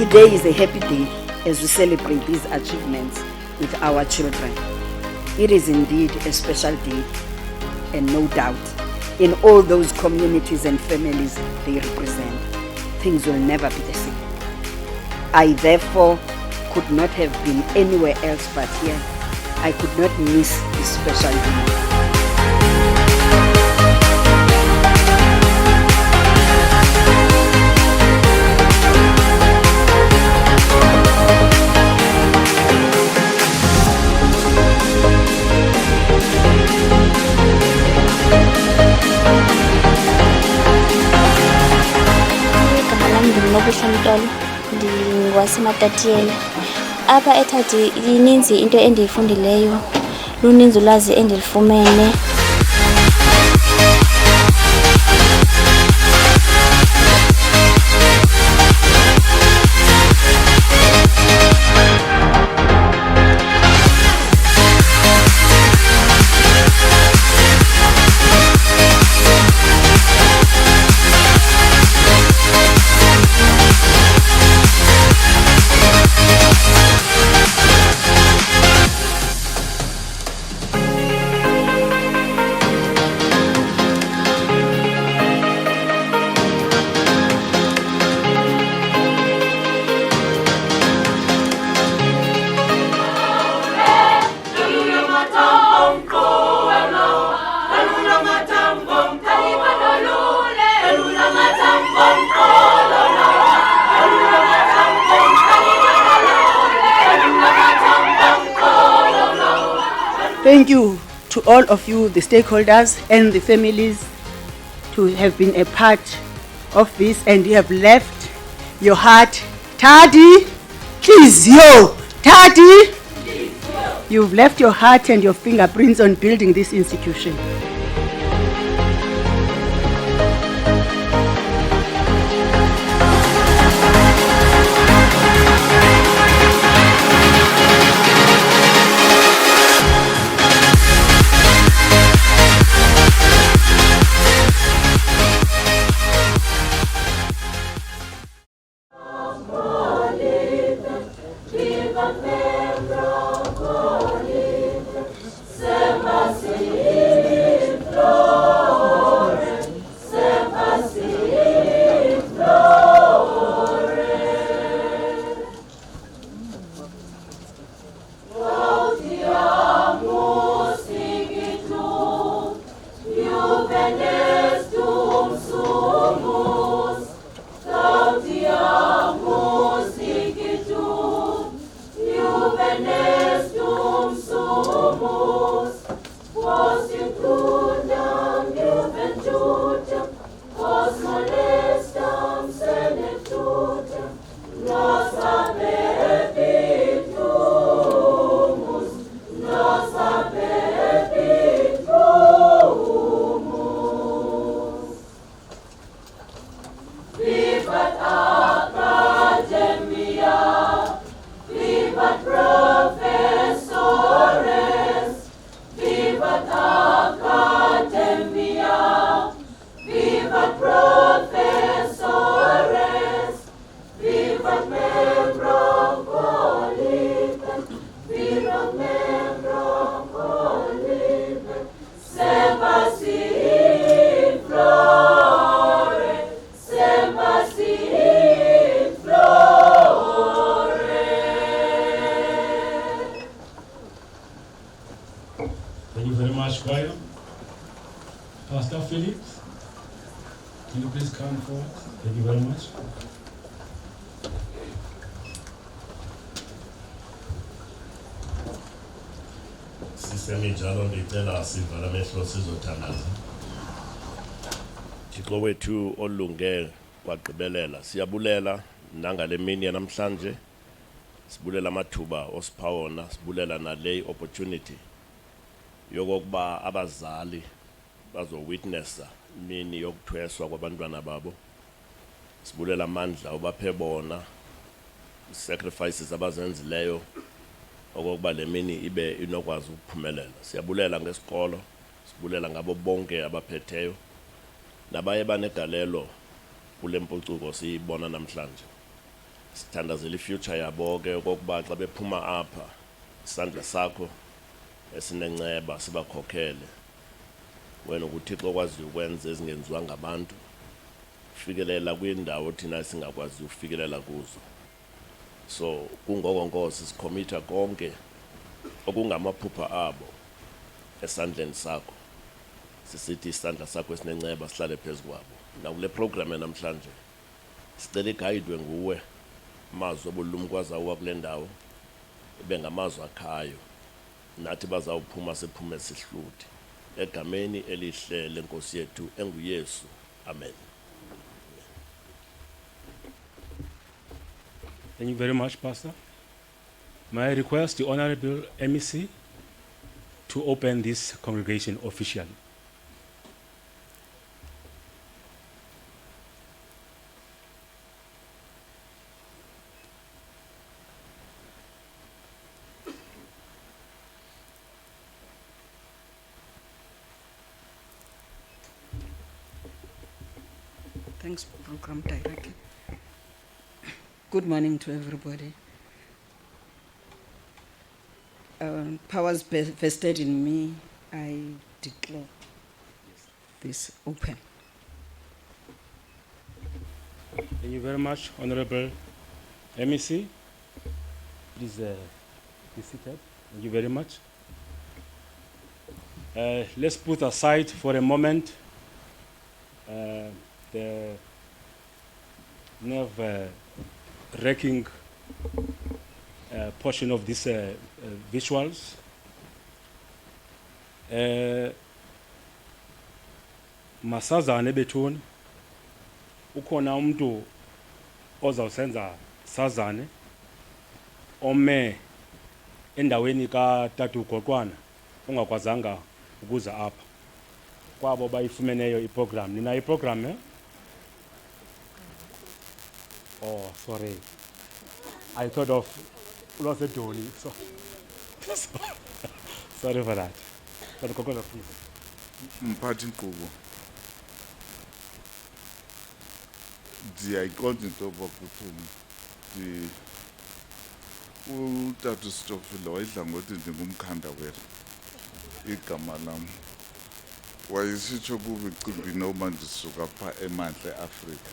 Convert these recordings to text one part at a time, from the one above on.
Today is a happy day as we celebrate these achievements with our children. It is indeed a special day, and no doubt, in all those communities and families they represent, things will never be the same. I therefore could not have been anywhere else but here. I could not miss this special day. Ndingwasimatatiyela apha eTardi ininzi into endiyifundileyo, luninzi ulwazi endilifumene. Thank you to all of you, the stakeholders and the families, to have been a part of this, and you have left your heart. Tardi, please, Tardi, you've left your heart and your fingerprints on building this institution. Thank you very much, choir. Pastor Phillips, can you please come forward? Thank you very much. Sisemijalo ndicela sivala amehlo sizothandaza. Thixo wethu olunge kwagqibelela, siyabulela nangale mini yanamhlanje, sibulela amathuba osipha wona, sibulela nale opportunity yokokuba abazali bazowitnessa imini yokuthweswa kwabantwana babo. Sibulela amandla obaphe bona, sacrifices abazenzileyo okokuba le mini ibe inokwazi ukuphumelela. Siyabulela ngesikolo, sibulela ngabo bonke abaphetheyo nabaye banegalelo kule mpucuko siyibona namhlanje. sithandazela ifuture yabo ke okokuba xa bephuma apha isandla sakho esinenceba sibakhokhele wena ukuthi okwazi ukwenza ezingenziwa ngabantu fikelela kwindawo thina singakwazi ukufikelela kuzo. So kungoko nkosi sikhomita konke okungamaphupha abo esandleni sakho. Sisithi isandla sakho esinenceba sihlale phezu kwabo. Nakule program namhlanje sicela igayidwe nguwe amazwi obulumkwazi awu kule ndawo ibe ngamazwi akhayo nathi bazawuphuma sephume sihluthi egameni elihle lenkosi yethu enguYesu. Amen. Thank you very much, Pastor. May I request the Honorable MEC to open this congregation officially. Thanks, Program Director. Good morning to everybody. Powers vested in me, I declare this open. Thank you very much, Honorable MEC. Please be seated. Thank you very much. Let's put aside for a moment the nerve-wracking portion of these visuals. Masazane bethuni ukhona umuntu ozawusenza sazane ome endaweni kaTata uGoqwana ungakwazanga ukuza apha kwabo bayifumeneyo iprogram. Nina iprogram eh? Oh, sorry. I thought of Ulosedoni. So sorry for that. But Kokola, please. Mphathi Nkqubo, ndiyayiqonda into yoba kutheni uTata uStofile wayedla ngothi ndingumkhandawere igama lam wayesitsho kuba ecimbini oba ndisuka phaa emantla eAfrika.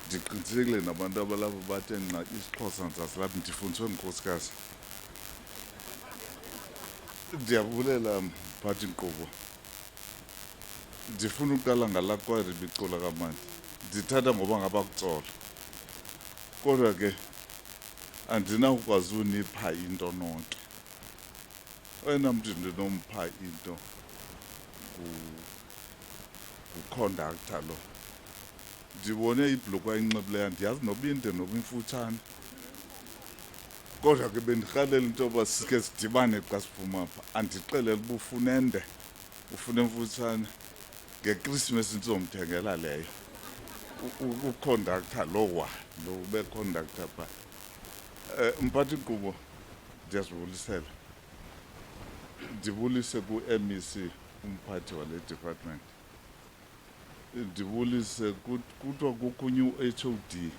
Ndiqinisekile nabantu abalapha bathe nqa isiXhosa ndizasilapha ndifundiswe ngunkosikazi. Ndiyabulela Mphathi Nkqubo. Ndifuna uqala ngalakwari bicula kamandi. Ndithatha ngoba ngabakutsolo. Kodwa ke andinawukwazi unipha into nonke. Oyena mntu ndinompha into ngukhondaktha lo. Ndibone ibhlukwa ayinxibileyo andiyazi noba inde noba imfutshane. Kodwa ke bendirhalela into yoba sike sidibane xa siphuma apha andixelele uba ufuna ende ufuna emfutshane ngeKrismesi ndizomthengela leyo. Ukhondaktha lo ube khondaktha phaa. Mphathi Nkqubo ndiyazibulisela. Ndibulise ku-MEC umphathi wale department. Ndibulise kuthiwa kukhunye u-HOD.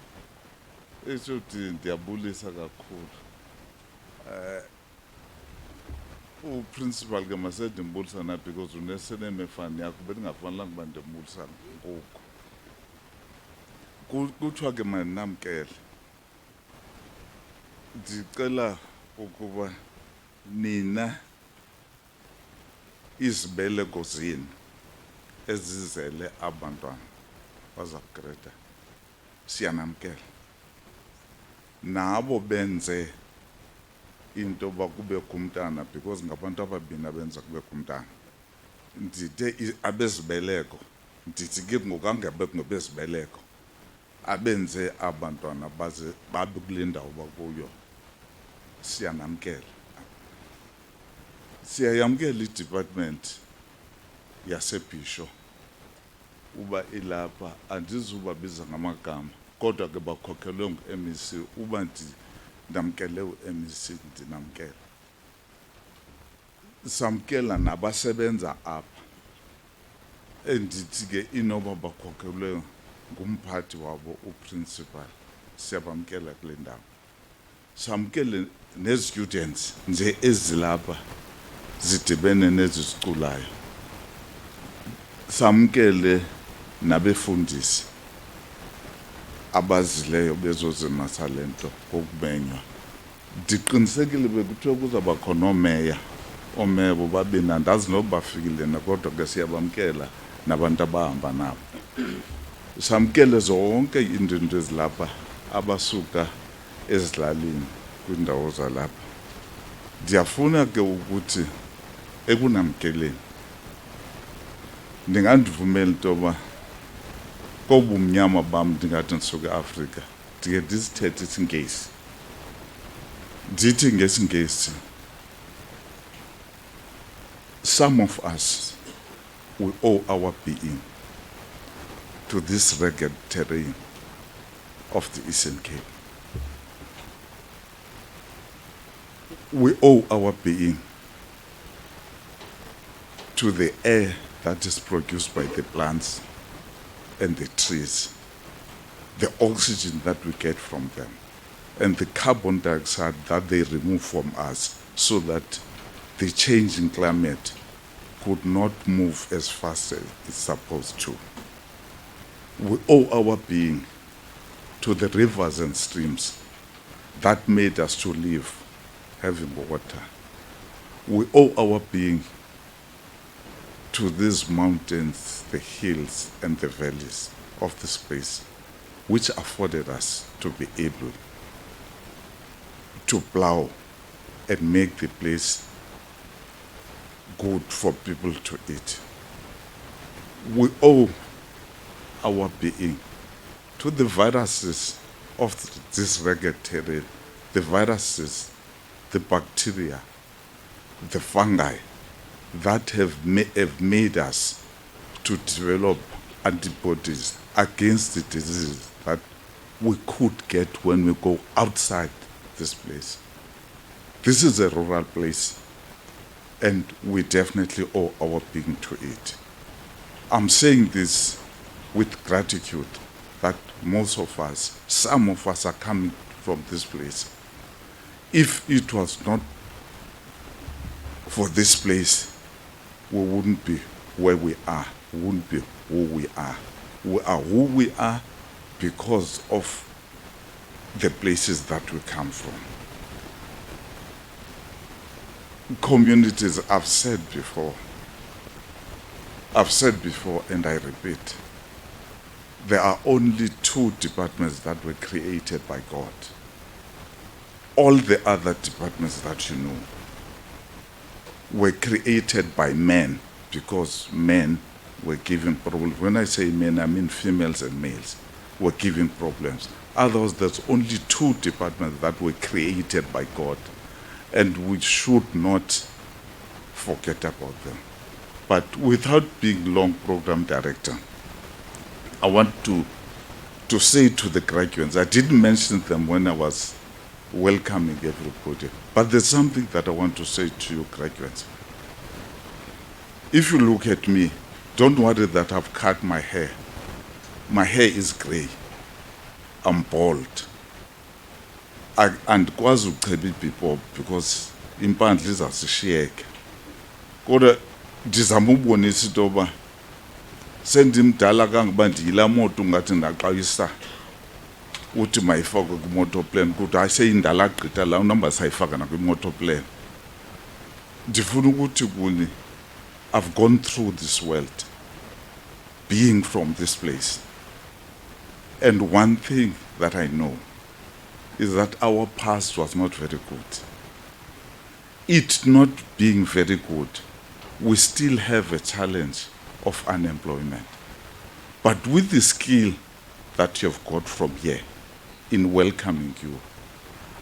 HOD ndiyabulisa kakhulu. Uprincipal ke masede ndimbulisa na because uneseneme efani yakho bendingafanelanga uba ndimbulisa ngoku. Kuthiwa ke mandinamkele. Ndicela ukuba nina izibeleko zenu ezizele abantwana baza kugreda siyanamkela. Nabo benze into yoba kubekho umntana because ngabantu ababini abenza kubekho umntana. Ndithe abezibeleko ndithi ke ngokangabekho ngobezibeleko abenze abantwana baze babe kule ndawo bakuyo. Siyanamkela. Siyayamkela idepartment yaseBhisho uba ilapha andizubabiza ngamagama kodwa ke bakhokhelwe ngu-MEC uba ndamkele u-MEC ndinamkela. Samkela nabasebenza apha endithi ke inoba bakhokhelwe ngumphathi wabo uprincipal siyabamkela kule ndawo. Samkele ne-students nje ezilapha zidibene nezisiculayo. Samkele nabefundisi abazileyo bezozimasa lento kokumenywa. Ndiqinisekile bekuthiwa kuzawuba khona oomeya, oomeya bobabini andazi noba bafikile na, kodwa ke siyabamkela nabantu abahamba nabo. Samkele zonke iindwendwe ezilapha abasuka ezilalini kwiindawo zalapha. Ndiyafuna ke ukuthi ekunamkeleni ndingandivumela into yoba kobumnyama bam ndingathi ndisuka eAfrika ndike ndisithethe isiNgesi. Ndithi ngesiNgesi, some of us, we owe our being to this rugged terrain of the Eastern Cape. We owe our being to the air that is produced by the plants and the trees, the oxygen that we get from them, and the carbon dioxide that they remove from us, so that the change in climate could not move as fast as it's supposed to. We owe our being to the rivers and streams that made us to live, having water. We owe our being to these mountains, the hills and the valleys of this place, which afforded us to be able to plow and make the place good for people to eat. We owe our being to the viruses of this rugged terrain, the viruses, the bacteria, the fungi that have made us to develop antibodies against the diseases that we could get when we go outside this place. This is a rural place, and we definitely owe our being to it. I'm saying this with gratitude that most of us, some of us are coming from this place. If it was not for this place, we wouldn't be where we are. We wouldn't be who we are. We are who we are because of the places that we come from. Communities, I've said before, and I repeat, there are only 2 departments that were created by God. All the other departments that you know were created by men, because men were given problems. When I say men, I mean females and males were given problems. Otherwise, there's only 2 departments that were created by God, and we should not forget about them. But without being long program director, I want to say to the graduates, I didn't mention them when I was welcoming everybody, but there's something that I want to say to you graduates. If you look at me, don't worry that I've cut my hair. My hair is grey. I'm bald. Andikwazi ukucheba ibhibhobho because impandla izasishiyeka. Kodwa ndizama ukubonisa into yoba sendimdala kangoba ndiyila moto ungathi ndaxayisa uthi mayifakwe kwimoto plan, kodwa ayiseyindala gqitha la unamba sayifaka nakwimoto plan. Ndifuna ukuthi kuni, I've gone through this world being from this place. And one thing that I know is that our past was not very good. It not being very good, we still have a challenge of unemployment. But with the skill that you've got from here in welcoming you,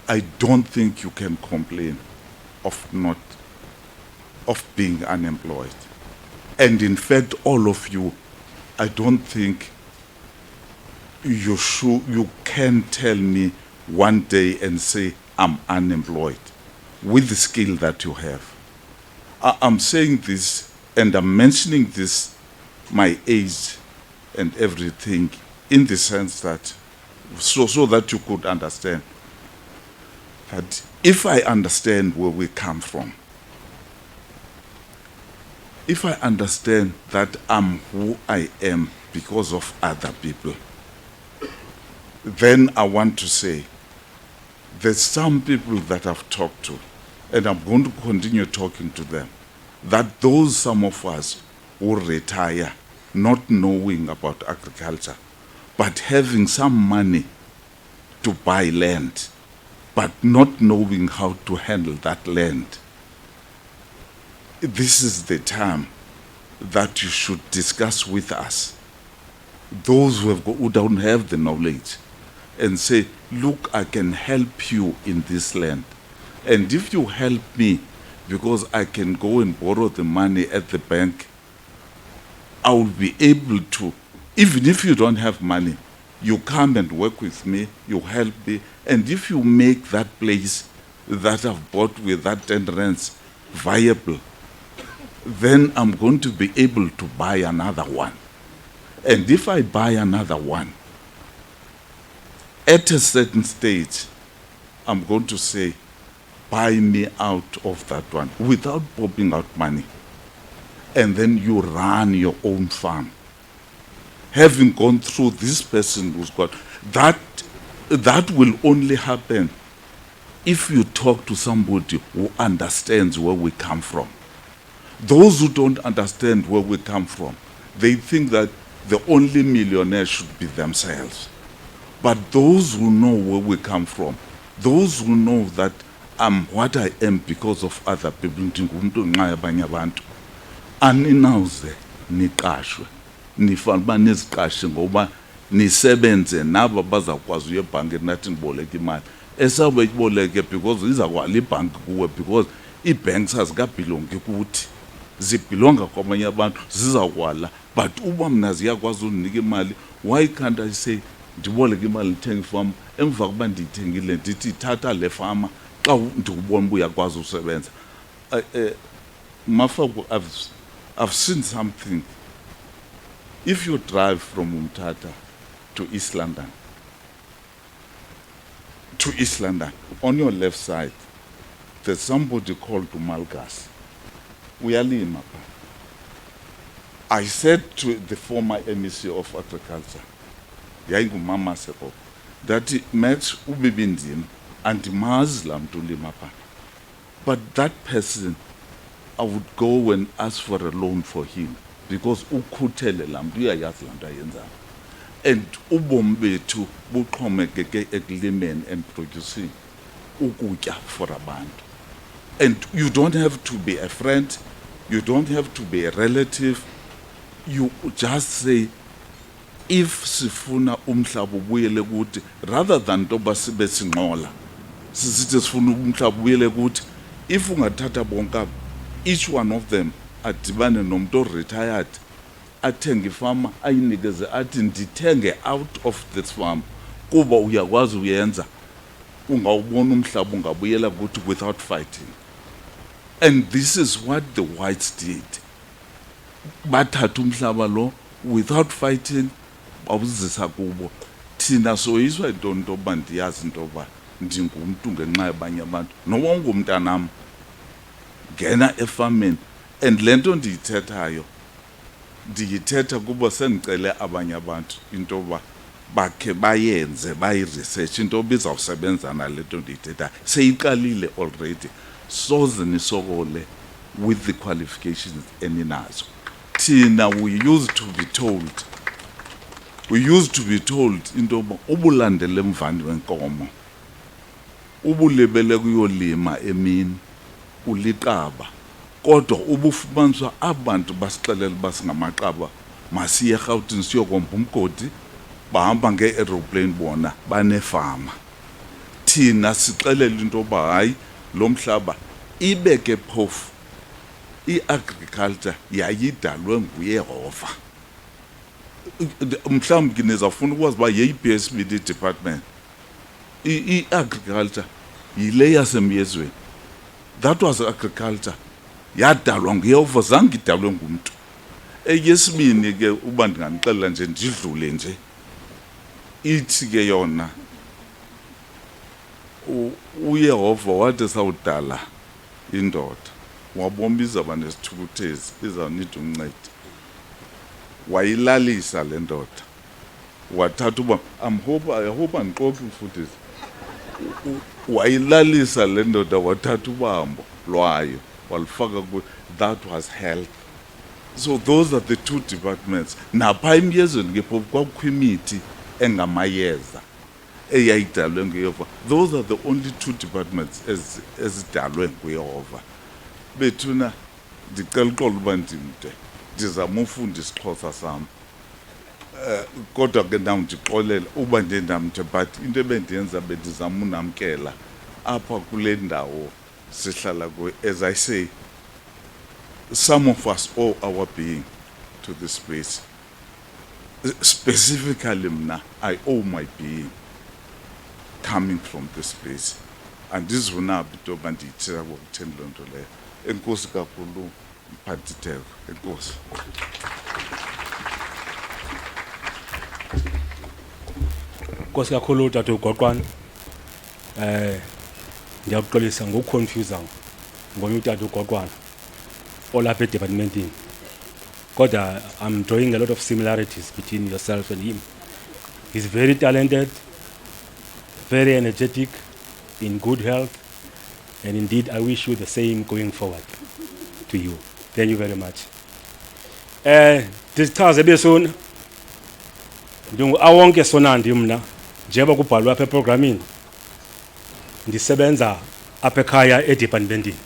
I don't think you can complain of being unemployed. And in fact, all of you, I don't think you can tell me one day and say I'm unemployed with the skill that you have. I'm saying this and I'm mentioning this, my age and everything, in the sense that so that you could understand that if I understand where we come from, if I understand that I'm who I am because of other people, then I want to say there's some people that I've talked to, and I'm going to continue talking to them, that those some of us who retire not knowing about agriculture, but having some money to buy land, but not knowing how to handle that land. This is the time that you should discuss with us, those who don't have the knowledge, and say, look, I can help you in this land. And if you help me, because I can go and borrow the money at the bank, I will be able to, even if you don't have money, you come and work with me, you help me, and if you make that place that I've bought with that 10 rands viable, then I'm going to be able to buy another one. And if I buy another one, at a certain stage, I'm going to say, buy me out of that one without popping out money. And then you run your own farm. Having gone through this person who's got that, that will only happen if you talk to somebody who understands where we come from. Those who don't understand where we come from, they think that the only millionaire should be themselves. But those who know where we come from, those who know that I'm what I am because of other people, aninawuze niqashwe nifanele niziqashe ngoba nisebenze nabo bazakwazi uye ebhankini nathi niboleka imali esabe iboleke because izakwala ibhanki kuwe because ibanks azikabhilongi kuthi zibhilonga kwabanye abantu zizakwala but uba mina ziyakwazi unika imali why can't I say ndiboleka imali ngithenga ifama emva kuba ndiyithengile ndithi thatha le fama xa ndikubona uba uyakwazi usebenza Mafoko, I've seen something. If you drive from Umtata to East London, on your left side, there's somebody called Malgas. Uyalima. I said to the former MEC of Agriculture, Yaigu Mama Seko, that it met Ubibindim and Muslim to Limapa. But that person, I would go and ask for a loan for him because ukhuthele lamntu uyayazi laa nto ayenzayo and ubomi bethu buxhomekeke ekulimeni and producing ukutya for abantu. And you don't have to be a friend, you don't have to be a relative, you just say, if sifuna umhlaba ubuyele kuthi, rather than toba sibe sinqola sisithi sifuna umhlaba ubuyele kuthi, if ungathatha bonke each one of them adibane nomuntu retired athenge ifama ayinikeze athi ndithenge out of this farm kuba uyakwazi uyenza ungawubona umhlaba ungabuyela kuthi without fighting. And this is what the whites did. Bathatha umhlaba lo without fighting bawuzisa kubo. Thina soyiswa into ntoba ndiyazi ntoba ndingumntu ngenxa yabanye abantu nowonke umntanam ngena efameni and lento ndiyithethayo ndiyithetha kuba sendicele abanye abantu intoba bakhe bayenze bayi-research intoba izawusebenzana lento ndiyithethayo seyiqalile already soze nisokole with the qualifications eninazo. Thina we used to be told intoba ubulandele emvani wenkomo ubulebele kuyolima emini uliqaba kodwa ubufumaniswa abantu basixelela basingamaqaba masiye eRhawutini siyokomba umgodi bahamba nge-aeroplane bona banefama. Thina sixelela intoba hayi lo mhlaba ibeke phofu i-agriculture yayidalwe nguyehova. Mhlawumbi nizawufuna ukwazi uba yeyi-BSBD department i-agriculture yile yasemyezweni. That was agriculture. Yadalwa nguyehova zange idalwe ngumntu. Eyesibini ke uba ndinganixelela nje ndidlule nje ithi ke yona uYehova wathi sawudala indoda wabomba izaba nesithukuthezi izawunida umncedi wayilalisa le ndoda wathatha uba I hope andiqophi mfundisi wayilalisa le ndoda wathatha ubambo lwayo walifaka that was health. So those are the two departments. Napha emyezweni ke phofu kwakukho imithi engamayeza eyayidalwe nguYehova. Those are the only two departments ezidalwe nguYehova. Bethuna ndicela uxolo uba ndimde ndizama ufunda isiXhosa sam. Kodwa ke nam ndixolela uba ndendamde but into ebendiyenza bendizama unamkela apha kule ndawo sihlala kuyo. As I say, some of us owe our being to this place. Specifically mna, I owe my being coming from this place. And this is una bito banditira ngokutheni loo nto leyo. Enkosi kakhulu mphathitheko. Enkosi. Nkosi kakhulu Tata uGoqwana. Ndiyakuxolisa ngokuconfuse ngoba uTata uGoqwana olapha edepartmentini. Kodwa I'm drawing a lot of similarities between yourself and him. He's very talented, very energetic, in good health, and indeed I wish you the same going forward to you. Thank you very much. Ndichaze besona awonke sonandi mna njengoba kubhalwa apha eprogramini ndisebenza apha ekhaya edepartmentini.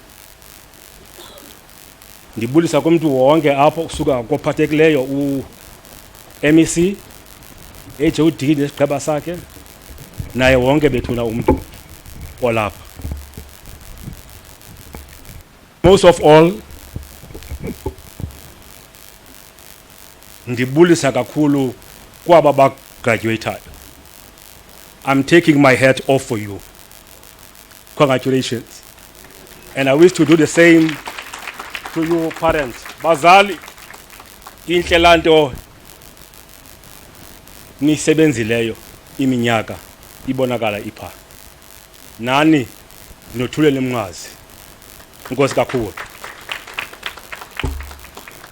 Ndibulisa kumntu wonke apho kusuka kophathekileyo u-MEC HOD nesigqeba sakhe naye wonke bethuna umntu olapha. Most of all ndibulisa kakhulu kwaba bagraduated. I'm taking my hat off for you. Congratulations. And I wish to do the same to your parents. Bazali, inhle lanto nisebenzileyo iminyaka ibonakala ipha. Nani nothulele mnqazi. Nkosi kakhulu.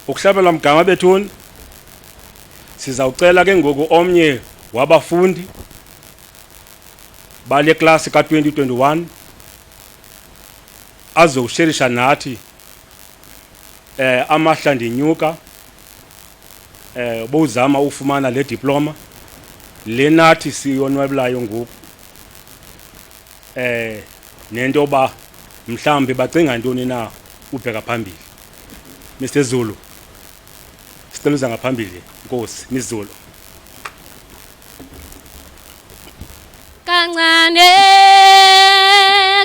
Ukuhlabela mgama bethuni sizawucela ke ngoku omnye wabafundi bale class ka 2021 azowusherisha nathi amahla ndinyuka bozama ufumana le diploma le nathi siyonwabelayo ngoku nento ba mhlambe bacinga ntoni na ubheka phambili. Mr Zulu sicela uza ngaphambili Nkosi Miss Zulu. Kancane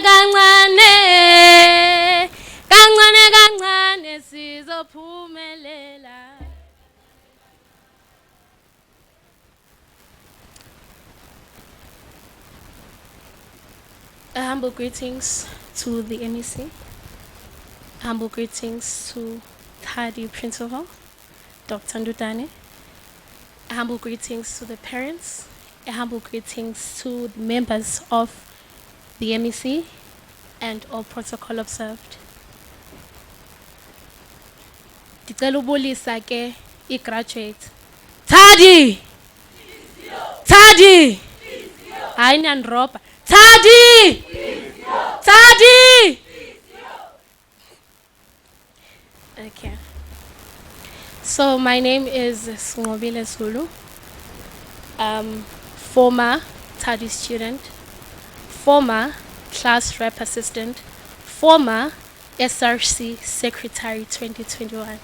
kancane kancane kancane sizophumelela. Humble greetings to the MEC. Humble greetings to Tardi Principal, Dr. Ndudane. Humble greetings to the parents. Humble greetings to the members of the MEC and all protocol observed. Ndicela ubulisa ke i-graduate. Tardi! Tardi! Hayi nandroba. Tardi! Tardi! Okay. So my name is Ngobile Zulu. Former Tardi student, former class rep assistant, former SRC secretary 2021.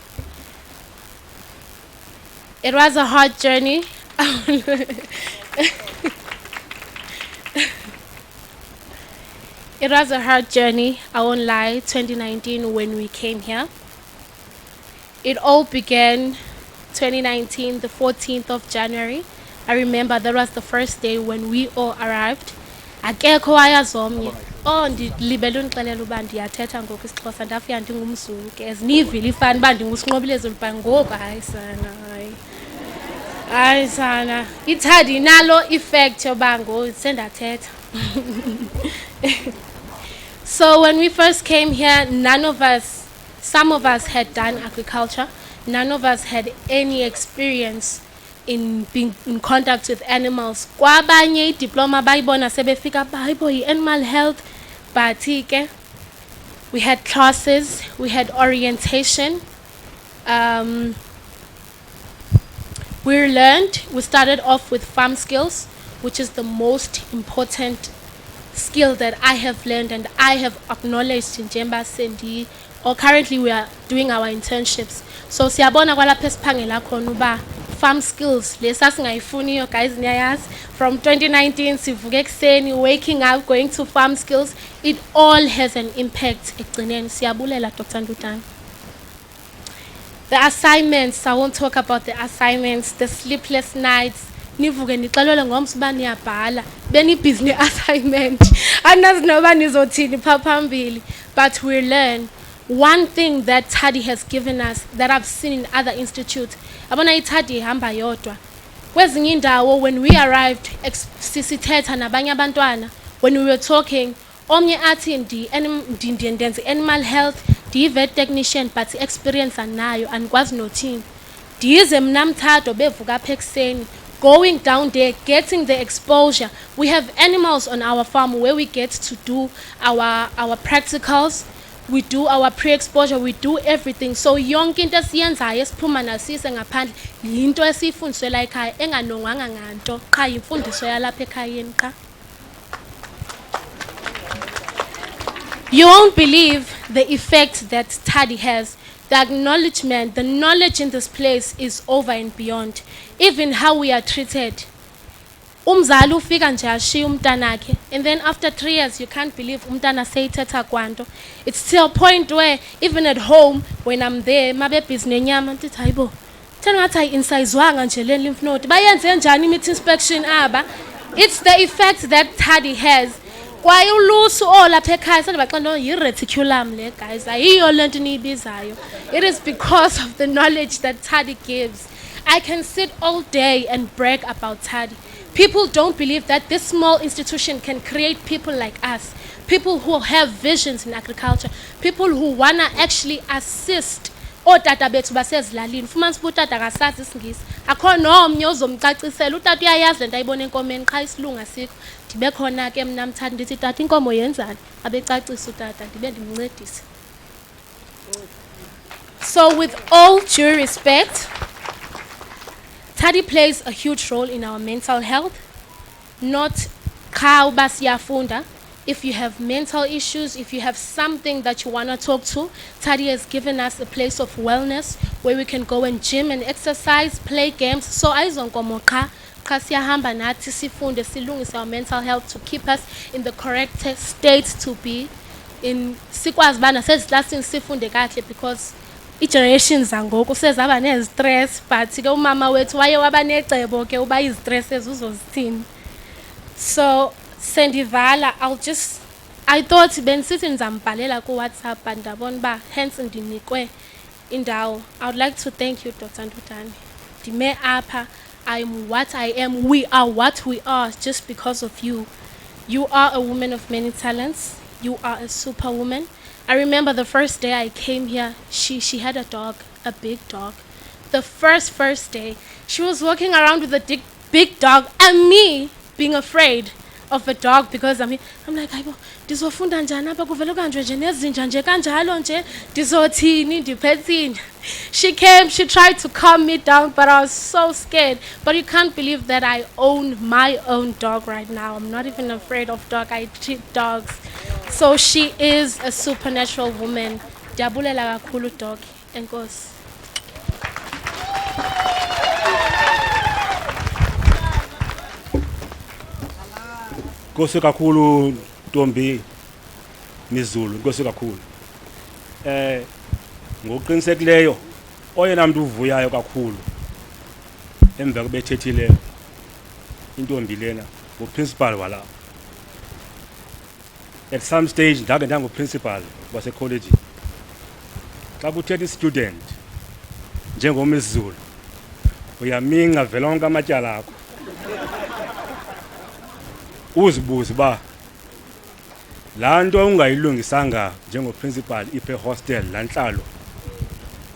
It was a hard journey. It was a hard journey, I won't lie, 2019 when we came here. It all began 2019, the 14th of January. I remember that was the first day when we all arrived. Akekho wayazomnye. Oh ndilibele unixelela uba ndiyathetha ngoku isiXhosa ndafika ndingumZulu ke as nivile ifani uba ndinguSinqobile Zulu ngoku hayi sana hayi. Hayi sana, iTardi nalo effect yobango sendathetha. So when we first came here, some of us had done agriculture. None of us had any experience in being in contact with animals. Kwabanye diploma bayibona sebefika bayibo animal health, but we had classes, we had orientation. We started off with farm skills, which is the most important skill that I have learned and I have acknowledged in Jemba Sendi, or currently we are doing our internships. So siyabona kwalapha esiphangela khona uba farm skills lesa singayifuniyo guys niyayaz from 2019 sivuke ekseni waking up going to farm skills, it all has an impact ekugcineni. Siyabulela Dr. Ndutani. The assignments, I won't talk about the assignments, the sleepless nights. Nivuke nixelele ngomso uba niyabhala benibhizi ne-assignment anazi noba nizothini pha phambili, but we learn. One thing that Tardi has given us that I've seen in other institutes, abona iTardi ihamba yodwa kwezinye indawo. When we arrived sisithetha nabanye abantwana, when we were talking, omnye athi ndenza animal health, vet technician, but experience anayo andikwazi nothini. Ndize mna mthatho bevuka apha ekuseni, going down there, getting the exposure. We have animals on our farm where we get to do our practicals, we do our pre-exposure, we do everything. So yonke into esiyenzayo esiphuma nasise ngaphandle yinto esiyifundiswe la ekhaya enganongwanga nganto qha yimfundiso yalapha ekhayeni qha. You won't believe the effect that Tardi has. The acknowledgement, the knowledge in this place is over and beyond. Even how we are treated. Umzali ufika nje ashiya umntanakhe, and then after 3 years you can't believe umntana seyithetha kwanto. It's to a point where even at home when I'm there mabebhizi nenyama ndithi hayibo thina ngathi ayi-insayizwanga nje le lymph node bayenze njani i-meat inspection aba. It's the effect that Tardi has. Kwaye ulusu olapha ekhaya sendibaxela no yi-reticulum le guys, ayiyo le nto niyibizayo. It is because of the knowledge that Tardi gives. I can sit all day and brag about Tardi. People don't believe that this small institution can create people like us, people who have visions in agriculture, people who want to actually assist. Otata bethu basezilalini fumanisa uba utata akasazi isingisi, akho nomnye ozomcacisela. Utata uyayazi le nto ayibona enkomeni qha isilungu asikho. Ndibe khona ke mna mthandi ndithi tata inkomo yenzani, abecacisa utata ndibe ndimncedisa. So with all due respect, Tardi plays a huge role in our mental health. Not qha uba siyafunda. If you have mental issues, if you have something that you want to talk to, Tardi has given us a place of wellness where we can go and gym and exercise, play games. So ayizonkomo qha siyahamba nathi sifunde silungise our mental health to keep us in the correct state to be in. Sikwazi bana seziklasini sifunde kahle because i-generations zangoku sezaba ne-stress, but ke umama wethu waye waba necebo ke uba izistresses uzozithini. So sendivala, I thought benisithi ndizambhalela ku-WhatsApp but ndabona uba hence ndinikwe indawo. I would like to thank you Dr. Ndutani. Ndime apha, I am what I am, we are what we are just because of you. You are a woman of many talents. You are a superwoman. I remember the first day I came here, she had a dog, a big dog. The first day, she was walking around with a big dog and me being afraid of a dog because I'm like, hayibo ndizofunda njani apha kuvele kanjwe nje nezinja nje kanjalo nje ndizothini ndiphethini. She came, she tried to calm me down, but I was so scared. But you can't believe that I own my own dog right now. I'm not even afraid of dog. I treat dogs. So she is a supernatural woman. Ndiyabulela kakhulu dog. Enkosi. Nkosi kakhulu Ntombi Mizulu, nkosi kakhulu. Ngokuqinisekileyo oyena muntu uvuyayo kakhulu emva kubethethileyo intombi lena uprincipal wala. At some stage ndake ndanguprincipal wase college. Xa kuthetha student njengomizulu uyaminca vela onke amatyala akho uzibuze uba laa nto ungayilungisanga njengoprincipal iphe hostel laa ntlalo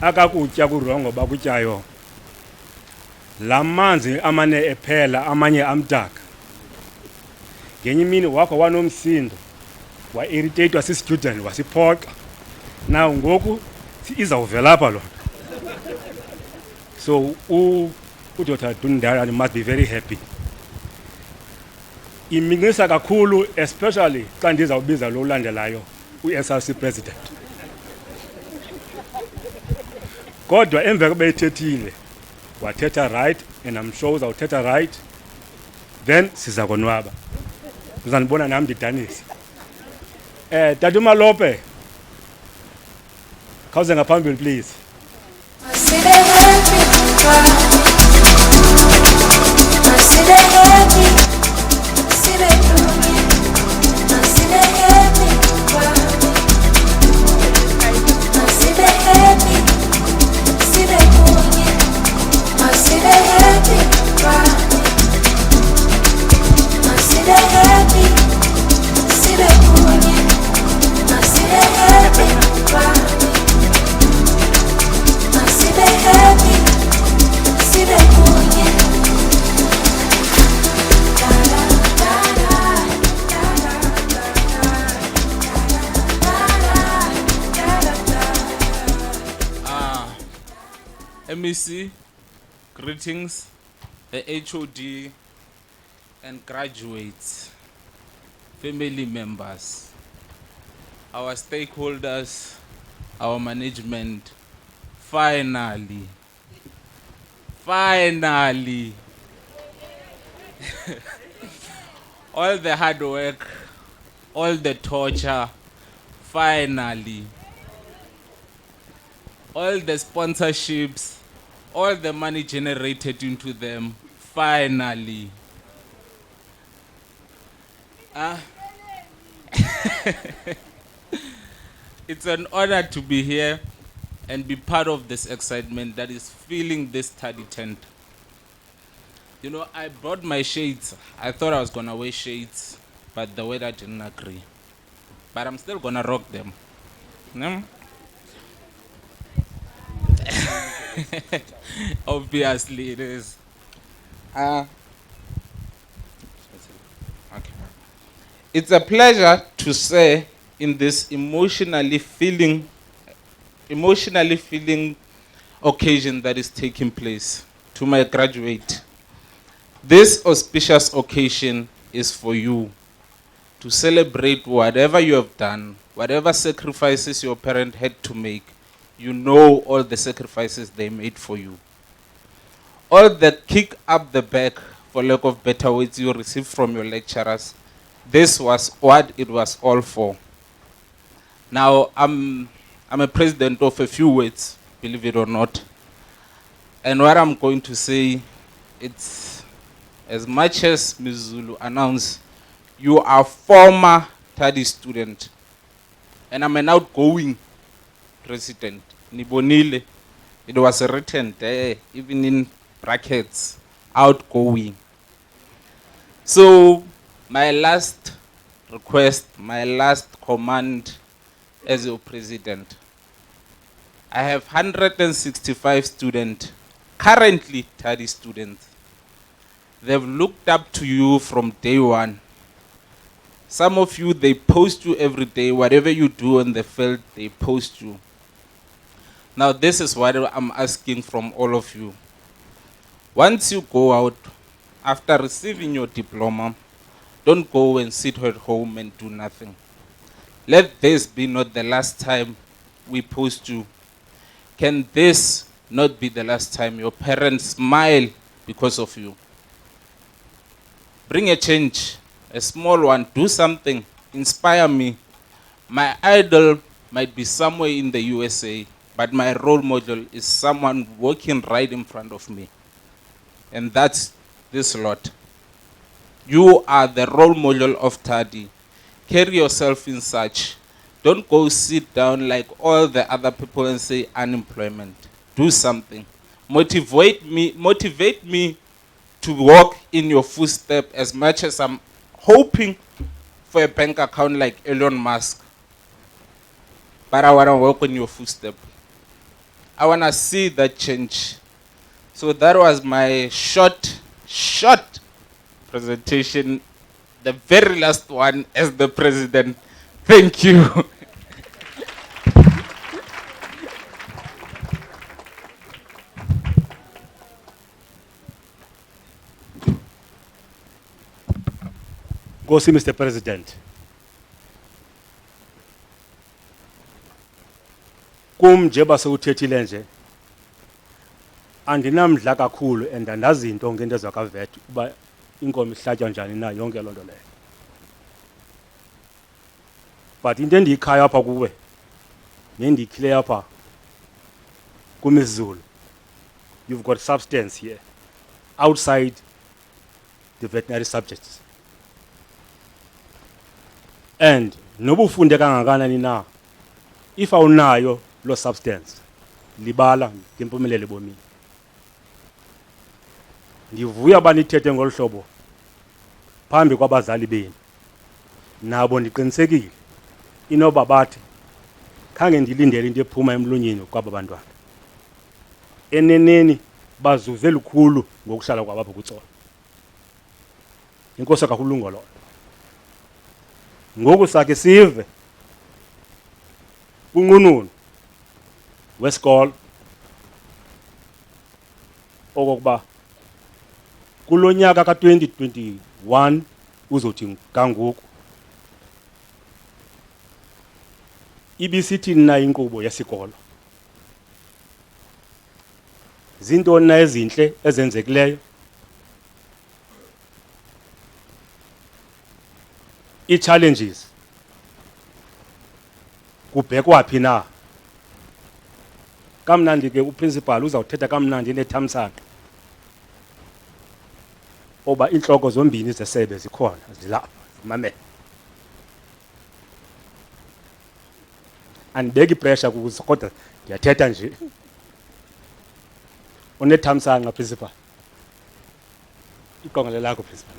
akakutya kurongo bakutyayo laa manzi amane ephela amanye amdaka ngenye imini wakho wanomsindo wa-irritatwa si-student wasiphoxa now ngoku izawuvela apha loo nto so uDr Dundara must be very happy imincisa kakhulu especially xa ndizawubiza lo ulandelayo u-SRC president kodwa emva koba ethethile wathetha right and I'm sure uzawuthetha right then siza konwaba uzandibona nam ndidanise Tata Umalope khawuze ngaphambili please MEC, greetings, the HOD and graduates, family members, our stakeholders, our management, finally, all the hard work, all the torture, finally, all the sponsorships, all the money generated into them, finally. It's an honor to be here and be part of this excitement that is filling this study tent. You know, I brought my shades. I thought I was gonna wear shades, but the weather didn't agree. But I'm still gonna rock them. No? Obviously it is. Okay. It's a pleasure to say in this emotionally feeling occasion that is taking place to my graduate. This auspicious occasion is for you to celebrate whatever you have done, whatever sacrifices your parent had to make. You know all the sacrifices they made for you. All the kick up the back, for lack of better words, you received from your lecturers. This was what it was all for. Now, I'm a president of a few words, believe it or not. And what I'm going to say, it's as much as Ms. Zulu announced, you are former Tardi student. And I'm an outgoing president. Nibonile. It was written there, even in brackets, outgoing. So my last request, my last command as your president, I have 165 students, currently Tardi students. They've looked up to you from day one. Some of you, they post you every day. Whatever you do in the field, they post you. Now, this is what I'm asking from all of you. Once you go out, after receiving your diploma, don't go and sit at home and do nothing. Let this be not the last time we post you. Can this not be the last time your parents smile because of you? Bring a change, a small one, do something, inspire me. My idol might be somewhere in the USA, but my role model is someone walking right in front of me. And that's this lot. You are the role model of Tardi. Carry yourself in such. Don't go sit down like all the other people and say unemployment. Do something. motivate me to walk in your footsteps as much as I'm hoping for a bank account like Elon Musk. But I want to walk in your footsteps. I want to see that change. So that was my short presentation, the very last one as the president. Thank you. Go see Mr. President. Kum njeba sewuthethile nje andinamdla kakhulu and andazi into ngento ezakavethu uba inkomo ihlatywa njani na yonke loo nto leyo. But into endiyikhaya apha kuwe nendiyikhile apha kuMiss, you've got substance here outside the veterinary subjects. And noba ufunde kangakanani na, if awunayo lo substance libala ngempumelelo ebomini. Ndivuya banithethe ngolu hlobo phambi kwabazali benu, nabo ndiqinisekile inoba bathi khange ndilindele into ephuma emlonyeni kwaba bantwana. Eneneni bazuze lukhulu ngokuhlala kwabapha kutsolo. Inkosi kakhulu ngolo. Ngoku sakhe sive kunqununu wesikolo okokuba kulo nyaka ka-2021 uzothi kangoku ibisithi na inkqubo yesikolo. Zintoni na ezintle ezenzekileyo? I-challenges kubhekwa phi na? Kamnandi ke uprincipal uzawuthetha kamnandi nethamsanqa oba inhloko zombini zesebe zikhona zilapha zimamele. Andibeki pressure kuzo kodwa ndiyathetha nje. Unethamsanqa principal. Iqongole lakho principal.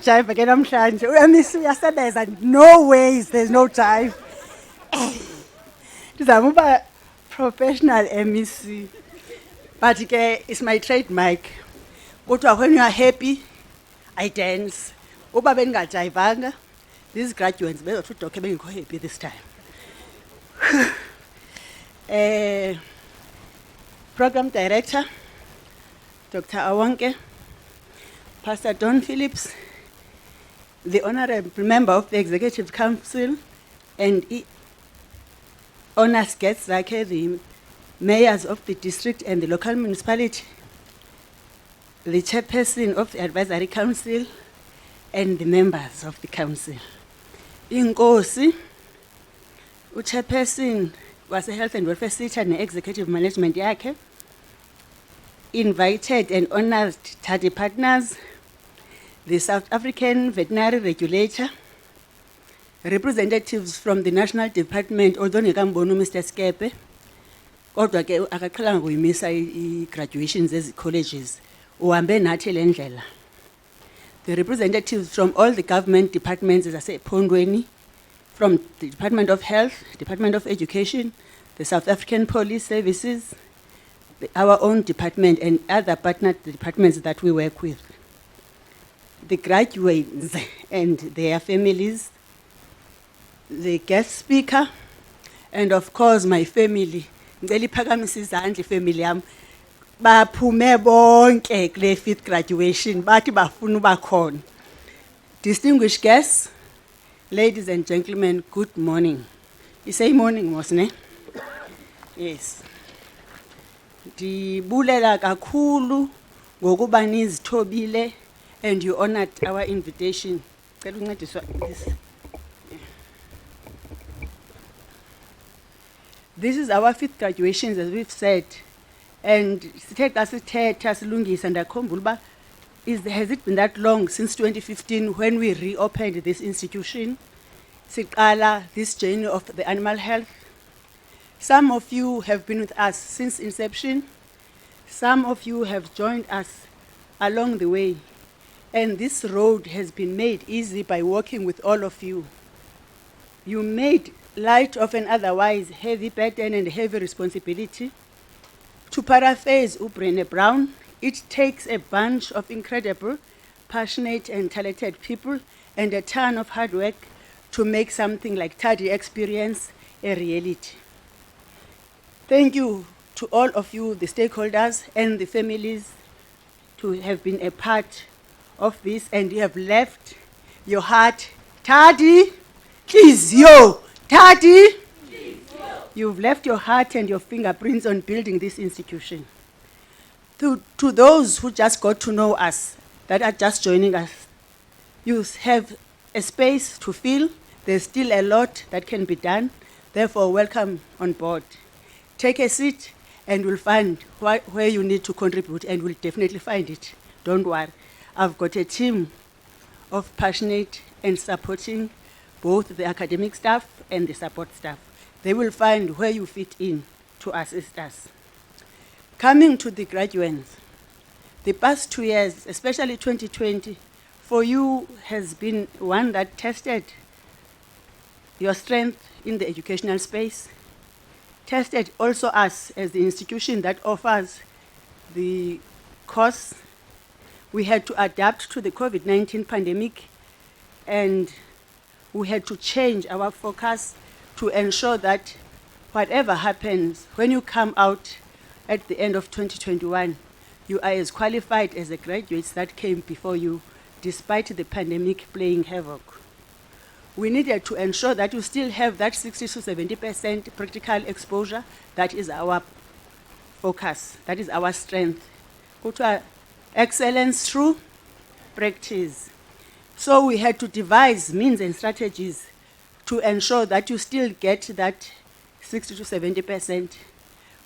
Jive again, I'm trying to. Miss, yesterday, no ways, there's no jive. I'm a professional MEC, but it's my trademark. But when you are happy, I dance. Uba benga jivanga, these graduates, they're happy this time. Program Director, Dr. Awanke, Pastor Don Phillips, the Honorable Member of the Executive Council, and honors guests like the mayors of the district and the local municipality, the chairperson of the Advisory Council, and the members of the council. Inkosi, chairperson was a health and welfare teacher and executive management yakhe, invited and honored Tardi partners, the South African veterinary regulator, representatives from the National Department, although Mr. Skepe, Kodwa ke akaqhelanga kuyimisa i-graduations ezi-colleges. Uhambe nathi le ndlela. The representatives from all the government departments zasephondweni, from the Department of Health, Department of Education, the South African Police Services, our own department and other partner departments that we work with. The graduates and their families, the guest speaker, and of course my family. Ngicela iphakamise izandla family yami. Baphume bonke kule 5th graduation bathi bafuna uba khona. Distinguished guests, ladies and gentlemen, good morning. You say morning, wasn't it? Yes. Ndibulela kakhulu ngokuba nizithobile and you honored our invitation. Cela uncediswa this. This is our 5th graduations, as we've said. And has it been that long since 2015 when we reopened this institution? Siqala this journey of the animal health. Some of you have been with us since inception. Some of you have joined us along the way. And this road has been made easy by working with all of you. You made light of an otherwise heavy burden and heavy responsibility. To paraphrase Brené Brown, it takes a bunch of incredible, passionate and talented people and a ton of hard work to make something like Tardi experience a reality. Thank you to all of you, the stakeholders and the families, to have been a part of this, and you have left your heart. Tardi, please, yo, Tardi. You've left your heart and your fingerprints on building this institution. To those who just got to know us, that are just joining us, you have a space to fill. There's still a lot that can be done. Therefore, welcome on board. Take a seat and we'll find where you need to contribute, and we'll definitely find it. Don't worry. I've got a team of passionate and supporting both the academic staff and the support staff. They will find where you fit in to assist us. Coming to the graduates, the past 2 years, especially 2020, for you has been one that tested your strength in the educational space, tested also us as the institution that offers the course. We had to adapt to the COVID-19 pandemic, and we had to change our focus to ensure that whatever happens, when you come out at the end of 2021, you are as qualified as the graduates that came before you, despite the pandemic playing havoc. We needed to ensure that you still have that 60 to 70% practical exposure. That is our focus, that is our strength. Go to excellence through practice. So we had to devise means and strategies to ensure that you still get that 60 to 70%.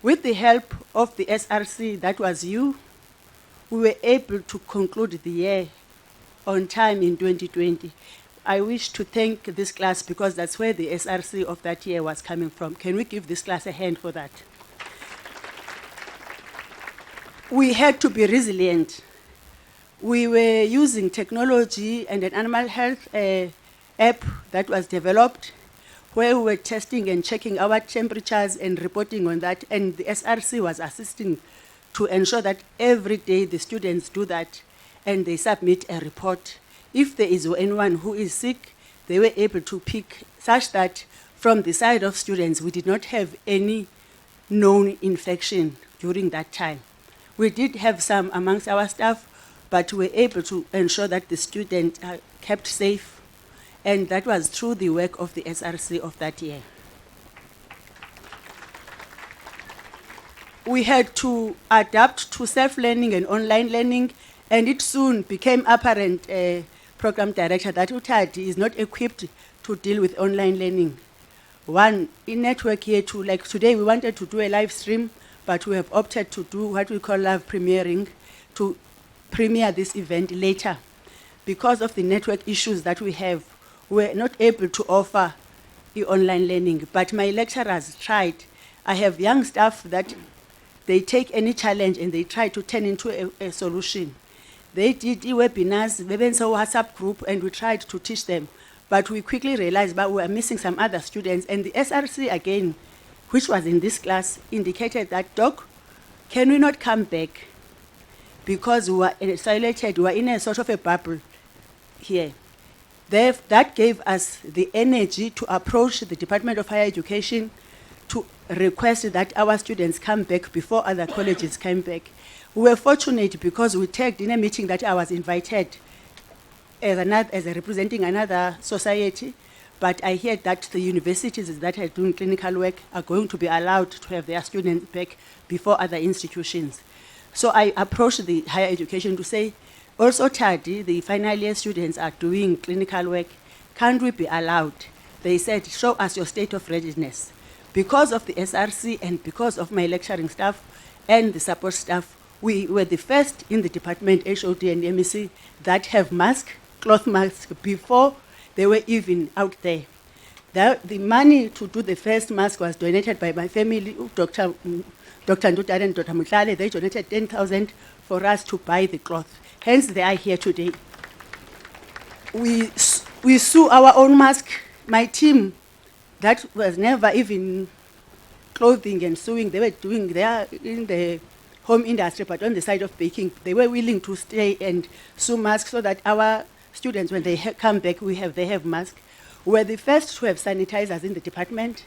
With the help of the SRC, that was you, we were able to conclude the year on time in 2020. I wish to thank this class because that's where the SRC of that year was coming from. Can we give this class a hand for that? We had to be resilient. We were using technology and an animal health app that was developed where we were testing and checking our temperatures and reporting on that, and the SRC was assisting to ensure that every day the students do that and they submit a report. If there is anyone who is sick, they were able to pick, such that from the side of students, we did not have any known infection during that time. We did have some amongst our staff, but we were able to ensure that the students are kept safe, and that was through the work of the SRC of that year. We had to adapt to self-learning and online learning, and it soon became apparent, Program Director, that Tardi is not equipped to deal with online learning. One, in network here too, like today we wanted to do a live stream, but we have opted to do what we call live premiering, to premiere this event later. Because of the network issues that we have, we're not able to offer the online learning, but my lecturers tried. I have young staff that they take any challenge and they try to turn into a solution. They did webinars, we went to a WhatsApp group, and we tried to teach them. But we quickly realized that we were missing some other students. And the SRC again, which was in this class, indicated that, Doc, can we not come back? Because we were isolated, we were in a sort of a bubble here. That gave us the energy to approach the Department of Higher Education to request that our students come back before other colleges came back. We were fortunate because we tagged in a meeting that I was invited as representing another society, but I heard that the universities that are doing clinical work are going to be allowed to have their students back before other institutions. So I approached the higher education to say, also Tardi, the final year students are doing clinical work. Can't we be allowed? They said, show us your state of readiness. Because of the SRC and because of my lecturing staff and the support staff, we were the first in the department, HOD and MEC, that have masks, cloth masks, before they were even out there. The money to do the first mask was donated by my family, Dr. Ndutane and Dr. Mutlale. They donated 10,000 for us to buy the cloth. Hence, they are here today. We sew our own mask. My team, that was never even clothing and sewing. They are in the home industry, but on the side of baking. They were willing to stay and sew masks so that our students, when they come back, they have masks. We were the first to have sanitizers in the department.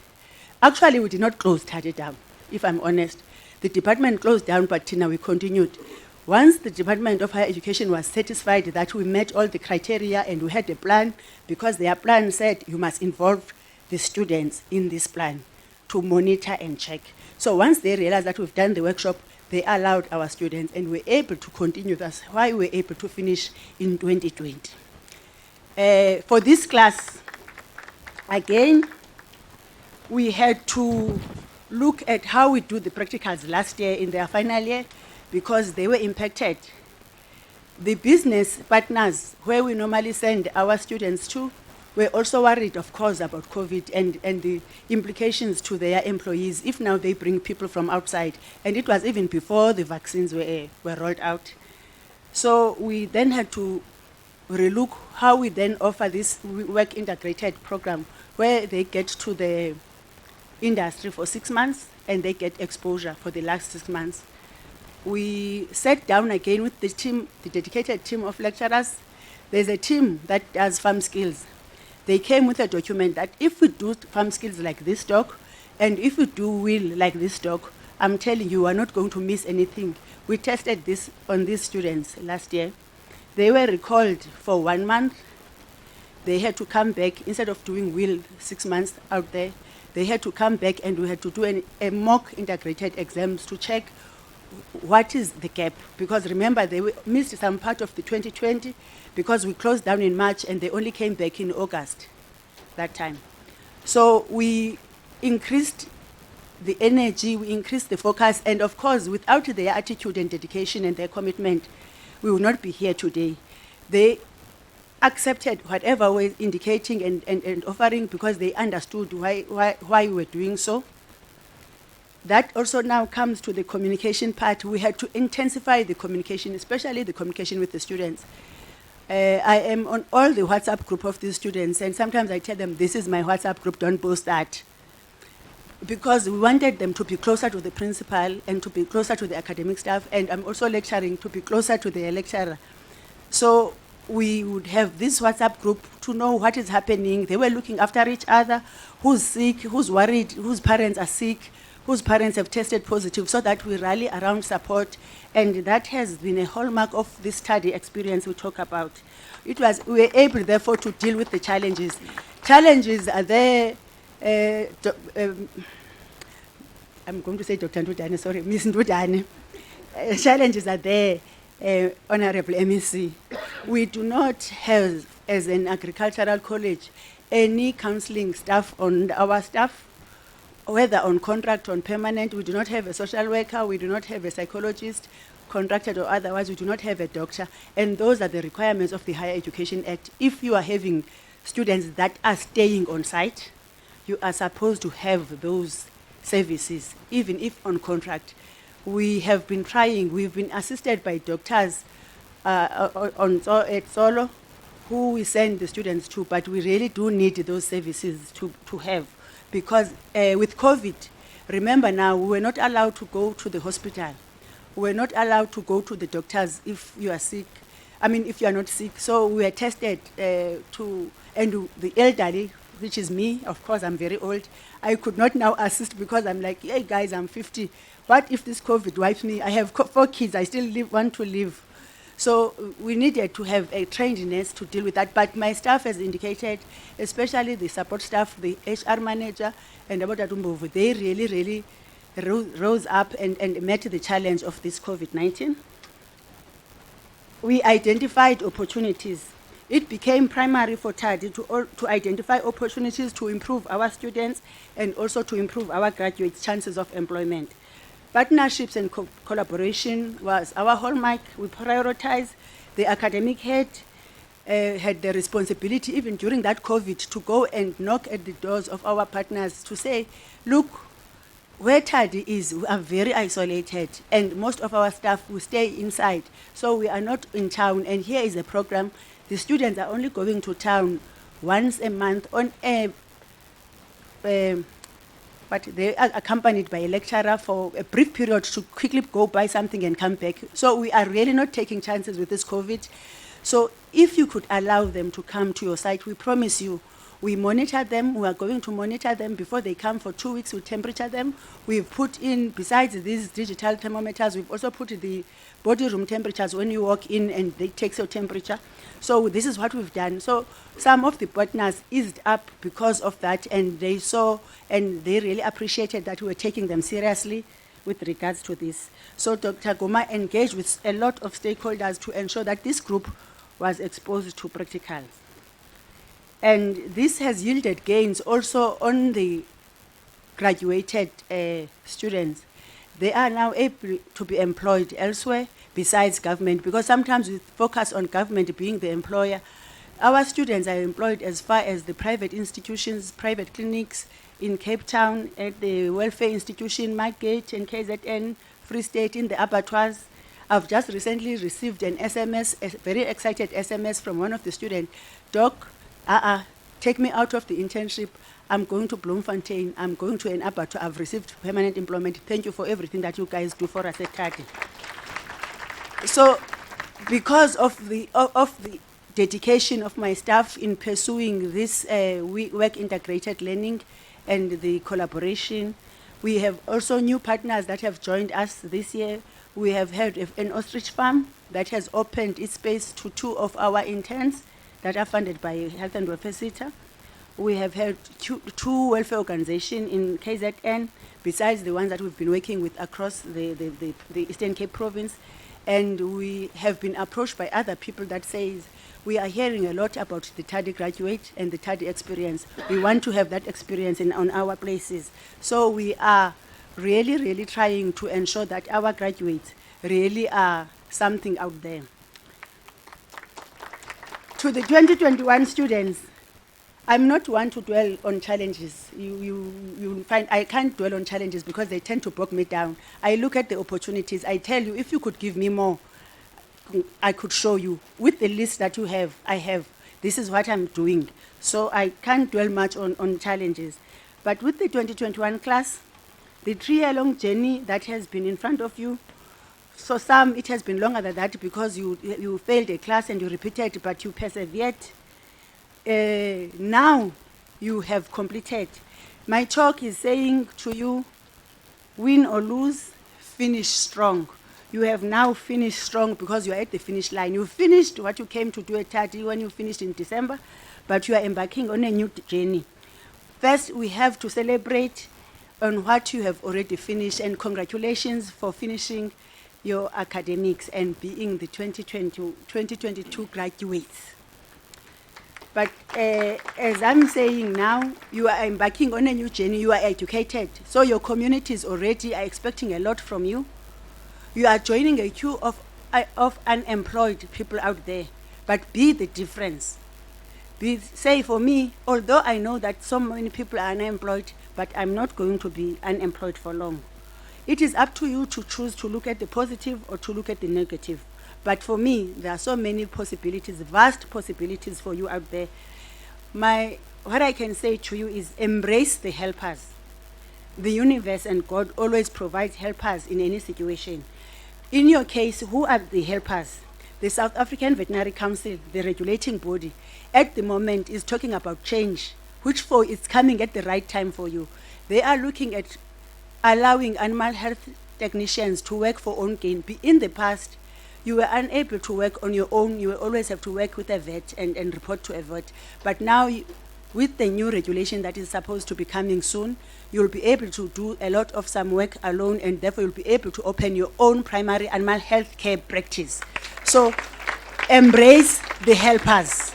Actually, we did not close Tardi down, if I'm honest. The department closed down, but now we continued. Once the Department of Higher Education was satisfied that we met all the criteria and we had a plan, because their plan said you must involve the students in this plan to monitor and check. So once they realized that we've done the workshop, they allowed our students and we're able to continue. That's why we're able to finish in 2020. For this class, again, we had to look at how we do the practicals last year in their final year because they were impacted. The business partners, where we normally send our students to, were also worried, of course, about COVID and the implications to their employees if now they bring people from outside. And it was even before the vaccines were rolled out. So we then had to relook how we then offer this work integrated program where they get to the industry for 6 months and they get exposure for the last 6 months. We sat down again with the team, the dedicated team of lecturers. There's a team that does farm skills. They came with a document that if we do farm skills like this, Doc, and if we do will like this, Doc, I'm telling you, we're not going to miss anything. We tested this on these students last year. They were recalled for 1 month. They had to come back, instead of doing will 6 months out there, they had to come back and we had to do a mock integrated exams to check what is the gap. Because remember, they missed some part of the 2020 because we closed down in March and they only came back in August that time. So we increased the energy, we increased the focus, and of course, without their attitude and dedication and their commitment, we would not be here today. They accepted whatever we're indicating and offering because they understood why we were doing so. That also now comes to the communication part. We had to intensify the communication, especially the communication with the students. I am on all the WhatsApp group of these students, and sometimes I tell them, this is my WhatsApp group, don't post that. Because we wanted them to be closer to the principal and to be closer to the academic staff, and I'm also lecturing to be closer to the lecturer. So we would have this WhatsApp group to know what is happening. They were looking after each other, who's sick, who's worried, whose parents are sick, whose parents have tested positive, so that we rally around support. And that has been a hallmark of this study experience we talk about. We were able, therefore, to deal with the challenges. Challenges are there. I'm going to say Dr. Ndutane, sorry, Ms. Ndutane. Challenges are there, Honorable MEC. We do not have, as an agricultural college, any counseling staff on our staff, whether on contract or on permanent. We do not have a social worker, we do not have a psychologist, contracted or otherwise, we do not have a doctor, and those are the requirements of the Higher Education Act. If you are having students that are staying on site, you are supposed to have those services, even if on contract. We have been trying, we've been assisted by doctors at Solo, who we send the students to, but we really do need those services to have. Because with COVID, remember now, we were not allowed to go to the hospital. We were not allowed to go to the doctors if you are sick. I mean, if you are not sick. So we were tested and the elderly, which is me, of course, I'm very old. I could not now assist because I'm like, hey guys, I'm 50. What if this COVID wipes me? I have 4 kids, I still want to live. So we needed to have a trained nurse to deal with that. But my staff has indicated, especially the support staff, the HR manager, and Abota Dumbovu, they really rose up and met the challenge of this COVID-19. We identified opportunities. It became primary for Tardi to identify opportunities to improve our students and also to improve our graduates' chances of employment. Partnerships and collaboration was our hallmark. We prioritized. The academic head had the responsibility, even during that COVID, to go and knock at the doors of our partners to say, look, where Tardi is, we are very isolated, and most of our staff will stay inside. So we are not in town, and here is a program. The students are only going to town once a month on a but they are accompanied by a lecturer for a brief period to quickly go buy something and come back. So we are really not taking chances with this COVID. So if you could allow them to come to your site, we promise you, we monitor them. We are going to monitor them before they come for 2 weeks. We temperature them. We've put in, besides these digital thermometers, we've also put the body room temperatures when you walk in and they take your temperature. So this is what we've done. So some of the partners eased up because of that, and they saw and they really appreciated that we were taking them seriously with regards to this. So Dr. Goma engaged with a lot of stakeholders to ensure that this group was exposed to practicals. And this has yielded gains also on the graduated students. They are now able to be employed elsewhere besides government, because sometimes we focus on government being the employer. Our students are employed as far as the private institutions, private clinics in Cape Town, at the welfare institution, Margate and KZN, Free State, in the abattoirs. I've just recently received an SMS, a very excited SMS from one of the students. Doc, take me out of the internship. I'm going to Bloemfontein. I'm going to an abattoir. I've received permanent employment. Thank you for everything that you guys do for us at Tardi. So, because of the dedication of my staff in pursuing this work integrated learning and the collaboration, we have also new partners that have joined us this year. We have had an ostrich farm that has opened its space to 2 of our interns that are funded by Health and Welfare Center. We have had two welfare organizations in KZN, besides the ones that we've been working with across the Eastern Cape province. And we have been approached by other people that says, we are hearing a lot about the Tardi graduate and the Tardi experience. We want to have that experience on our places. So we are really trying to ensure that our graduates really are something out there. To the 2021 students, I'm not one to dwell on challenges. You find I can't dwell on challenges because they tend to bog me down. I look at the opportunities. I tell you, if you could give me more, I could show you. With the list that you have, I have. This is what I'm doing. So I can't dwell much on challenges. But with the 2021 class, the 3-year-long journey that has been in front of you, so some, it has been longer than that because you failed a class and you repeated, but you persevered. Now you have completed. My talk is saying to you, win or lose, finish strong. You have now finished strong because you are at the finish line. You finished what you came to do at Tardi when you finished in December, but you are embarking on a new journey. First, we have to celebrate on what you have already finished, and congratulations for finishing your academics and being the 2022 graduates. But as I'm saying now, you are embarking on a new journey. You are educated. So your communities already are expecting a lot from you. You are joining a queue of unemployed people out there. But be the difference. Say for me, although I know that so many people are unemployed, but I'm not going to be unemployed for long. It is up to you to choose to look at the positive or to look at the negative. But for me, there are so many possibilities, vast possibilities for you out there. What I can say to you is embrace the helpers. The universe and God always provides helpers in any situation. In your case, who are the helpers? The South African Veterinary Council, the regulating body, at the moment is talking about change, which for it's coming at the right time for you. They are looking at allowing animal health technicians to work for own gain. In the past, you were unable to work on your own. You will always have to work with a vet and report to a vet. But now, with the new regulation that is supposed to be coming soon, you'll be able to do a lot of some work alone, and therefore you'll be able to open your own primary animal health care practice. So embrace the helpers.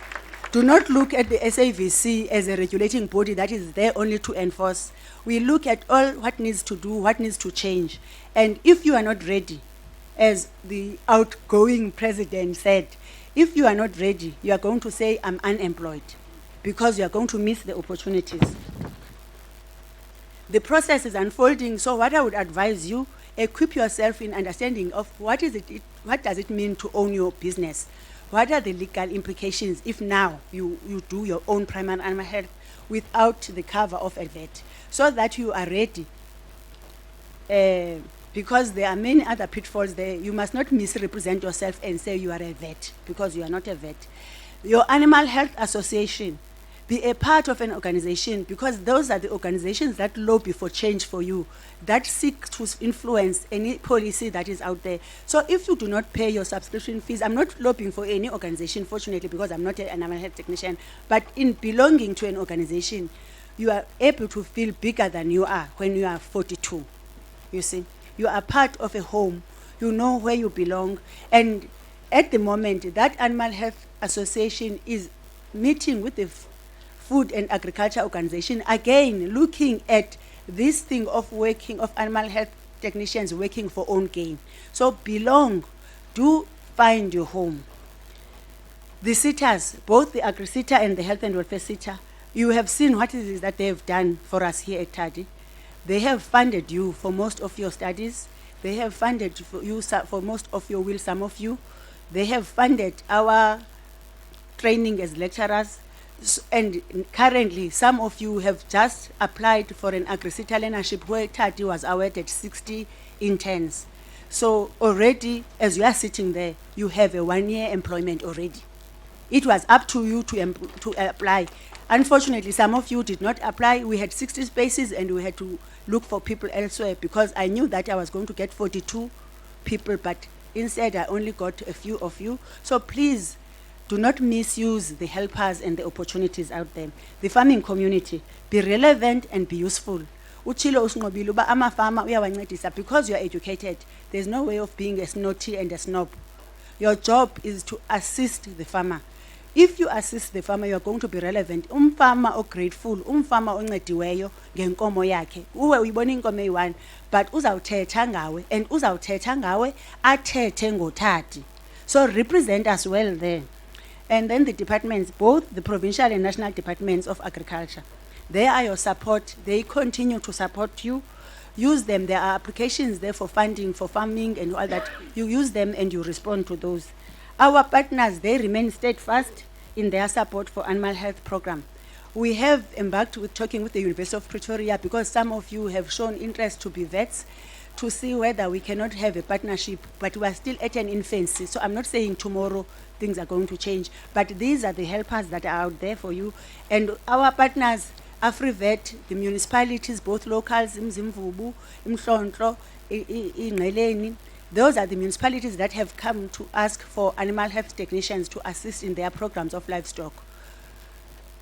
Do not look at the SAVC as a regulating body that is there only to enforce. We look at all what needs to do, what needs to change. And if you are not ready, as the outgoing president said, if you are not ready, you are going to say, I'm unemployed, because you are going to miss the opportunities. The process is unfolding, so what I would advise you, equip yourself in understanding of what does it mean to own your business? What are the legal implications if now you do your own primary animal health without the cover of a vet, so that you are ready? Because there are many other pitfalls there. You must not misrepresent yourself and say you are a vet, because you are not a vet. Your animal health association, be a part of an organization, because those are the organizations that lobby for change for you, that seek to influence any policy that is out there. So if you do not pay your subscription fees, I'm not lobbying for any organization, fortunately, because I'm not an animal health technician, but in belonging to an organization, you are able to feel bigger than you are when you are 42. You see, you are part of a home. You know where you belong. And at the moment, that animal health association is meeting with the Food and Agriculture Organization, again, looking at this thing of animal health technicians working for own gain. So belong, do find your home. The sitters, both the agri-sitter and the health and welfare sitter, you have seen what it is that they have done for us here at Tardi. They have funded you for most of your studies. They have funded for you for most of your will, some of you. They have funded our training as lecturers. And currently, some of you have just applied for an agri-sitter learnership where Tardi was awarded 60 interns. So already, as you are sitting there, you have a 1-year employment already. It was up to you to apply. Unfortunately, some of you did not apply. We had 60 spaces and we had to look for people elsewhere, because I knew that I was going to get 42 people, but instead I only got a few of you. So please, do not misuse the helpers and the opportunities out there. The farming community, be relevant and be useful. Uchilo usinqobile uba amafama uyawancedisa, because you are educated. There's no way of being a snotty and a snob. Your job is to assist the farmer. If you assist the farmer, you are going to be relevant. Umfama o grateful, umfama oncediweyo ngenkomo yakhe. Uwe uyibona inkomo eyi-1, but uzawuthetha ngawe, and uzawuthetha ngawe athethe ngoTardi. So represent us well there. And then the departments, both the provincial and national departments of agriculture, they are your support. They continue to support you. Use them. There are applications there for funding, for farming and all that. You use them and you respond to those. Our partners, they remain steadfast in their support for animal health program. We have embarked with talking with the University of Pretoria, because some of you have shown interest to be vets, to see whether we cannot have a partnership, but we are still at an infancy. So I'm not saying tomorrow things are going to change, but these are the helpers that are out there for you. And our partners, AfriVet, the municipalities, both locals, Mzimvubu, Mhlonhlo, Ingqeleni, those are the municipalities that have come to ask for animal health technicians to assist in their programs of livestock.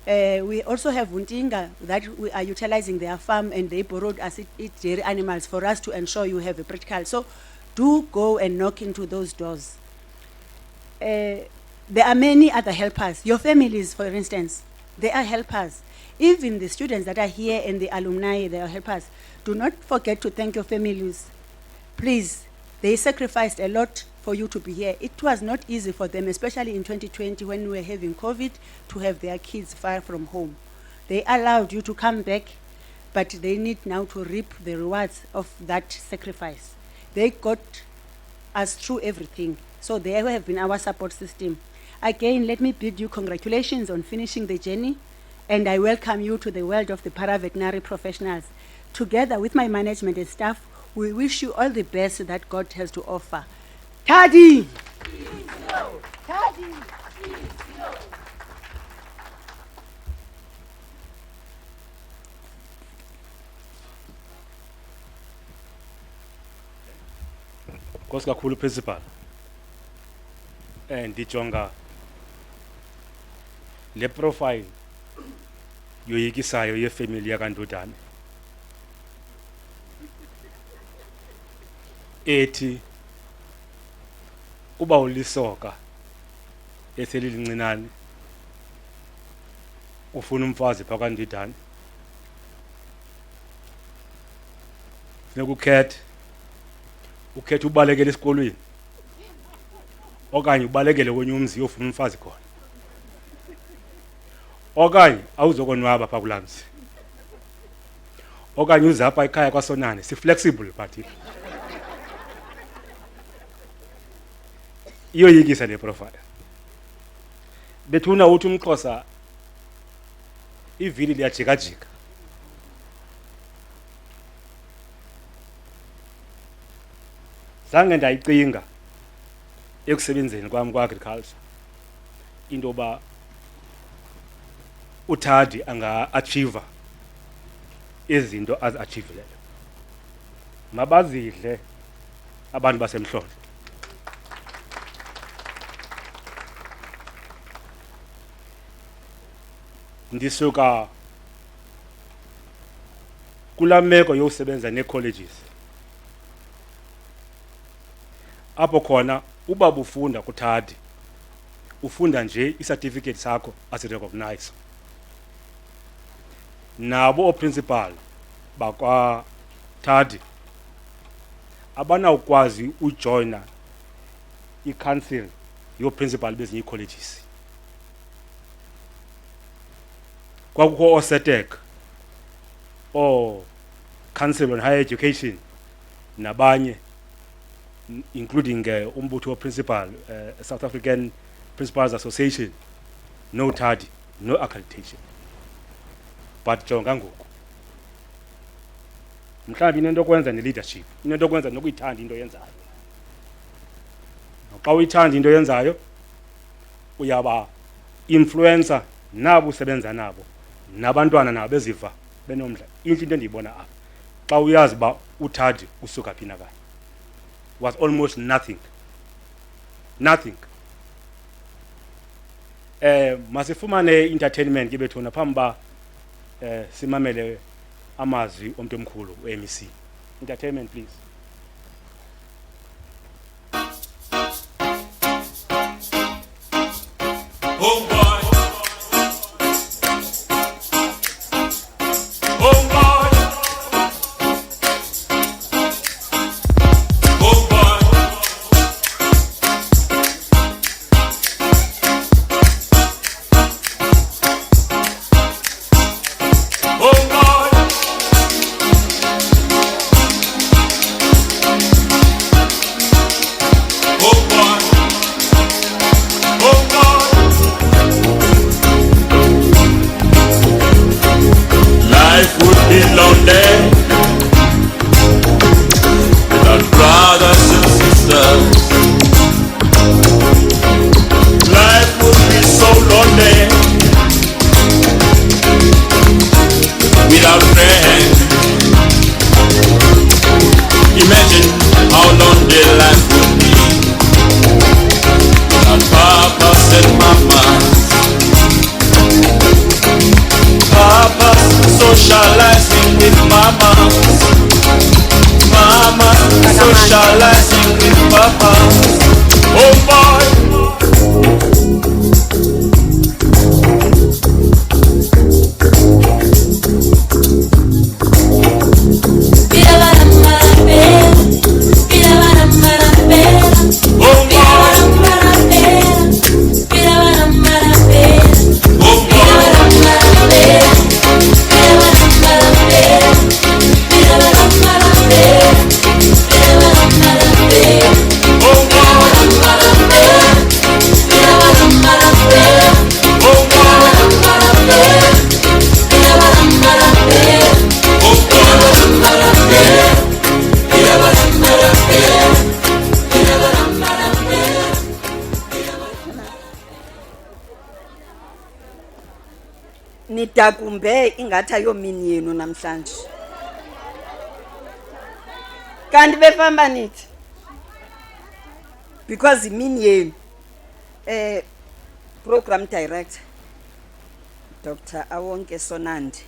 We also have Wuntinga that we are utilizing their farm, and they borrowed us dairy animals for us to ensure you have a practical. So do go and knock into those doors. There are many other helpers. Your families, for instance, they are helpers. Even the students that are here and the alumni, they are helpers. Do not forget to thank your families. Please, they sacrificed a lot for you to be here. It was not easy for them, especially in 2020 when we were having COVID, to have their kids far from home. They allowed you to come back. but they need now to reap the rewards of that sacrifice. They got us through everything, so they have been our support system. Again, let me bid you congratulations on finishing the journey, and I welcome you to the world of the para-veterinary professionals. Together with my management and staff, we wish you all the best that God has to offer. Tardi! Tardi! Nkosi kakhulu principal. Ndijonga le profile yoyikisayo yefamily yakandodane ethi uba ulisoka eselilincinane ufuna umfazi phakandodane funeka ukhethe ubalekele esikolweni okanye ubalekele kwenye umzi uyofuna umfazi khona okanye awuzokonwaba pha kulamzi okanye uze apha ekhaya kwaSonane si-flexible but iyoyikisa le profile bethuna uthi umXhosa ivili liyajikajika zange ndayicinga ekusebenzeni kwami kwa-agriculture into yoba uTardi anga-achieva izinto azi-achievileyo. Mabazidle abantu basemhlonlo. Ndisuka kula meko yokusebenza nee-colleges apho khona uba bufunda kuTardi ufunda nje i-certificate sakho asirecognize nabo oprincipal bakwa Tardi abanawukwazi ujoina i-council yo-principal bezinye ii-colleges. Kwakukho oSETEC or Council on Higher Education nabanye including umbutho principal South African Principals Association, no Tardi, no accreditation. But jonga ngoku mhlawumbi inento kwenza ne-leadership, inento kwenza nokuyithanda into yenzayo. Xa uyithanda into yenzayo uyaba influencer nabo usebenza nabo nabantwana nabo beziva benomdla. Intle into endiyibona apha xa uyazi uba uTardi usuka phi nakanye was almost nothing. Masifumane entertainment ke bethuna phambi ba simamele amazwi omuntu omkhulu u-MEC. Entertainment please. Oh boy. Oh boy. Oh boy. Oh boy. Oh boy. Oh boy. nidakumbe ingathi ayomini yenu namhlanje. Kanti befamba nithi because imini yenu. Program Director Dr. Awonke Sonandi,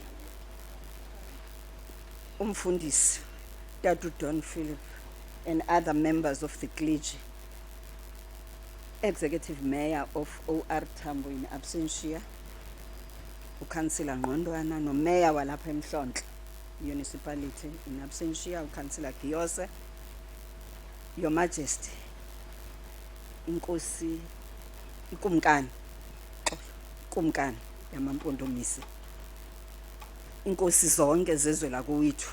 umfundisi Tatu Don Philip, and other members of the clergy, Executive Mayor of OR Tambo in absentia, uKhansila Ngqondwana, no Mayor walapha eMhlontle Municipality in absentia, uKhansila Giyose, Your Majesty, Inkosi Ikumkani yamampondomise, inkosi zonke zezwe lakuwethu,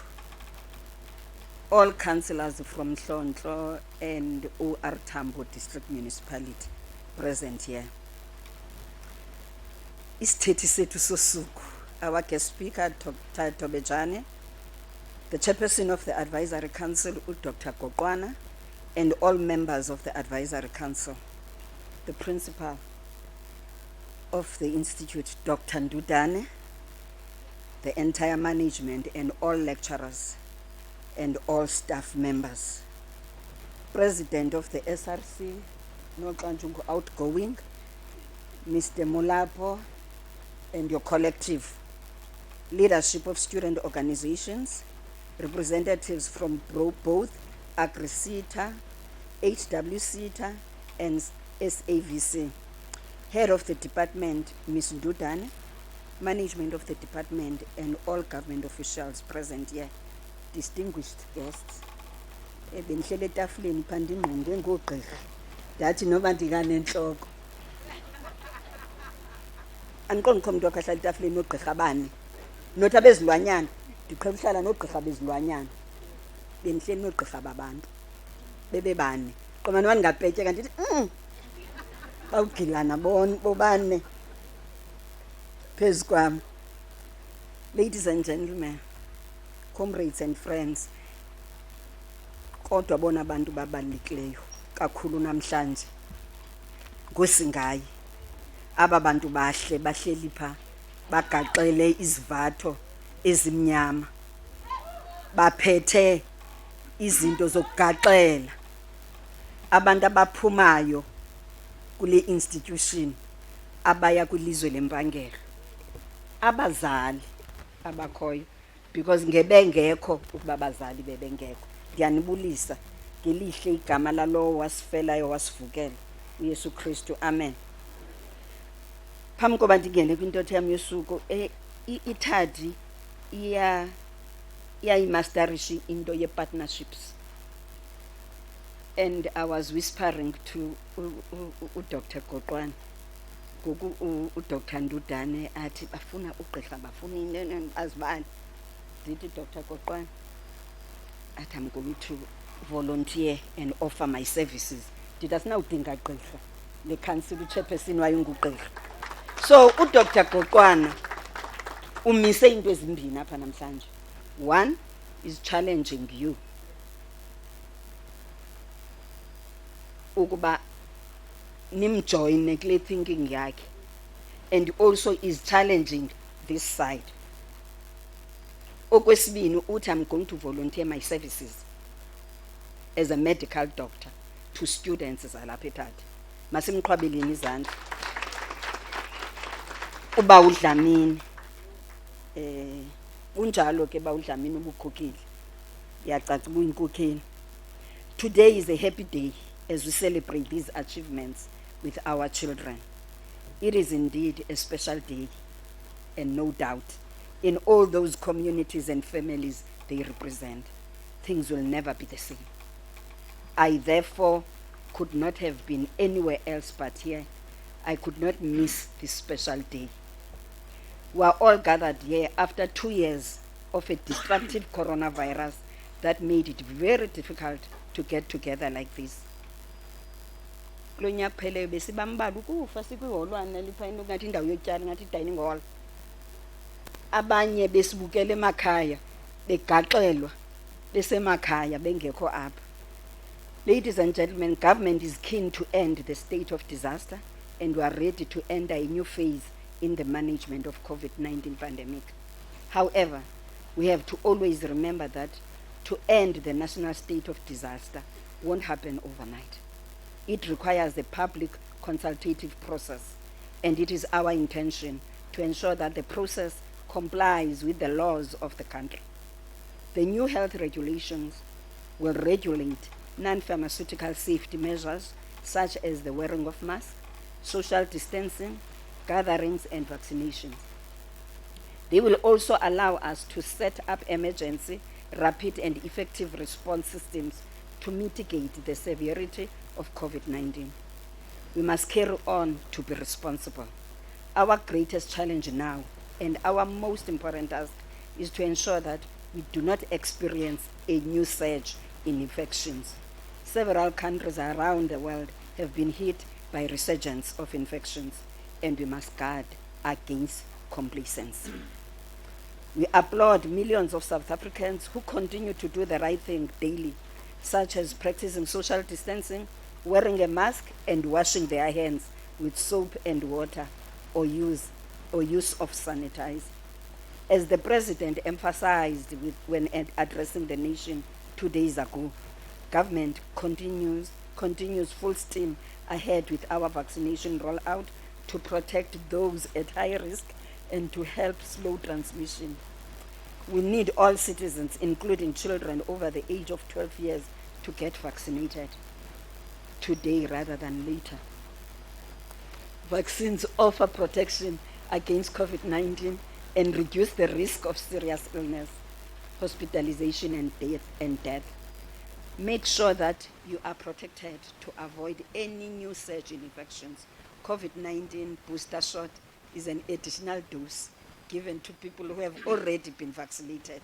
all councillors from Mhlontle and OR Tambo District Municipality present here. Isithethi sethu sosuku, our guest speaker Dr. Tobejane, the chairperson of the advisory council Dr. Goqwana, and all members of the advisory council, the principal of the institute Dr. Ndudane, the entire management and all lecturers and all staff members, president of the SRC, Nokanjungu outgoing, Mr. Mulapo, and your collective, leadership of student organizations, representatives from both AgriCETA, HWCETA, and SAVC, head of the department, Ms. Ndudane, management of the department, and all government officials present here, distinguished guests. Benhlele etafuleni phanda ingqondo engogqirha ndathi noba ndikanenhloko andiqondi kho mntu wakhe ahlala etafuleni nogqirha bani nothi abezilwanyana ndiqhela uhlala nogqirha bezilwanyana bendihleli nogqirha babantu bebebane qoma noba ndingapetyeka ndithi bawugilana bobane phezu kwam. Ladies and gentlemen, comrades and friends, kodwa bona abantu babalulekileyo kakhulu namhlanje ngosingayi aba bantu bahleli pha bagaxele izivatho ezimnyama baphethe izinto zokugaxela abantu abaphumayo kule institution abaya kwilizwe lempangelo, abazali abakhoyo, because ngebengekho ukuba abazali bebengekho. Ndiyanibulisa ngelihle igama lalowo wasifelayo wasivukela uYesu Kristu, amen. Phambi koba ndingene kwintetho yam yosuku, iTardi iyayimastarishi into ye-partnerships, and I was whispering to Dr. Goqwana ngoku Dr. Ndudane athi bafuna ugqirha bafuna into azibani. Ndithi Dr. Goqwana athi I'm going to volunteer and offer my services. Ndithi asinawudinga gqirha, le council chairperson wayengugqirha. So uDr. Goqwana umise into ezimbini apha namhlanje. One is challenging you ukuba nimjoyine kule thinking yakhe, and also is challenging this side. Okwesibini uthi I'm going to volunteer my services as a medical doctor to students zalapha eTardi. Masimqhwabeleni izandla. Uba uDlamini unjalo ke ba uDlamini ubukhokheli yacaca ubuyinkokheli. Today is a happy day as we celebrate these achievements with our children. It is indeed a special day, and no doubt in all those communities and families they represent, things will never be the same. I therefore could not have been anywhere else but here. I could not miss this special day. We are all gathered here after 2 years of a destructive coronavirus that made it very difficult to get together like this. Kulonyaphele besibambala ukufa sikwiholwane lipha into ngathi indawo yotyala ngathi dining hall. Abanye besibukele emakhaya begaxelwa besemakhaya bengekho apha. Ladies and gentlemen, government is keen to end the state of disaster, and we are ready to enter a new phase in the management of COVID-19 pandemic. However, we have to always remember that to end the national state of disaster won't happen overnight. It requires a public consultative process, and it is our intention to ensure that the process complies with the laws of the country. The new health regulations will regulate non-pharmaceutical safety measures such as the wearing of masks, social distancing, gatherings, and vaccinations. They will also allow us to set up emergency, rapid, and effective response systems to mitigate the severity of COVID-19. We must carry on to be responsible. Our greatest challenge now and our most important task is to ensure that we do not experience a new surge in infections. Several countries around the world have been hit by resurgence of infections, and we must guard against complacency. We applaud millions of South Africans who continue to do the right thing daily, such as practicing social distancing, wearing a mask, and washing their hands with soap and water or use of sanitizer. As the President emphasized when addressing the nation 2 days ago, government continues full steam ahead with our vaccination rollout to protect those at high risk and to help slow transmission. We need all citizens, including children over the age of 12 years, to get vaccinated today rather than later. Vaccines offer protection against COVID-19 and reduce the risk of serious illness, hospitalization, and death. Make sure that you are protected to avoid any new surge in infections. COVID-19 booster shot is an additional dose given to people who have already been vaccinated.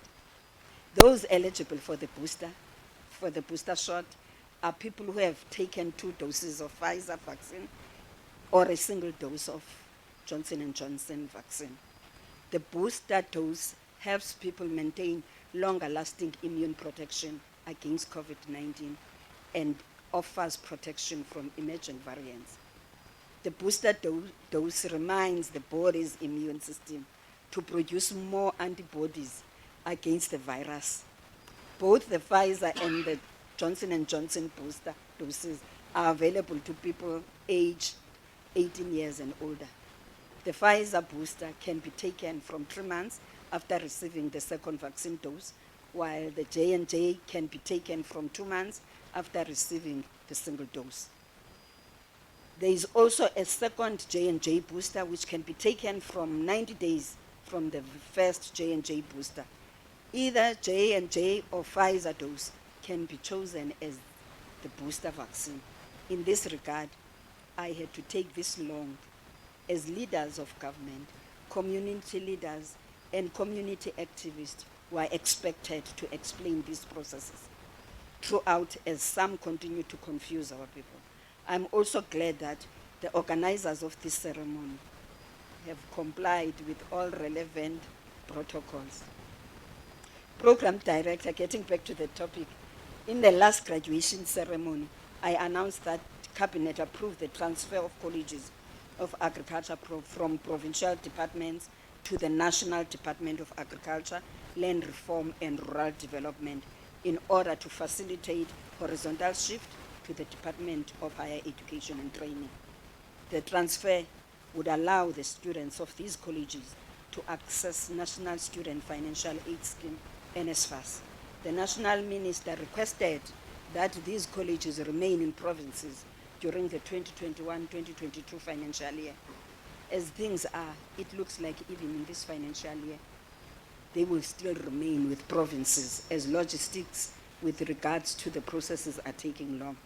Those eligible for the booster shot are people who have taken 2 doses of Pfizer vaccine or a single dose of Johnson & Johnson vaccine. The booster dose helps people maintain longer-lasting immune protection against COVID-19 and offers protection from emerging variants. The booster dose reminds the body's immune system to produce more antibodies against the virus. Both the Pfizer and the Johnson & Johnson booster doses are available to people aged 18 years and older. The Pfizer booster can be taken from 3 months after receiving the second vaccine dose, while the J&J can be taken from 2 months after receiving the single dose. There is also a second J&J booster which can be taken from 90 days from the first J&J booster. Either J&J or Pfizer dose can be chosen as the booster vaccine. In this regard, I had to take this long as leaders of government, community leaders, and community activists were expected to explain these processes throughout, as some continue to confuse our people. I'm also glad that the organizers of this ceremony have complied with all relevant protocols. Program Director, getting back to the topic, in the last graduation ceremony, I announced that Cabinet approved the transfer of colleges of agriculture from provincial departments to the National Department of Agriculture, Land Reform and Rural Development in order to facilitate horizontal shift to the Department of Higher Education and Training. The transfer would allow the students of these colleges to access National Student Financial Aid Scheme, NSFAS. The National Minister requested that these colleges remain in provinces during the 2021-2022 financial year. As things are, it looks like even in this financial year, they will still remain with provinces as logistics with regards to the processes are taking long.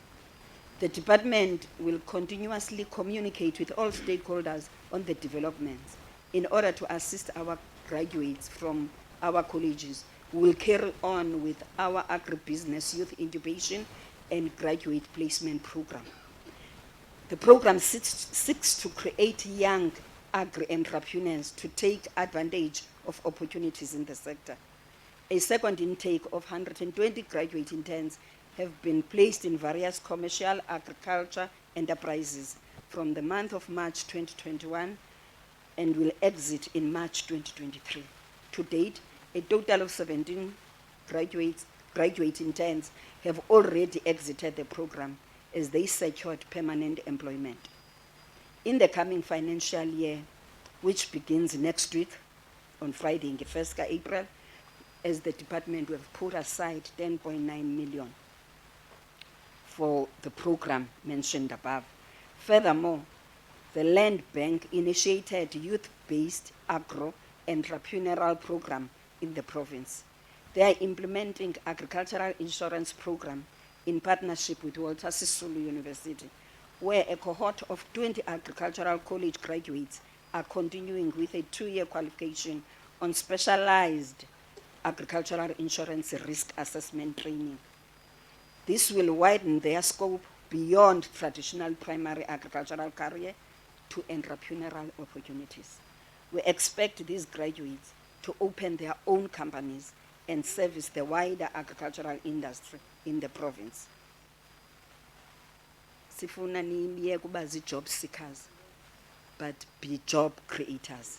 The department will continuously communicate with all stakeholders on the developments. In order to assist our graduates from our colleges, we will carry on with our agribusiness youth incubation and graduate placement program. The program seeks to create young agri-entrepreneurs to take advantage of opportunities in the sector. A second intake of 120 graduate interns have been placed in various commercial agriculture enterprises from the month of March 2021 and will exit in March 2023. To date, a total of 17 graduate interns have already exited the program as they secured permanent employment. In the coming financial year, which begins next week on Friday, 1st April, as the department will put aside 10.9 million for the program mentioned above. Furthermore, the Land Bank initiated youth-based agro-entrepreneurial program in the province. They are implementing agricultural insurance program in partnership with Walter Sisulu University, where a cohort of 20 agricultural college graduates are continuing with a 2-year qualification on specialized agricultural insurance risk assessment training. This will widen their scope beyond traditional primary agricultural career to entrepreneurial opportunities. We expect these graduates to open their own companies and service the wider agricultural industry in the province. Sifuna niye kuba zi-job seekers, but be job creators.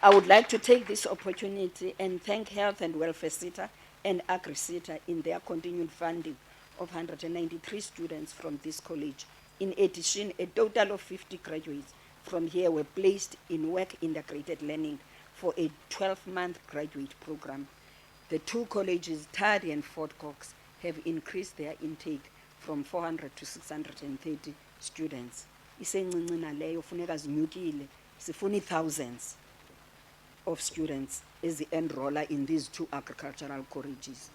I would like to take this opportunity and thank Health and Welfare SETA and Agri-SETA in their continued funding of 193 students from this college. In addition, a total of 50 graduates from here were placed in work integrated learning for a 12-month graduate program. The two colleges, Tardi and Fort Cox, have increased their intake from 400 to 630 students. Isencinci naleyo funeka zinyukile, sifuna thousands of students as the enroller in these two agricultural colleges,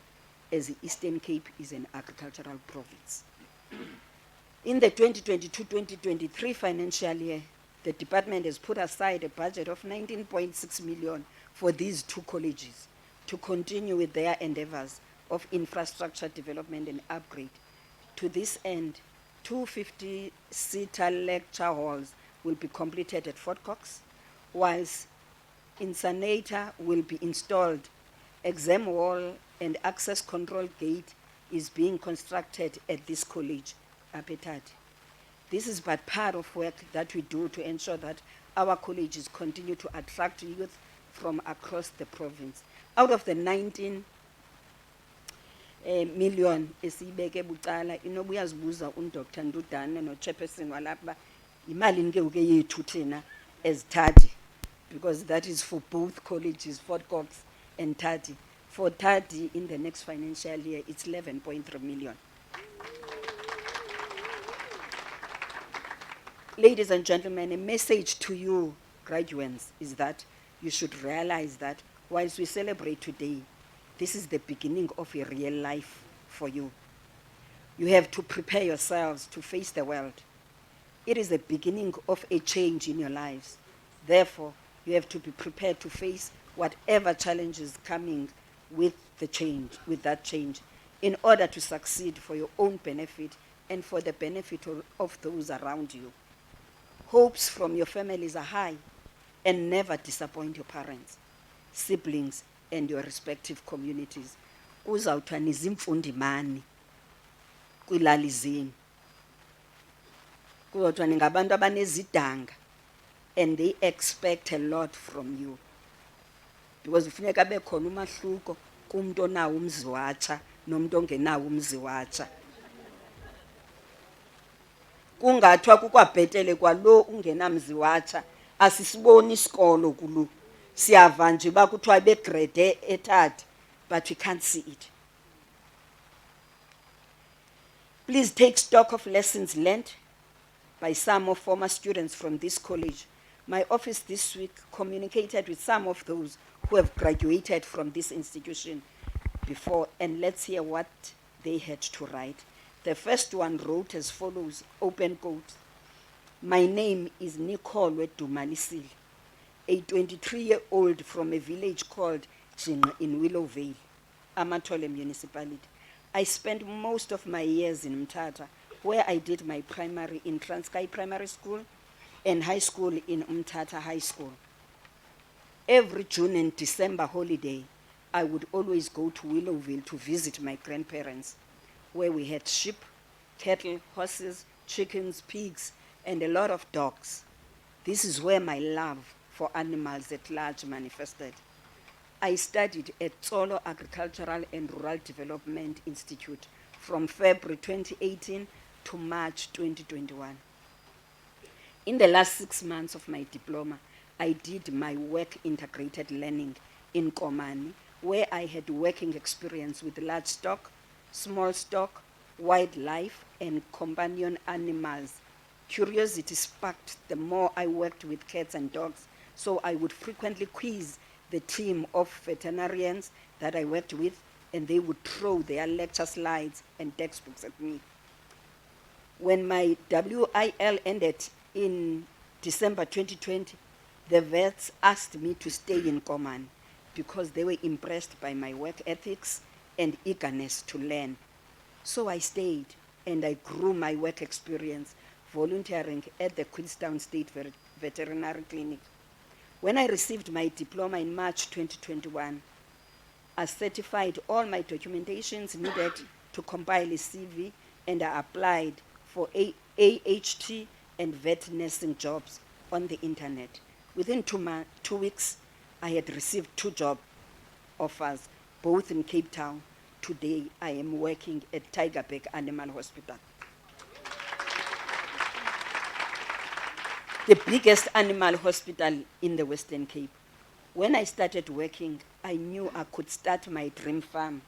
as the Eastern Cape is an agricultural province. In the 2022-2023 financial year, the department has put aside a budget of 19.6 million for these two colleges to continue with their endeavors of infrastructure development and upgrade. To this end, 250-seater lecture halls will be completed at Fort Cox, whilst incinerator will be installed. Exam wall and access control gate is being constructed at this college, Tardi. This is but part of work that we do to ensure that our colleges continue to attract youth from across the province. Out of the 19 million esiyibeke bucala, inobuya zibuza uDr. Ndudane no-chairperson walapha, imali ke uke yethu thina as Tardi, because that is for both colleges, Fort Cox and Tardi. For Tardi, in the next financial year, it's 11.3 million. Ladies and gentlemen, a message to you graduates is that you should realize that whilst we celebrate today, this is the beginning of a real life for you. You have to prepare yourselves to face the world. It is the beginning of a change in your lives. Therefore, you have to be prepared to face whatever challenges coming with the change, with that change, in order to succeed for your own benefit and for the benefit of those around you. Hopes from your families are high, and never disappoint your parents, siblings, and your respective communities. Kuzawuthiwa nizimfundi mani kwilali zenu. Kuzawuthiwa ningabantu abanezidanga, and they expect a lot from you. Because kufuneka abe khona umahluko kumuntu onawo umzi watsha nomuntu ongenawo umzi watsha. Kungathiwa kukwabhetele kwalo ungenamzi watsha, asisiboni isikolo kulo. Siyava nje bakuthiwa begrade eTardi, but we can't see it. Please take stock of lessons learned by some of former students from this college. My office this week communicated with some of those who have graduated from this institution before, and let's hear what they had to write. The first one wrote as follows, open quote: "My name is Nicole Dumalisile, a 23-year-old from a village called Jinqa in Willowvale, Amatole municipality. I spent most of my years in Mthatha, where I did my primary in Transkei Primary School and high school in Mthatha High School. Every June and December holiday, I would always go to Willowvale to visit my grandparents, where we had sheep, cattle, horses, chickens, pigs, and a lot of dogs. This is where my love for animals at large manifested. I studied at Tsolo Agricultural and Rural Development Institute from February 2018 to March 2021. In the last 6 months of my diploma, I did my work integrated learning in Komani, where I had working experience with large stock, small stock, wildlife, and companion animals. Curiosity sparked the more I worked with cats and dogs, so I would frequently quiz the team of veterinarians that I worked with, and they would throw their lecture slides and textbooks at me. When my WIL ended in December 2020, the vets asked me to stay in Koman because they were impressed by my work ethics and eagerness to learn. So I stayed and I grew my work experience volunteering at the Queenstown State Veterinary Clinic. When I received my diploma in March 2021, I certified all my documentations needed to compile a CV, and I applied for AHT and vet nursing jobs on the internet. Within 2 weeks, I had received 2 job offers, both in Cape Town. Today, I am working at Tigerberg Animal Hospital, the biggest animal hospital in the Western Cape. When I started working, I knew I could start my dream farm.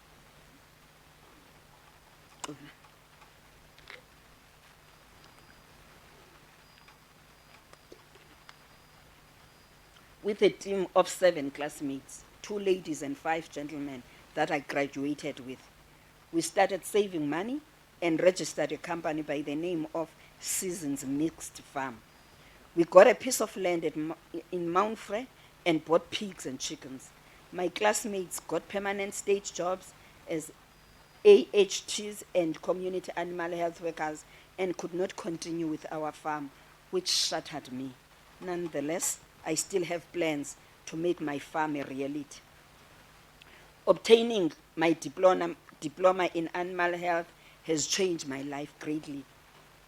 With a team of 7 classmates, 2 ladies and 5 gentlemen that I graduated with. We started saving money and registered a company by the name of Seasons Mixed Farm. We got a piece of land in Mount Frere and bought pigs and chickens. My classmates got permanent state jobs as AHTs and community animal health workers and could not continue with our farm, which shattered me. Nonetheless, I still have plans to make my farm a reality. Obtaining my diploma in animal health has changed my life greatly.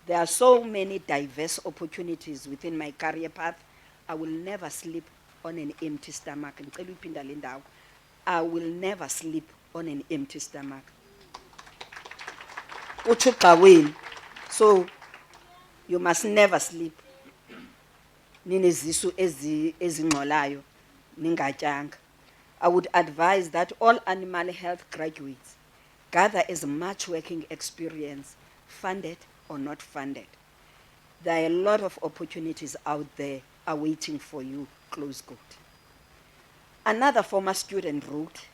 There are so many diverse opportunities within my career path. I will never sleep on an empty stomach. I will never sleep on an empty stomach. So you must never sleep. Ninezisu ezingxolayo ningatyanga. I would advise that all animal health graduates gather as much working experience, funded or not funded. There are a lot of opportunities out there awaiting for you, close quote. Another former student wrote,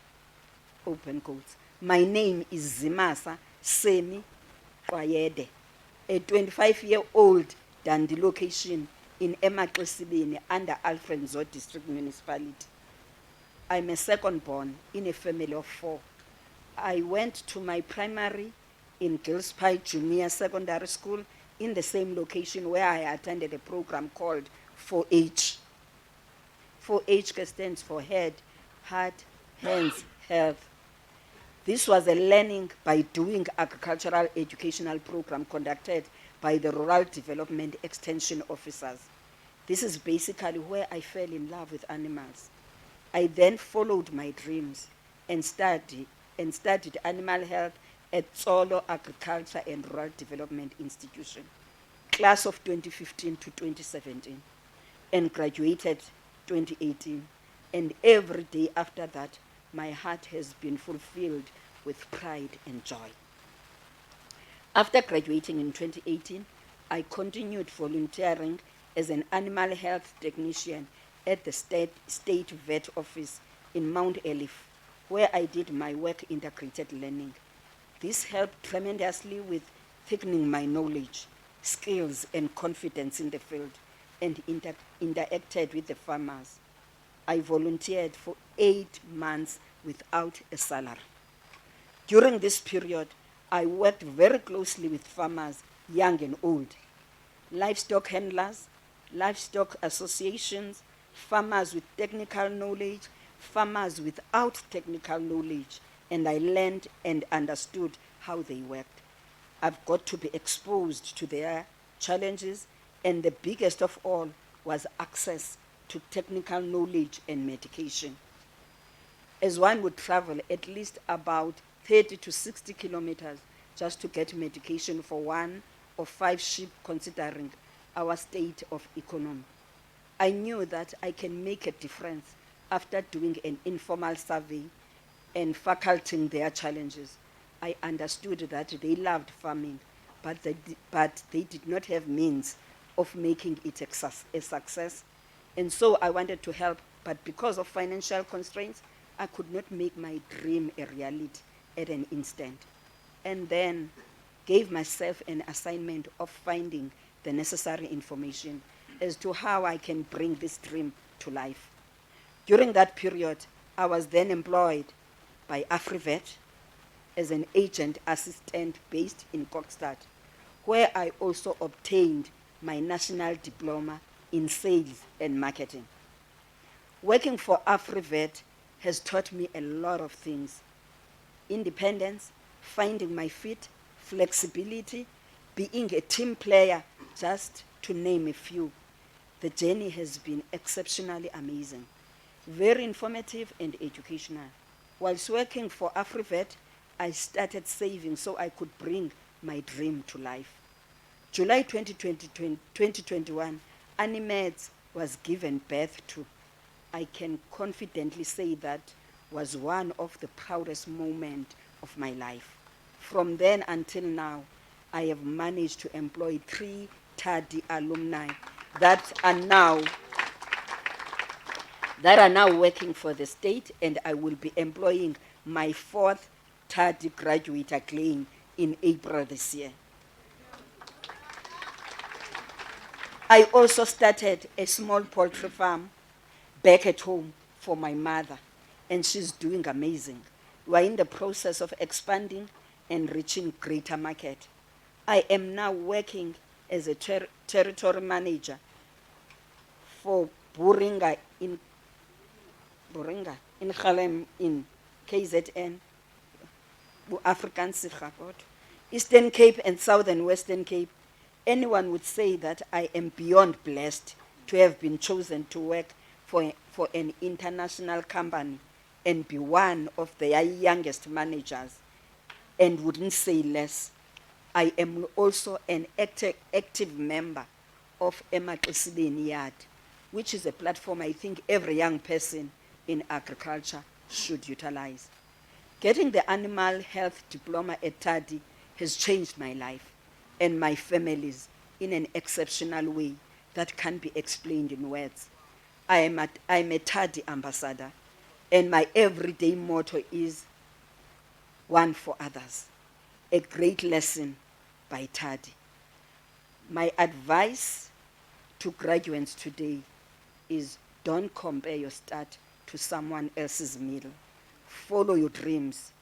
open quotes, "My name is Zimasa Semi Kwayede, a 25-year-old Dundee location in Emaxesibini under Alfred Nzo District Municipality. I'm a second born in a family of 4. I went to my primary in Gilspie Junior Secondary School in the same location where I attended a program called 4H. 4H stands for Head, Heart, Hands, Health. This was a learning by doing agricultural educational program conducted by the Rural Development Extension Officers. This is basically where I fell in love with animals. I then followed my dreams and studied animal health at Tsolo Agriculture and Rural Development Institution, class of 2015 to 2017, and graduated 2018. And every day after that, my heart has been fulfilled with pride and joy. After graduating in 2018, I continued volunteering as an animal health technician at the state vet office in Mount Elif, where I did my work integrated learning. This helped tremendously with thickening my knowledge, skills, and confidence in the field, and interacted with the farmers. I volunteered for 8 months without a salary. During this period, I worked very closely with farmers, young and old, livestock handlers, livestock associations, farmers with technical knowledge, farmers without technical knowledge, and I learned and understood how they worked. I've got to be exposed to their challenges And the biggest of all was access to technical knowledge and medication. As one would travel at least about 30 to 60 kilometers just to get medication for one or 5 sheep, considering our state of economy. I knew that I can make a difference after doing an informal survey and facultying their challenges. I understood that they loved farming, but they did not have means of making it a success. And so I wanted to help, but because of financial constraints, I could not make my dream a reality at an instant. And then gave myself an assignment of finding the necessary information as to how I can bring this dream to life. During that period, I was then employed by AfriVet as an agent assistant based in Kokstad, where I also obtained my national diploma in sales and marketing. Working for AfriVet has taught me a lot of things: independence, finding my feet, flexibility, being a team player, just to name a few. The journey has been exceptionally amazing, very informative and educational. Whilst working for AfriVet, I started saving so I could bring my dream to life. July 2021, Animeds was given birth to. I can confidently say that was one of the proudest moments of my life. From then until now, I have managed to employ 3 Tardi alumni that are now working for the state, and I will be employing my 4th Tardi graduate again in April this year. I also started a small poultry farm back at home for my mother, and she's doing amazing. We are in the process of expanding and reaching greater market. I am now working as a territory manager for Buringa in Galem in KZN, African Sigakot, Eastern Cape and Southern Western Cape. Anyone would say that I am beyond blessed to have been chosen to work for an international company and be one of their youngest managers, and wouldn't say less. I am also an active member of Emaxileni Yard, which is a platform I think every young person in agriculture should utilize. Getting the animal health diploma at Tardi has changed my life and my family's in an exceptional way that can't be explained in words. I'm a Tardi ambassador, and my everyday motto is one for others, a great lesson by Tardi. My advice to graduates today is don't compare your start to someone else's middle. Follow your dreams.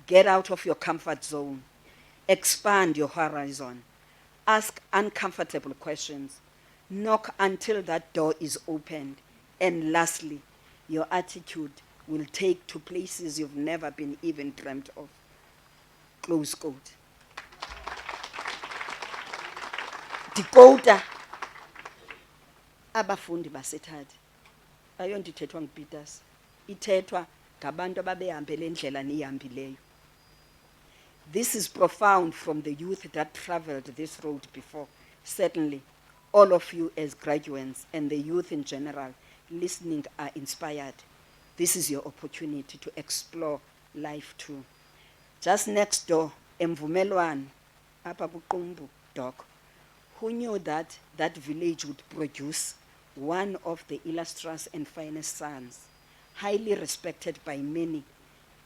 Get out of your comfort zone. Expand your horizon. Ask uncomfortable questions. Knock until that door is opened. And lastly, your attitude will take to places you've never been even dreamt of. Close quote. Dikota abafundi baseTardi ayonto ithethwa nguPeters, ithethwa ngabantu ababehambele endlela nihambileyo. This is profound from the youth that traveled this road before. Certainly, all of you as graduates and the youth in general listening are inspired. This is your opportunity to explore life too. Just next door, Mvumelwano, apha kuQumbu, Doc, who knew that that village would produce one of the illustrious and finest sons, highly respected by many,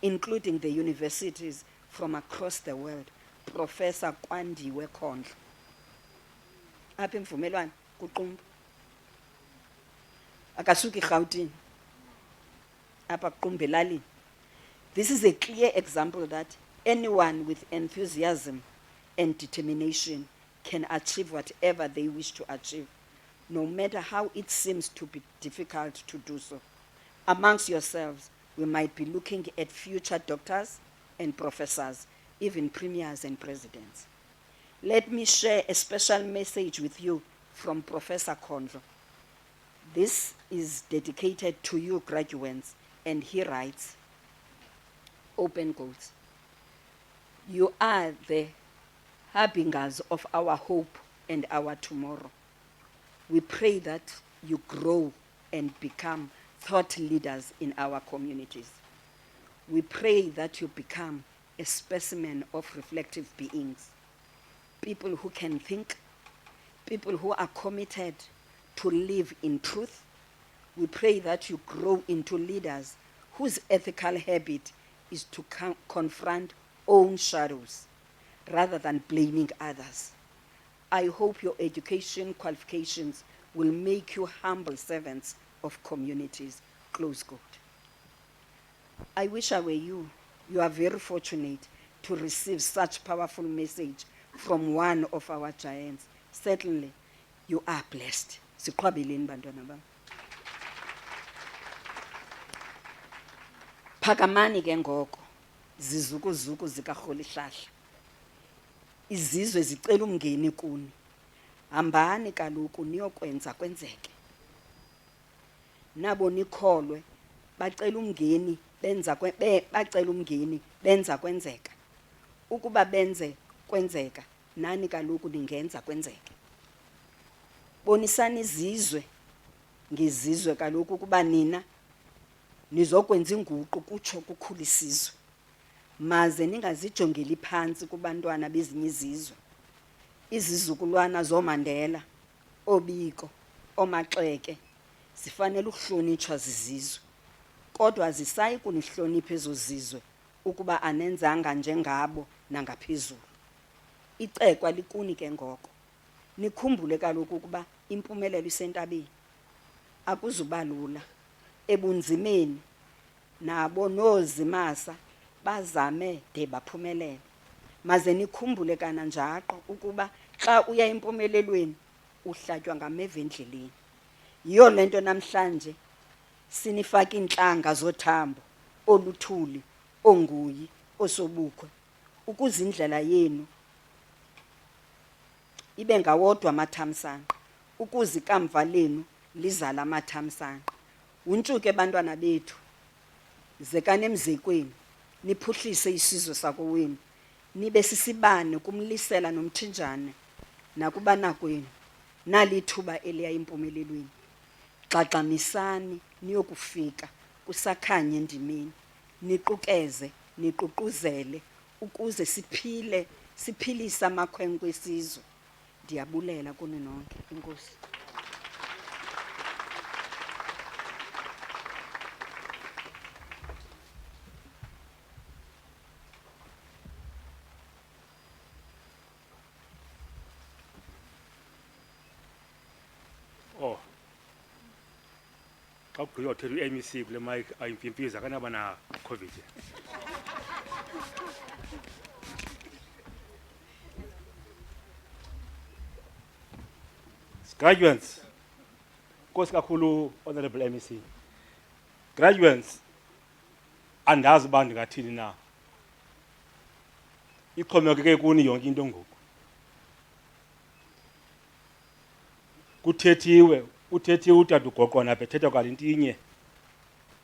including the universities from across the world, Professor Kwandiwe Kondlo. Apha eMvumelwano kuQumbu. Akasuki Gauteng. Apha kuQumbu elalini. This is a clear example that anyone with enthusiasm and determination can achieve whatever they wish to achieve, no matter how it seems to be difficult to do so. Amongst yourselves, we might be looking at future doctors and professors, even premiers and presidents. Let me share a special message with you from Professor Kondlo. This is dedicated to you graduates, and he writes, open quotes, "You are the harbingers of our hope and our tomorrow. We pray that you grow and become thought leaders in our communities. We pray that you become a specimen of reflective beings, people who can think, people who are committed to live in truth. We pray that you grow into leaders whose ethical habit is to confront own shadows rather than blaming others. I hope your education qualifications will make you humble servants of communities." Close quote. I wish I were you. You are very fortunate to receive such powerful message from one of our giants. Certainly, you are blessed. Siqhwabeleni bantwana bam. Phakamani ke ngoko, zizukuzuku zikaRholihlahla. Izizwe zicela umngeni kuni. Hambani kaloku niyokwenza kwenzeke. Nabo nikholwe bacela umngeni bacela umngeni benza kwenzeka. Ukuba benze kwenzeka, nani kaloku ningenza kwenzeke. Bonisani izizwe ngezizwe kaloku ukuba nina nizokwenza inguqu kutsho kukhula isizwe. Maze ningazijongeli phansi kubantwana bezinye izizwe. Izizukulwana zoMandela, oBiko, oMaxeke zifanele ukuhlonitshwa zizizwe. Kodwa zisayi kunihlonipha ezo zizwe ukuba anenzanga njengabo nangaphezulu. Icekwa likuni ke ngoko. Nikhumbule kaloku ukuba impumelelo isentabeni. Akuzuba lula. Ebunzimeni nabo noozimasa bazame de baphumelele. Maze nikhumbule kananjaqo ukuba xa uya empumelelweni uhlatywa ngameva endleleni. Yiyo lento namhlanje sinifaka intlanga zothambo, oluthuli, onguyi, osobukwe, ukuze indlela yenu ibe ngawodwa amathamsanqa, ukuze ikamva lenu lizala amathamsanqa. Untshuke bantwana bethu, zekani emzekweni, niphuhlise isizwe sakowenu, nibe sisibane kumlisela nomthinjane nakubanakwenu, nalithuba eliya empumelelweni. Xaxamisani niyokufika kusakhanye endimeni, niqukeze, niququzele, ukuze siphilise amakhwenkwe esizwe. Ndiyabulela kuni nonke. Inkosi. Oh. Xa kugqitywa uthetha i-MEC kule mic ayimfimfiza kanaba na COVID. Graduates, Nkosi kakhulu Honorable MEC. Graduates, andazi uba ndingathini na. Ixhomekeke kuni yonke into ngoku. Uthethiwe utata ugoqwana apha ethetha kwalintinye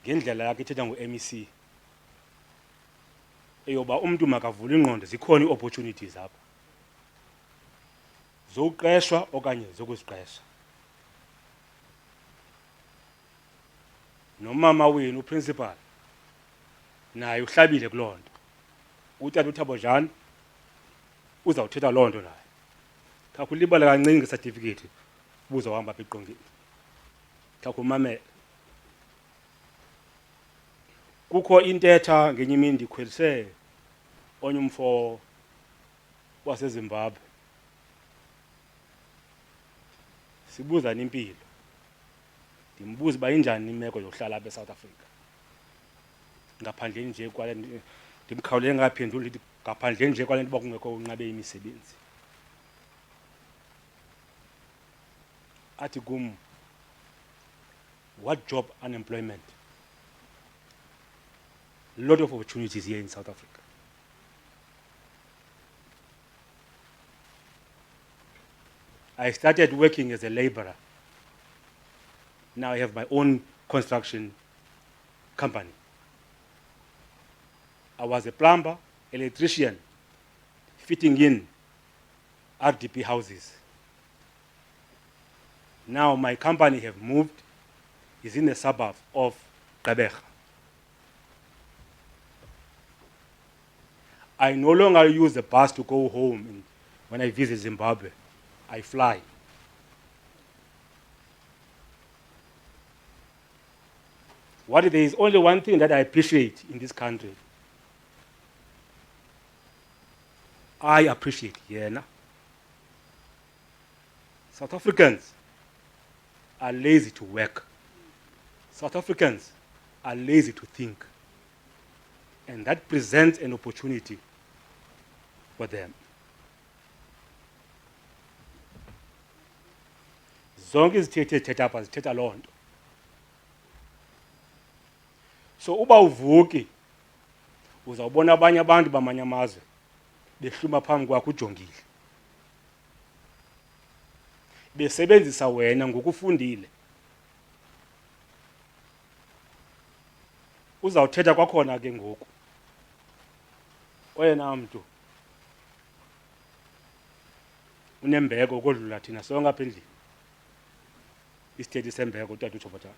ngendlela yakhe ethetha ngo-MEC eyoba umntu makavule ingqondo, zikhona ii-opportunities apha zokuqeshwa okanye zokuziqesha. Nomama wenu uprincipal naye uhlabile kuloo nto. Utata uThabojane uzawuthetha loo nto naye. Khakho ulibala kancinci ngesertificate ubuzawuhamba apha eqongeni. Khakho umamele. Kukho intetha ngenye imini ndikhwelise onye umfo waseZimbabwe. Sibuzana impilo. Ndimbuza uba injani imeko yokuhlala apha eSouth Africa. Ngaphandle nje kwale ndimkhawulele ngaphendula ndithi ngaphandle nje kwale nto uba kungekho unqabe imisebenzi. Athi kum, what job unemployment? Lot of opportunities here in South Africa. I started working as a laborer. Now I have my own construction company. I was a plumber, electrician, fitting in RDP houses. Now my company have moved, is in the suburb of Gqeberha. I no longer use the bus to go home when I visit Zimbabwe. I fly. There is only one thing that I appreciate in this country. I appreciate Yena. South Africans are lazy to work. South Africans are lazy to think. And that presents an opportunity for them. Zonke izithethe apha zithetha loo nto. So uba uvuki uzawubona abanye abantu bamanye amazwe behluma phambi kwakho ujongile. Besebenzisa wena ngokufundile. Uzawuthetha kwakhona ke ngoku. Oyena mntu unembeko kodlula thina sonke apha endlini. Isithethi sembeko utata uJobotana.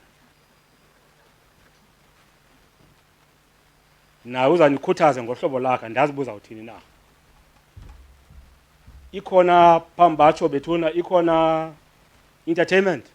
Nawe uzanikhuthaze ngohlobo lakhe andazi uzawuthini na. Ikhona phambi batsho bethuna ikhona entertainment.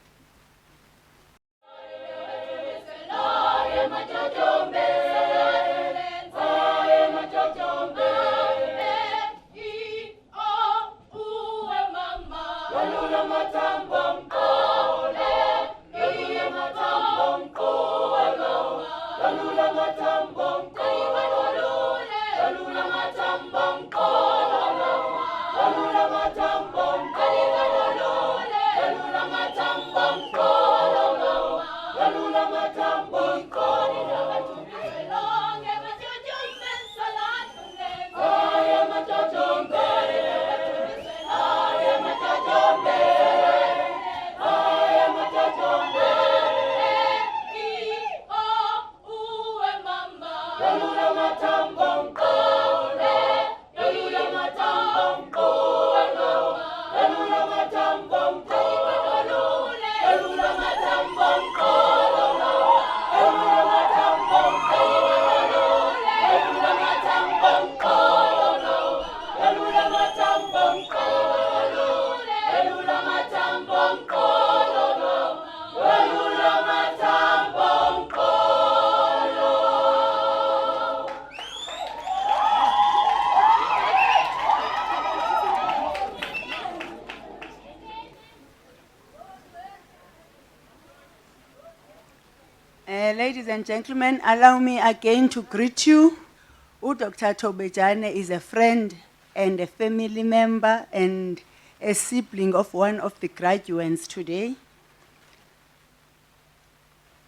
Ladies and gentlemen, allow me again to greet you. Dr. Tobejane is a friend and a family member and a sibling of one of the graduates today.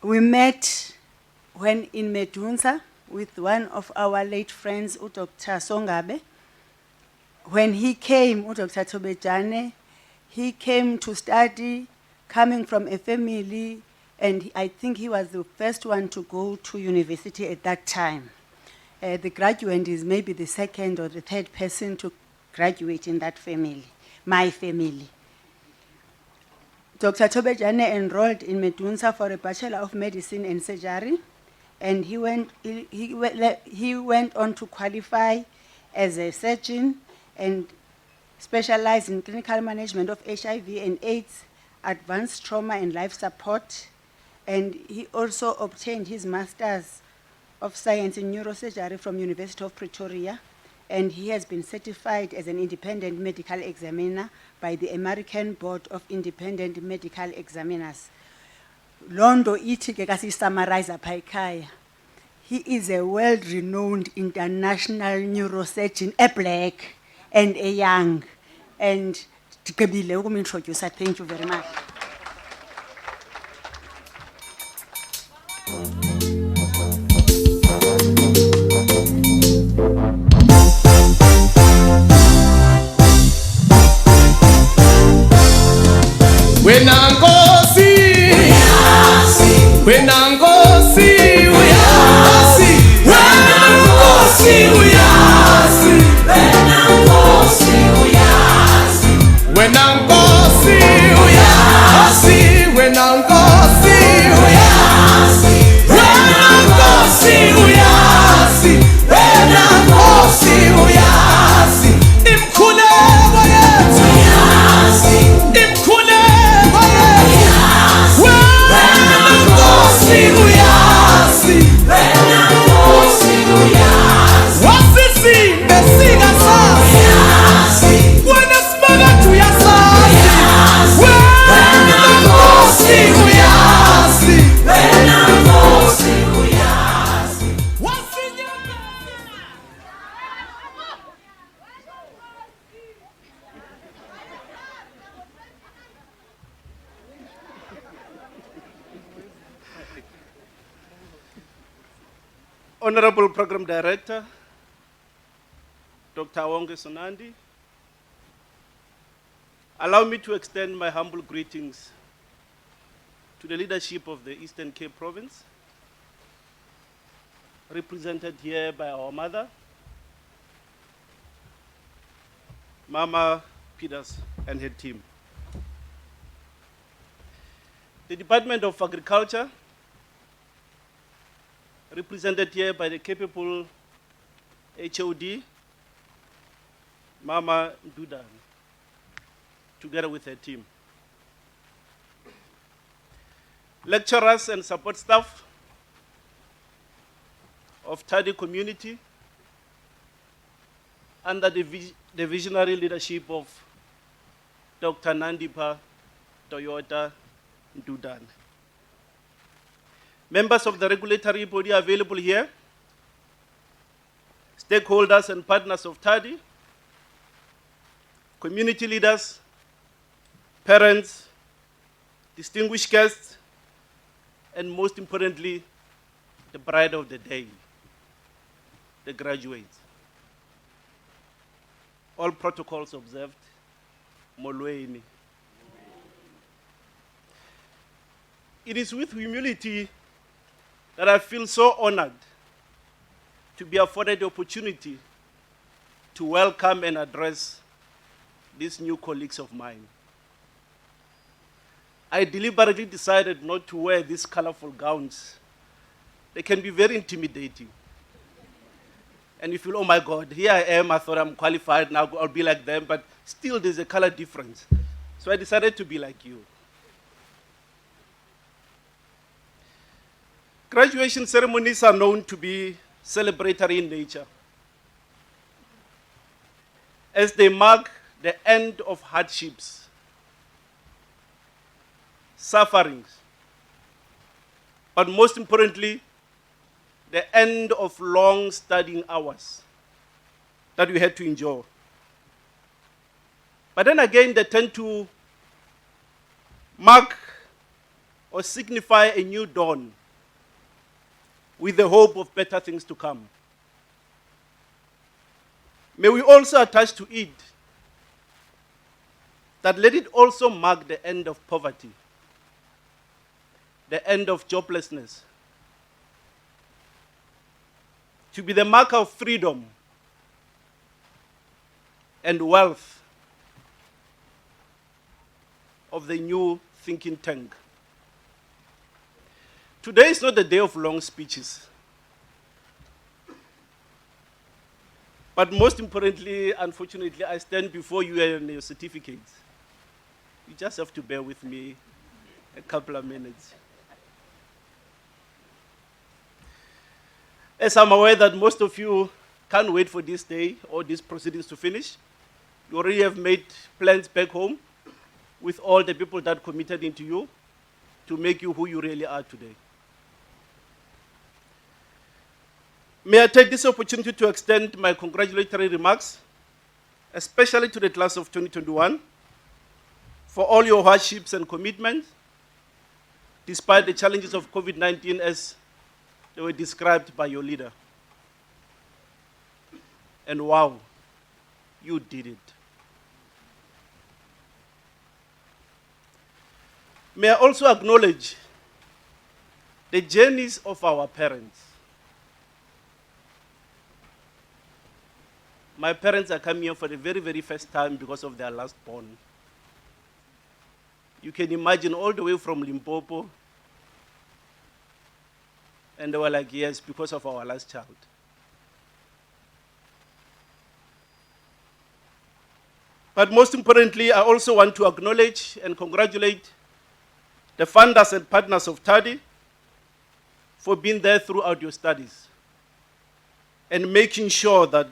We met when in Medunsa with one of our late friends, Dr. Songabe. When he came, Dr. Tobejane, he came to study, coming from a family, and I think he was the first one to go to university at that time. The graduate is maybe the second or the third person to graduate in that family, my family. Dr. Tobejane enrolled in Medunsa for a Bachelor of Medicine and Surgery, and he went on to qualify as a surgeon and specialize in clinical management of HIV and AIDS, advanced trauma and life support. And he also obtained his Master's of Science in Neurosurgery from University of Pretoria, and he has been certified as an independent medical examiner by the American Board of Independent Medical Examiners. Londo iti ke kasi summarize apha ekhaya. He is a world-renowned international neurosurgeon, a black and a young. And ndicebile ukumintroduce. Thank you very much. wena Nkosi wena Nkosi uyazi wena Nkosi uyazi wena Nkosi uyazi wena Nkosi uyazi wena Nkosi uyazi wena Nkosi uyazi wena Nkosi uyazi imkhuleko yethu uyazi imkhuleko yethu wena Nkosi uyazi wena Nkosi uyazi wasisinde singasazi uyazi wena sibakade uyasazi wena Nkosi uyazi wena Nkosi uyazi wasinyameza. Honorable Program Director, Dr. Awonge Sonandi, allow me to extend my humble greetings to the leadership of the Eastern Cape Province, represented here by our mother, Mama Peters and her team. The Department of Agriculture, represented here by the capable HOD, Mama Dudan, together with her team. Lecturers and support staff of Tardi community under the visionary leadership of Dr. Nandipa Toyota Dudan. Members of the regulatory body available here, stakeholders and partners of Tardi, community leaders, parents, distinguished guests, and most importantly, the bride of the day, the graduates. All protocols observed, Molweni. It is with humility that I feel so honored to be afforded the opportunity to welcome and address these new colleagues of mine. I deliberately decided not to wear these colorful gowns. They can be very intimidating. And you feel, oh my God, here I am, I thought I'm qualified, now I'll be like them, but still there's a color difference. So I decided to be like you. Graduation ceremonies are known to be celebratory in nature, as they mark the end of hardships, sufferings, but most importantly, the end of long studying hours that we had to endure. But then again, they tend to mark or signify a new dawn with the hope of better things to come. May we also attach to it that let it also mark the end of poverty, the end of joblessness, to be the marker of freedom and wealth of the new thinking tank. Today is not the day of long speeches. But most importantly, unfortunately, I stand before you and your certificates. You just have to bear with me a couple of minutes. As I'm aware that most of you can't wait for this day or these proceedings to finish, you already have made plans back home with all the people that committed into you to make you who you really are today. May I take this opportunity to extend my congratulatory remarks, especially to the class of 2021, for all your hardships and commitments, despite the challenges of COVID-19 as they were described by your leader. And wow, you did it. May I also acknowledge the journeys of our parents. My parents are coming here for the very, very first time because of their last born. You can imagine all the way from Limpopo. And they were like, yes, because of our last child. But most importantly, I also want to acknowledge and congratulate the funders and partners of Tardi for being there throughout your studies and making sure that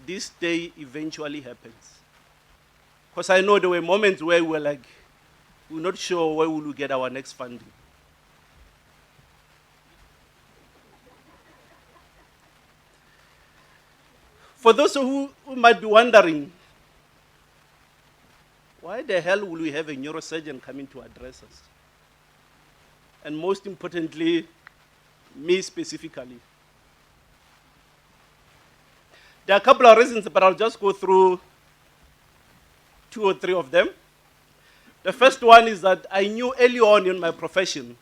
this day eventually happens. Because I know there were moments where we were like, we're not sure where we will get our next funding. For those who might be wondering, why the hell will we have a neurosurgeon coming to address us? And most importantly, me specifically. There are a couple of reasons, but I'll just go through 2 or 3 of them. The first one is that I knew early on in my profession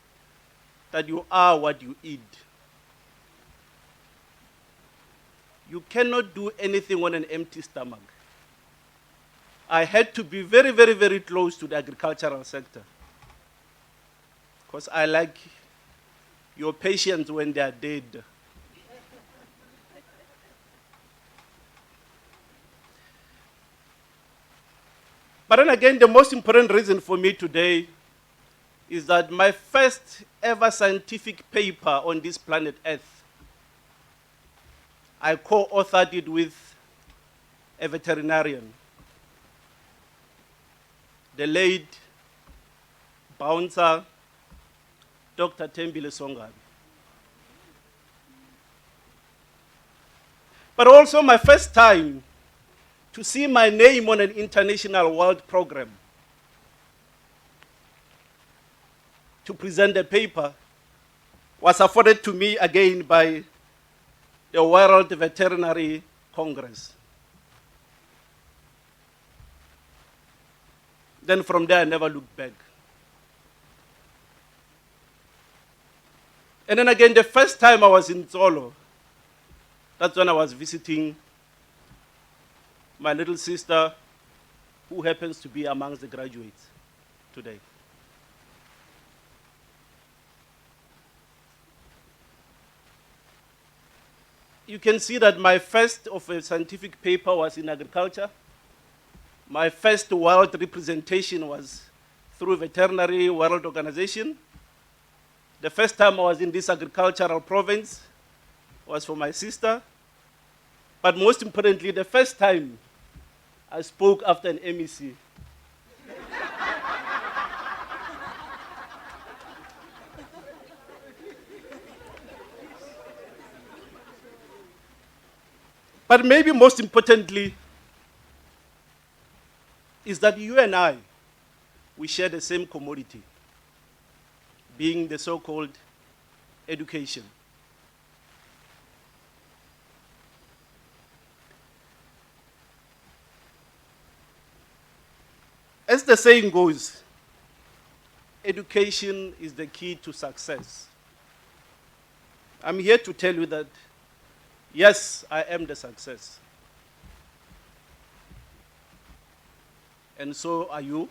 that you are what you eat. You cannot do anything on an empty stomach. I had to be very, very, very close to the agricultural sector because I like your patients when they are dead. But then again, the most important reason for me today is that my first ever scientific paper on this planet Earth, I co-authored it with a veterinarian, the late bouncer, Dr. Tembile Songabi. But also my first time to see my name on an international world program to present a paper was afforded to me again by the World Veterinary Congress. Then from there, I never looked back. And then again, the first time I was in Zolo, that's when I was visiting my little sister, who happens to be amongst the graduates today. You can see that my first of a scientific paper was in agriculture. My first world representation was through Veterinary World Organization. The first time I was in this agricultural province was for my sister. But most importantly, the first time I spoke after an MEC. But maybe most importantly is that you and I, we share the same commodity, being the so-called education. As the saying goes, education is the key to success. I'm here to tell you that, yes, I am the success. And so are you.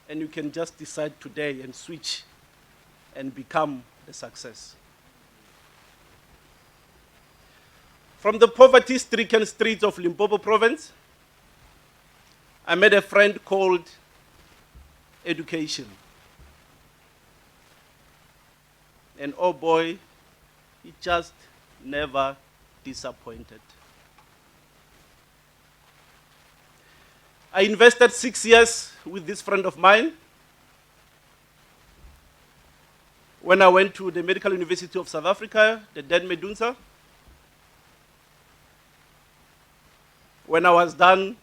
And you can just decide today and switch and become the success. From the poverty-stricken streets of Limpopo province, I met a friend called education. And oh boy, he just never disappointed. I invested 6 years with this friend of mine. When I went to the Medical University of South Africa, the Den Medunsa. When I was done,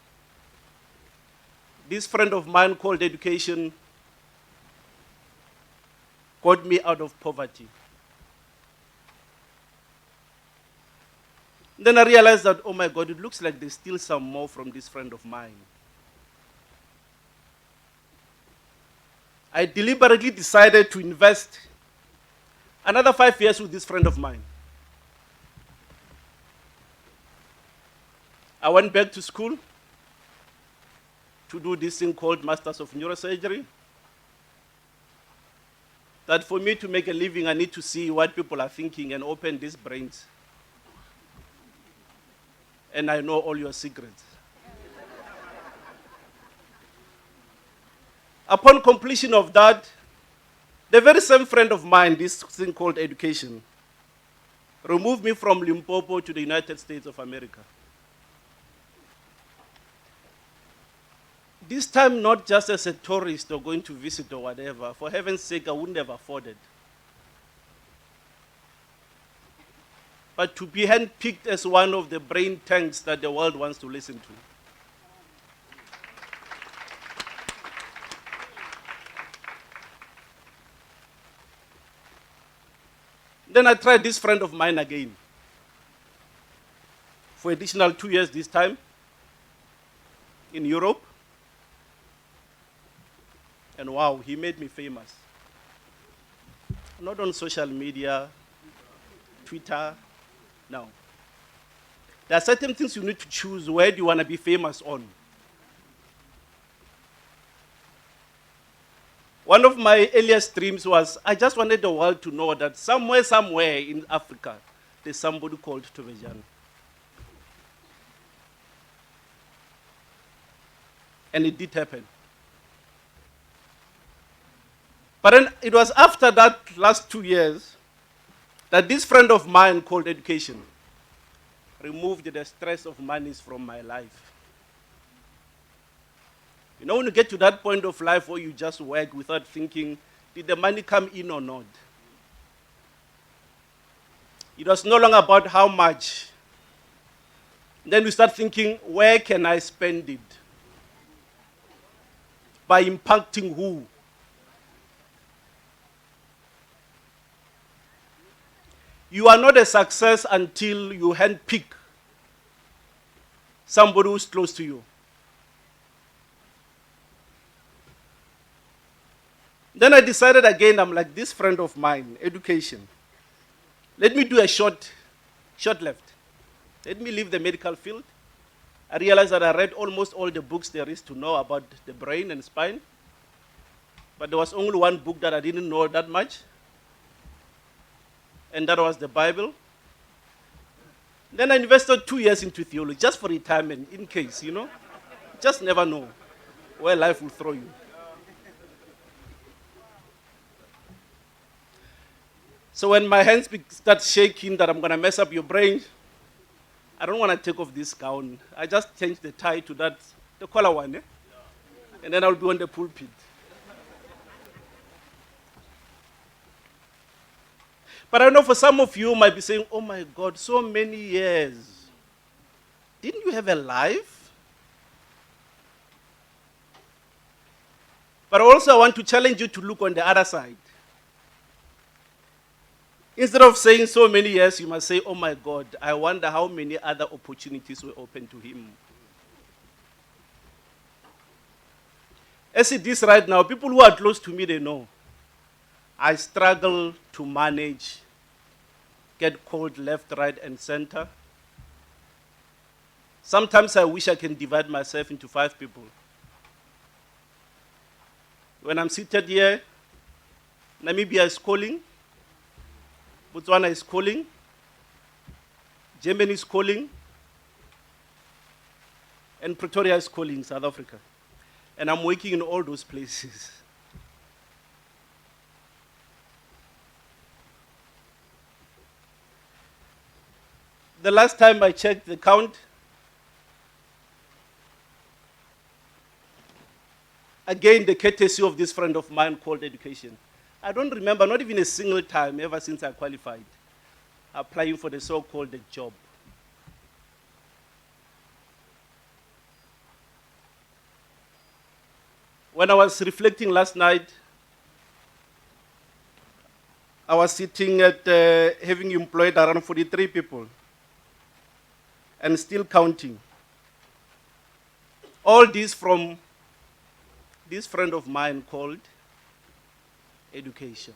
this friend of mine called education got me out of poverty. Then I realized that, oh my God, it looks like there's still some more from this friend of mine. I deliberately decided to invest another 5 years with this friend of mine. I went back to school to do this thing called Masters of Neurosurgery. That for me to make a living, I need to see what people are thinking and open these brains. And I know all your secrets. Upon completion of that, the very same friend of mine, this thing called education, removed me from Limpopo to the United States of America. This time, not just as a tourist or going to visit or whatever. For heaven's sake, I wouldn't have afforded. But to be handpicked as one of the brain tanks that the world wants to listen to. Then I tried this friend of mine again. For additional 2 years this time, in Europe. And wow, he made me famous. Not on social media, Twitter, no. There are certain things you need to choose. Where do you want to be famous on? One of my earliest dreams was, I just wanted the world to know that somewhere in Africa, there's somebody called Tovejano. And it did happen. But then it was after that last 2 years that this friend of mine called education removed the stress of monies from my life. You know, when you get to that point of life where you just work without thinking, did the money come in or not? It was no longer about how much. Then we start thinking, where can I spend it? By impacting who? You are not a success until you handpick somebody who's close to you. Then I decided again, I'm like, this friend of mine, education. Let me do a short left. Let me leave the medical field. I realized that I read almost all the books there is to know about the brain and spine. But there was only one book that I didn't know that much. And that was the Bible. Then I invested 2 years into theology, just for retirement, in case, you know. Just never know where life will throw you. So when my hands start shaking that I'm going to mess up your brain, I don't want to take off this gown. I just change the tie to that, the collar one, and then I'll be on the pulpit. But I know for some of you might be saying, oh my God, so many years. Didn't you have a life? But also I want to challenge you to look on the other side. Instead of saying so many years, you must say, oh my God, I wonder how many other opportunities were open to him. As it is right now, people who are close to me, they know. I struggle to manage, get called left, right, and center. Sometimes I wish I can divide myself into 5 people. When I'm seated here, Namibia is calling, Botswana is calling, Germany is calling, and Pretoria is calling, South Africa. And I'm working in all those places. The last time I checked the count, again, the courtesy of this friend of mine called education. I don't remember, not even a single time ever since I qualified, applying for the so-called job. When I was reflecting last night, I was sitting at having employed around 43 people and still counting. All this from this friend of mine called education.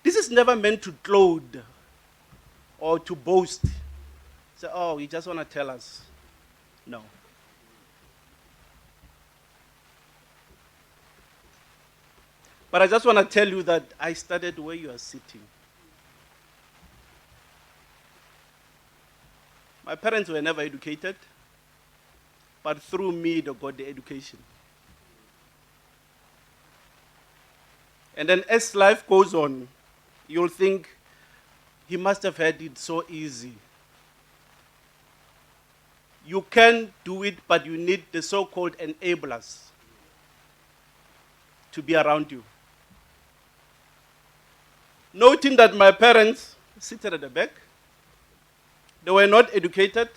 This is never meant to gloat or to boast. Say, oh, you just want to tell us. No. But I just want to tell you that I started where you are sitting. My parents were never educated, but through me, they got the education. And then as life goes on, you'll think, he must have had it so easy. You can do it, but you need the so-called enablers to be around you. Noting that my parents seated at the back, they were not educated,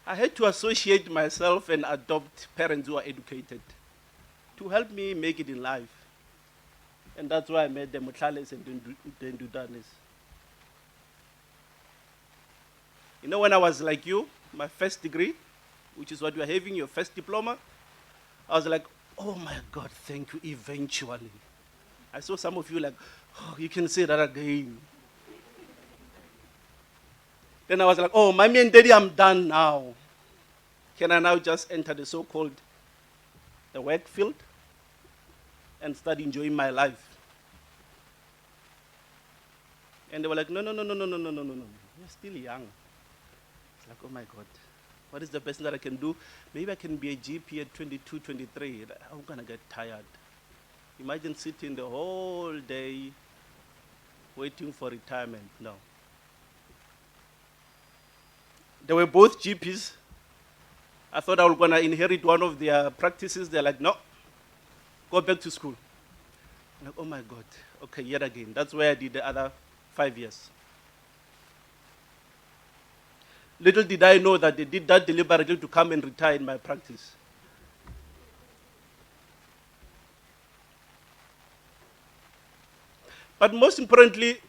I had to associate myself and adopt parents who are educated to help me make it in life. And that's why I made the Mutlales and Dendudanes. You know, when I was like you, my first degree, which is what you are having, your first diploma, I was like, oh my God, thank you, eventually. I saw some of you like, oh, you can say that again. Then I was like, oh, mommy and daddy, I'm done now. Can I now just enter the so-called the work field and start enjoying my life? And they were like, no, no, no, no, no, no, no, no, no, no. You're still young. It's like, oh my God, what is the best that I can do? Maybe I can be a GP at 22, 23. I'm going to get tired. Imagine sitting the whole day waiting for retirement. No. They were both GPs. I thought I was going to inherit one of their practices. They're like, no, go back to school. I'm like, oh my God, okay, yet again. That's where I did the other 5 years. Little did I know that they did that deliberately to come and retire in my practice. But most importantly,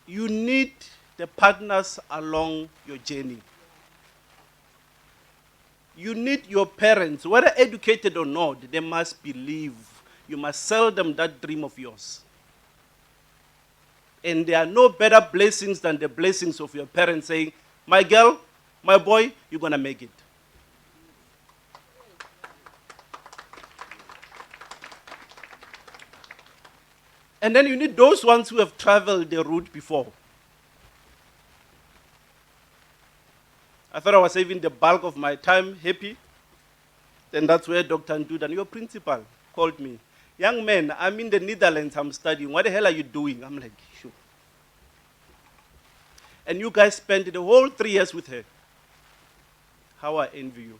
you need the partners along your journey. You need your parents, whether educated or not, they must believe. You must sell them that dream of yours. And there are no better blessings than the blessings of your parents saying, my girl, my boy, you're going to make it. And then you need those ones who have traveled the route before. I thought I was saving the bulk of my time happy. Then that's where Dr. Ndudan, your principal, called me. Young man, I'm in the Netherlands, I'm studying. What the hell are you doing? I'm like, sure. And you guys spent the whole 3 years with her. How I envy you.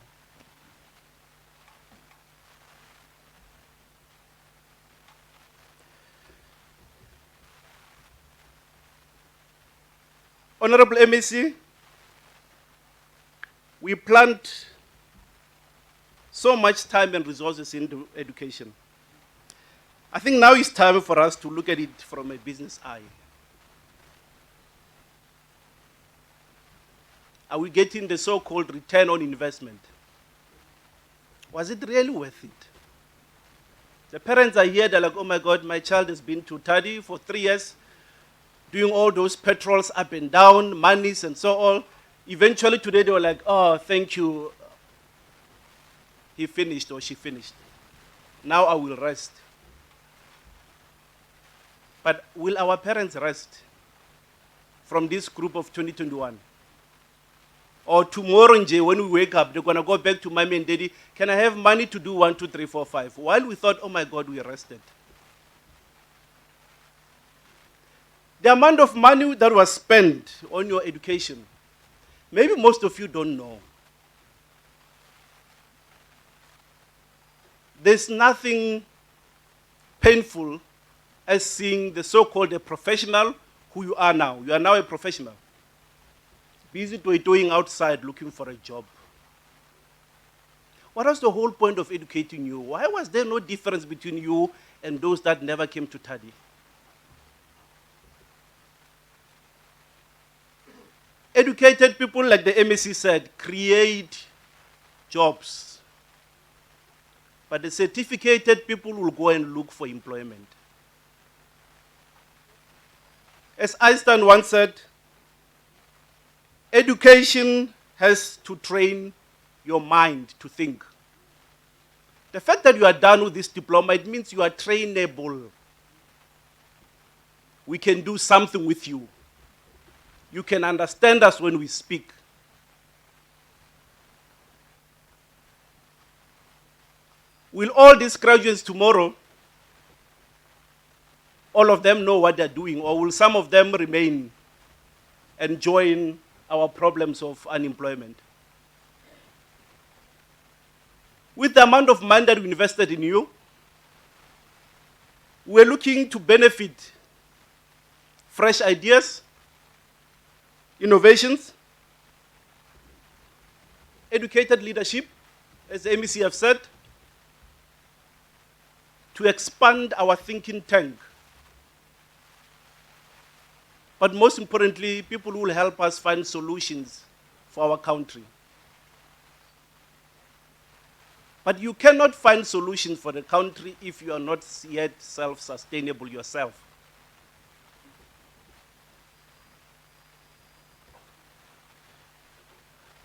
Honorable MEC, we plant so much time and resources into education. I think now it's time for us to look at it from a business eye. Are we getting the so-called return on investment? Was it really worth it? The parents are here, they're like, oh my God, my child has been to Tardi for 3 years, doing all those patrols up and down, monies and so on. Eventually today they were like, oh, thank you. He finished or she finished. Now I will rest. But will our parents rest from this group of 2021? Or tomorrow, when we wake up, they're going to go back to mommy and daddy. Can I have money to do 1, 2, 3, 4, 5? While we thought, oh my God, we rested. The amount of money that was spent on your education, maybe most of you don't know. There's nothing painful as seeing the so-called a professional who you are now. You are now a professional. Busy doing outside looking for a job. What was the whole point of educating you? Why was there no difference between you and those that never came to Tardi? Educated people, like the MEC said, create jobs but the certificated people will go and look for employment. As Einstein once said, education has to train your mind to think. The fact that you are done with this diploma, it means you are trainable. We can do something with you. You can understand us when we speak. Will all these graduates tomorrow, all of them know what they're doing, or will some of them remain and join our problems of unemployment? With the amount of money that we invested in you, we're looking to benefit fresh ideas, innovations, educated leadership, as the MEC have said, to expand our thinking tank. But most importantly, people who will help us find solutions for our country. But you cannot find solutions for the country if you are not yet self-sustainable yourself.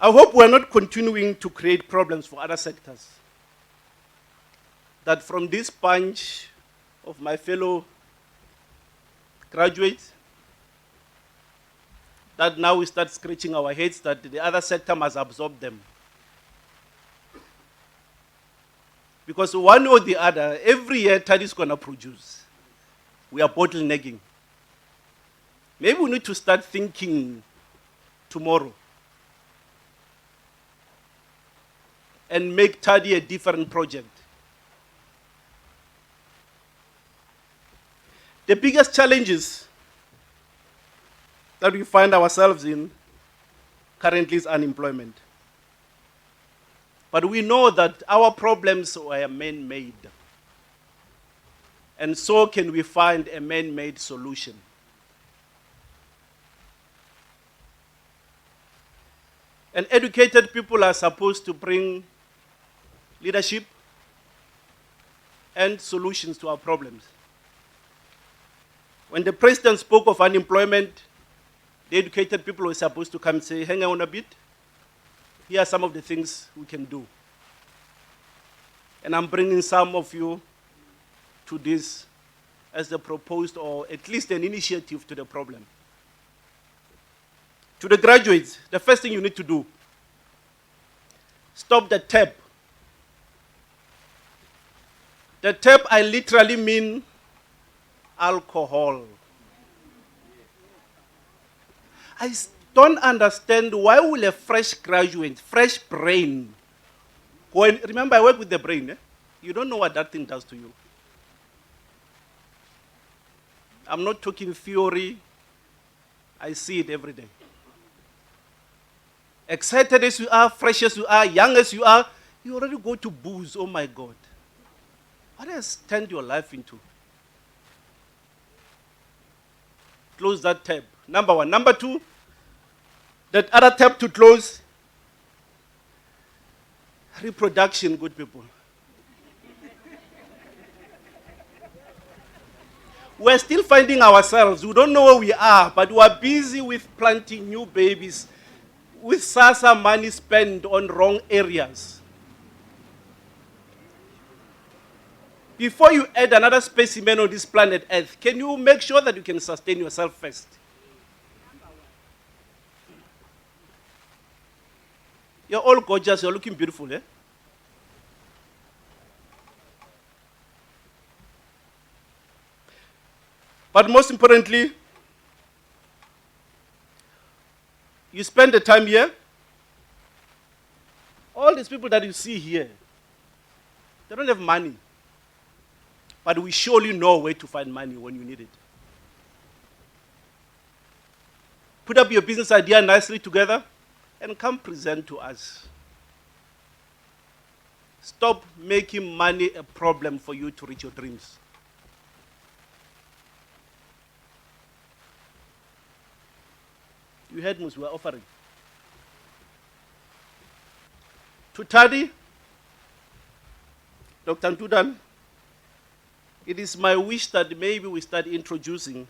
I hope we're not continuing to create problems for other sectors. That from this bunch of my fellow graduates, that now we start scratching our heads that the other sector must absorb them. Because one or the other, every year Tardi is going to produce. We are bottlenecking. Maybe we need to start thinking tomorrow and make Tardi a different project. The biggest challenges that we find ourselves in currently is unemployment. But we know that our problems were man-made. And so can we find a man-made solution. And educated people are supposed to bring leadership and solutions to our problems. When the president spoke of unemployment, the educated people were supposed to come and say, hang on a bit. Here are some of the things we can do. And I'm bringing some of you to this as the proposed, or at least an initiative to the problem. To the graduates, the first thing you need to do, stop the tap. The tap, I literally mean alcohol. I don't understand why will a fresh graduate, fresh brain, go and, remember I work with the brain, eh? You don't know what that thing does to you. I'm not talking theory, I see it every day. Excited as you are, fresh as you are, young as you are, you already go to booze, oh my God. What has turned your life into? Close that tab. Number one. Number two, that other tab to close, reproduction, good people. We're still finding ourselves. We don't know where we are, but we are busy with planting new babies, with SASA money spent on wrong areas. Before you add another specimen on this planet Earth, can you make sure that you can sustain yourself first? You're all gorgeous, you're looking beautiful, eh? But most importantly, you spend the time here. All these people that you see here, they don't have money. But we surely know where to find money when you need it. Put up your business idea nicely together and come present to us. Stop making money a problem for you to reach your dreams. You heard Mus, we are offering. To Tardi, Dr. Ntudan, it is my wish that maybe we start introducing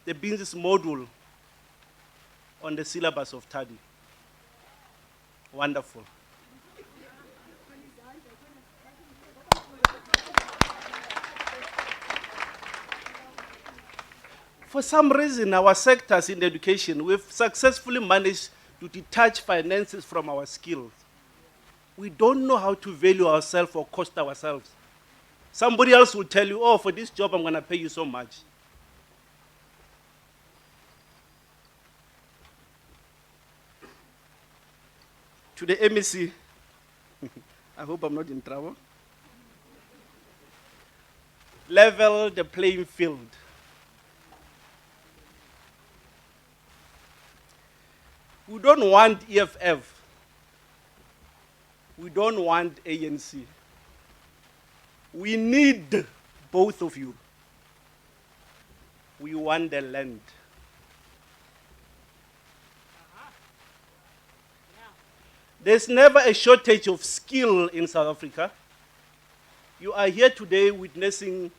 the business module on the syllabus of Tardi. Wonderful. For some reason, our sectors in education, we've successfully managed to detach finances from our skills. We don't know how to value ourselves or cost ourselves. Somebody else will tell you, oh, for this job, I'm going to pay you so much. To the MEC, I hope I'm not in trouble. Level the playing field. We don't want EFF. We don't want ANC. We need both of you. We want the land. There's never a shortage of skill in South Africa. You are here today witnessing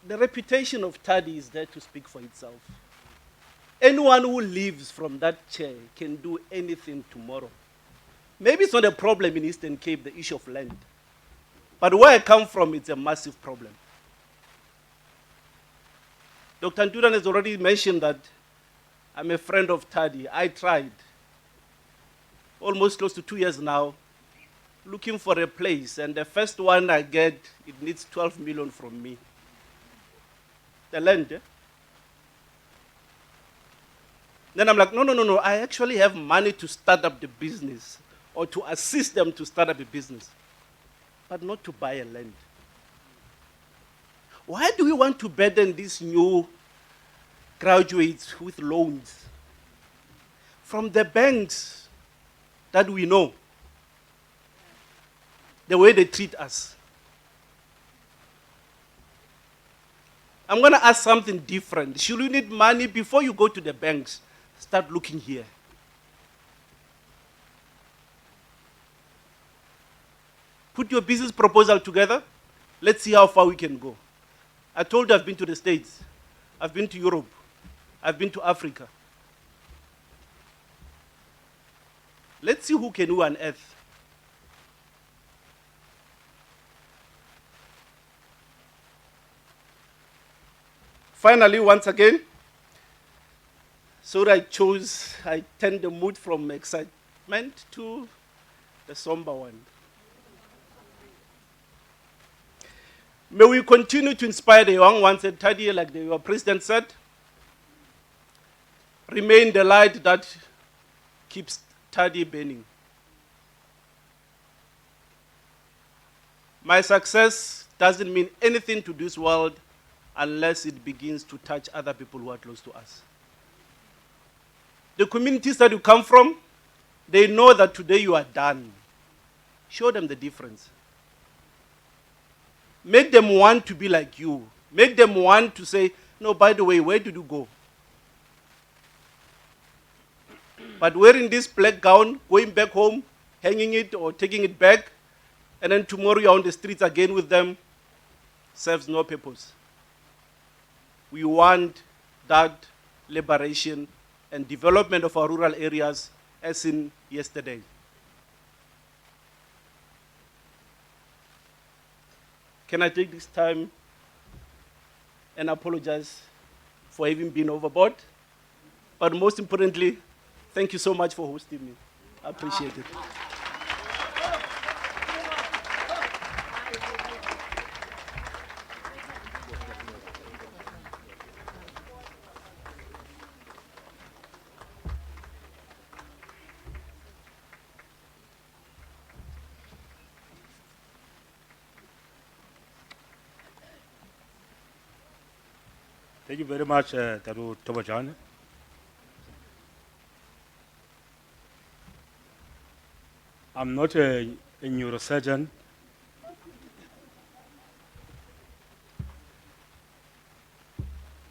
the reputation of Tardi is there to speak for itself. Anyone who lives from that chair can do anything tomorrow. Maybe it's not a problem in Eastern Cape, the issue of land. But where I come from, it's a massive problem. Dr. Ntudan has already mentioned that I'm a friend of Tardi. I tried, almost close to 2 years now, looking for a place. And the first one I get, it needs 12 million from me. The land, eh? Then I'm like, no, I actually have money to start up the business or to assist them to start up a business, but not to buy a land. Why do we want to burden these new graduates with loans from the banks that we know, the way they treat us? I'm going to ask something different. Should you need money before you go to the banks? Start looking here. Put your business proposal together. Let's see how far we can go. I told you I've been to the States. I've been to Europe. I've been to Africa. Let's see who can who on earth. Finally, once again, so I turned the mood from excitement to the somber one. May we continue to inspire the young ones at Tardi, like your president said. Remain the light that keeps Tardi burning. My success doesn't mean anything to this world unless it begins to touch other people who are close to us. The communities that you come from, they know that today you are done. Show them the difference. Make them want to be like you. Make them want to say, no, by the way, where did you go? But wearing this black gown, going back home, hanging it or taking it back, and then tomorrow you're on the streets again with them, serves no purpose. We want that liberation and development of our rural areas as in yesterday. Can I take this time and apologize for having been overboard? But most importantly, thank you so much for hosting me. I appreciate it. Thank you very much, Taru Tobajan. I'm not a neurosurgeon,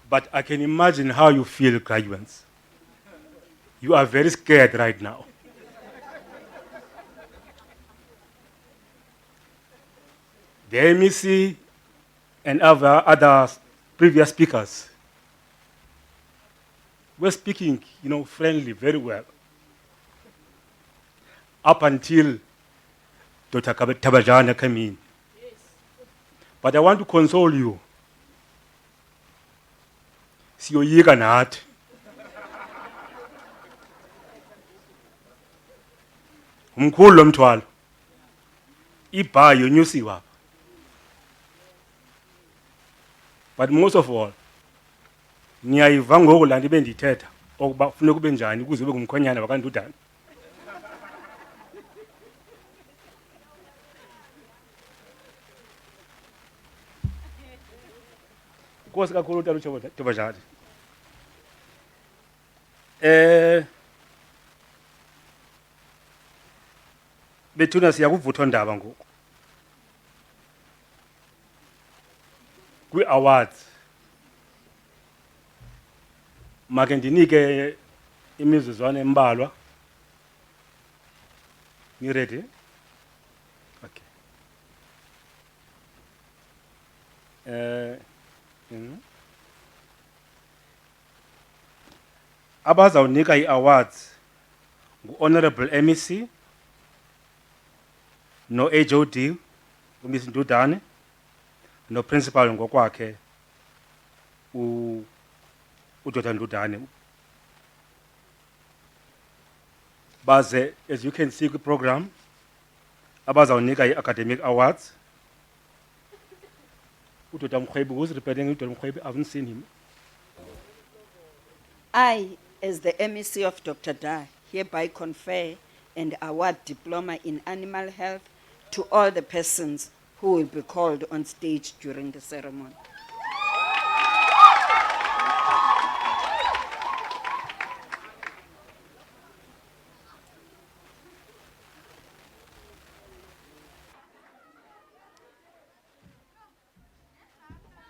but I can imagine how you feel, graduates. You are very scared right now. the MEC and other previous speakers were speaking, friendly, very well. Up until Dr. Tabajana came in. Yes. But I want to console you. Siyoyika nathi. Umkhulu lo mthwalo. Ibha yonyusiwa. But most of all, niyayiva ngoku laa nto bendithetha okuba funeka ube njani ukuze ube ngumkhwenyana wakandudana. Nkosi kakhulu Tabajani. Bethuna siyakuvuthwa ndaba ngoku. Kwi-awards. Make ndinike imizuzwana embalwa. Ni ready? Okay. Abazawunika i-awards ngu-Honorable MEC no-HOD uMiss Ndudane no-Principal ngokwakhe uDr. Ndudane. Baze, as you can see kwi-program, abazawunika i-academic awards. uDr. Mkhwebe, who's representing uDr. Mkhwebe? I haven't seen him. I, as the MEC of Dr. Da, hereby confer and award diploma in animal health to all the persons who will be called on stage during the ceremony.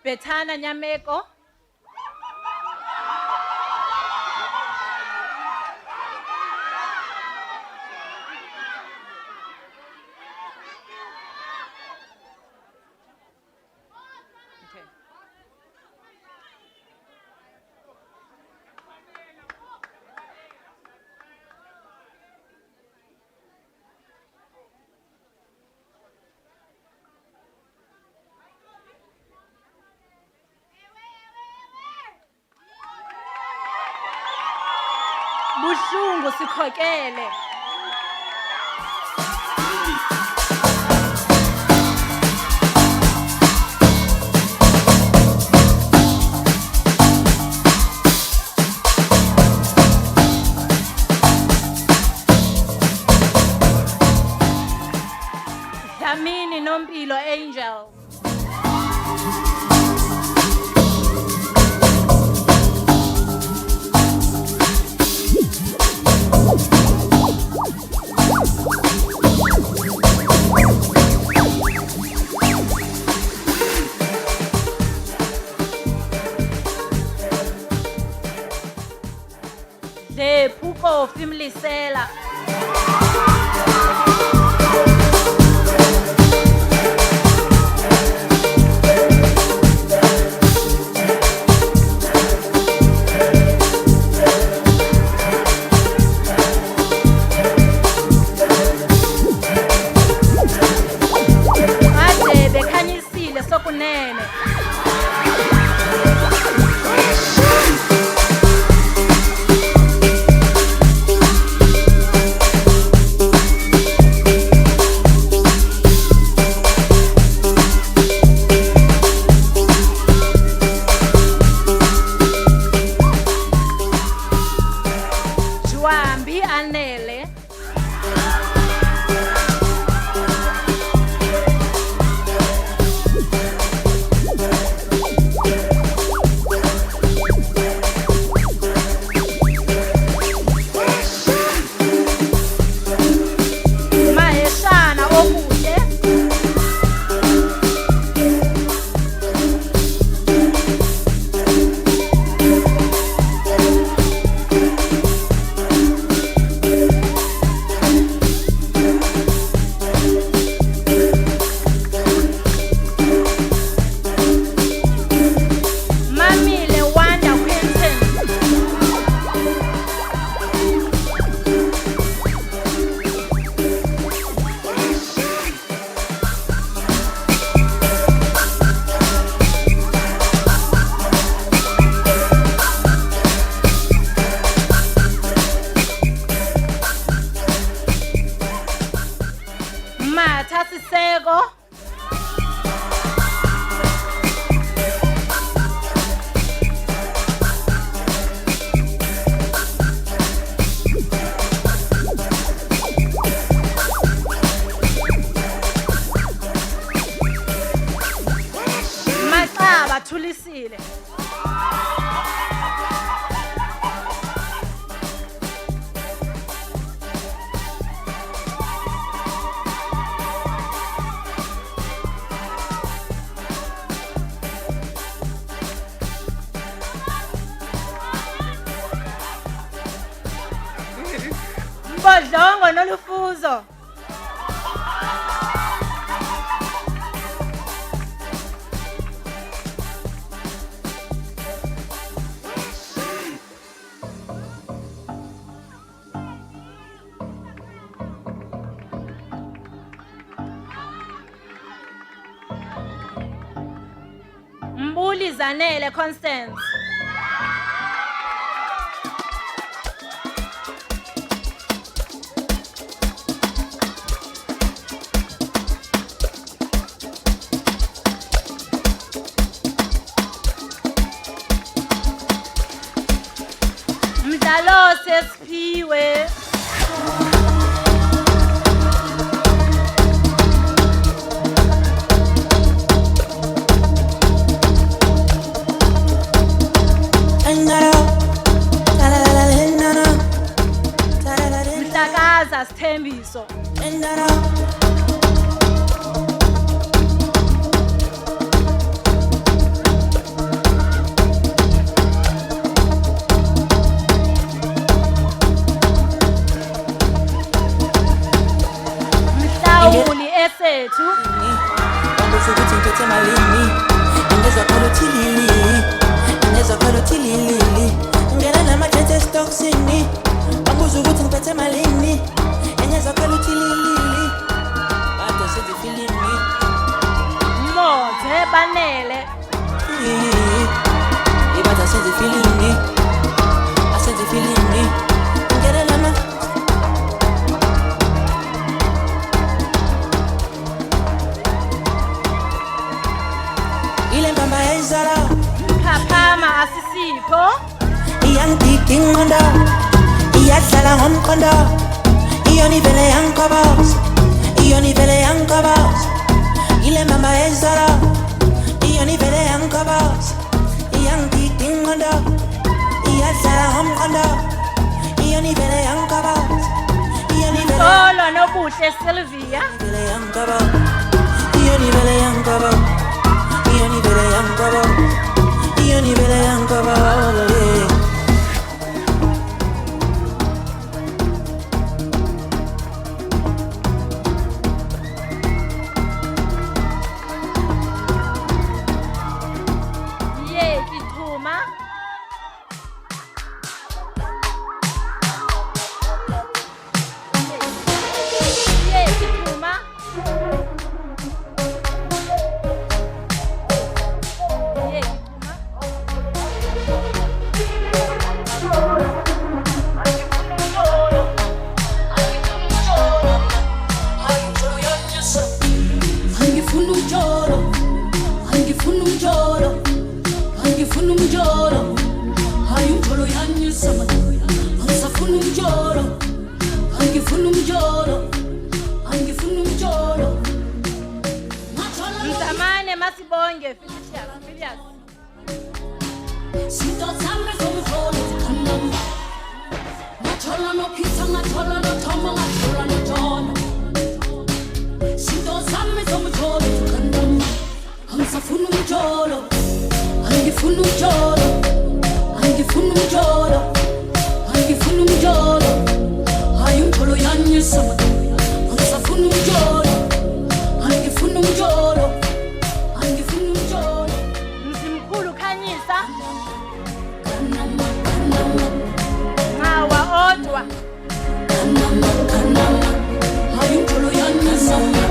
Bethana Nyameko. Buhlungu sikhokele. Dlamini Nompilo Angel. Puko Fimlisela. Ade bekhanyisile sokunene. Matha Siseko. Maxaba Thulisile. Mbodlongo nolufuzo. Mbuli Zanele Constance. Mdalo Sesphiwe. Mhlakaza Sithembiso. Mhlawuli Esethu. Ukuthi ngiphethe malini ngezwa khona uthilili ngezwa khona uthilili ngena nama-chance estoksini anguze ukuthi ngiphethe malini ngezwa khona uthilili bade senze ifilimi Mmoze Banele. ibade senze ifilimi asenze ifilimi ngena nama ile mbamba yayizala Phaphama Asisipho. iyangidida ingqondo iyadlala ngomqondo iyonivele yangiqoboza iyonivele yangiqoboza ile mbamba yayizala iyonivele yangiqoboza iyangidida ingqondo iyadlala ngomqondo iyonivele yangiqoboza iyonivele Solo Nobuhle Sylvia. yangiqoboza iyonivele yangiqoboza iyonivele yangiqoboza iyonivele yangiqoboza Yeki Thuma. Yeki Thuma. Yeki Thuma. angifuna umjolo angifuna umjolo angifuna umjolo hayi umjolo yanyisama angisafuna umjolo angifuna umjolo angifuna umjolo Mzamane Masibonge Philias. Sinto zami zomjolo zikhamba ngajola nophitha ngajola nothoma ngajola nojona Sinto zami zomjolo zikhamba angisafuna umjolo angifuna umjolo angifuna umjolo angifuna umjolo hayi umjolo yanyisama angisafuna umjolo angifuna umjolo angifuna umjolo Mzimkhulu Khanyisa. Ngawa odwa. hayi umjolo yanyisama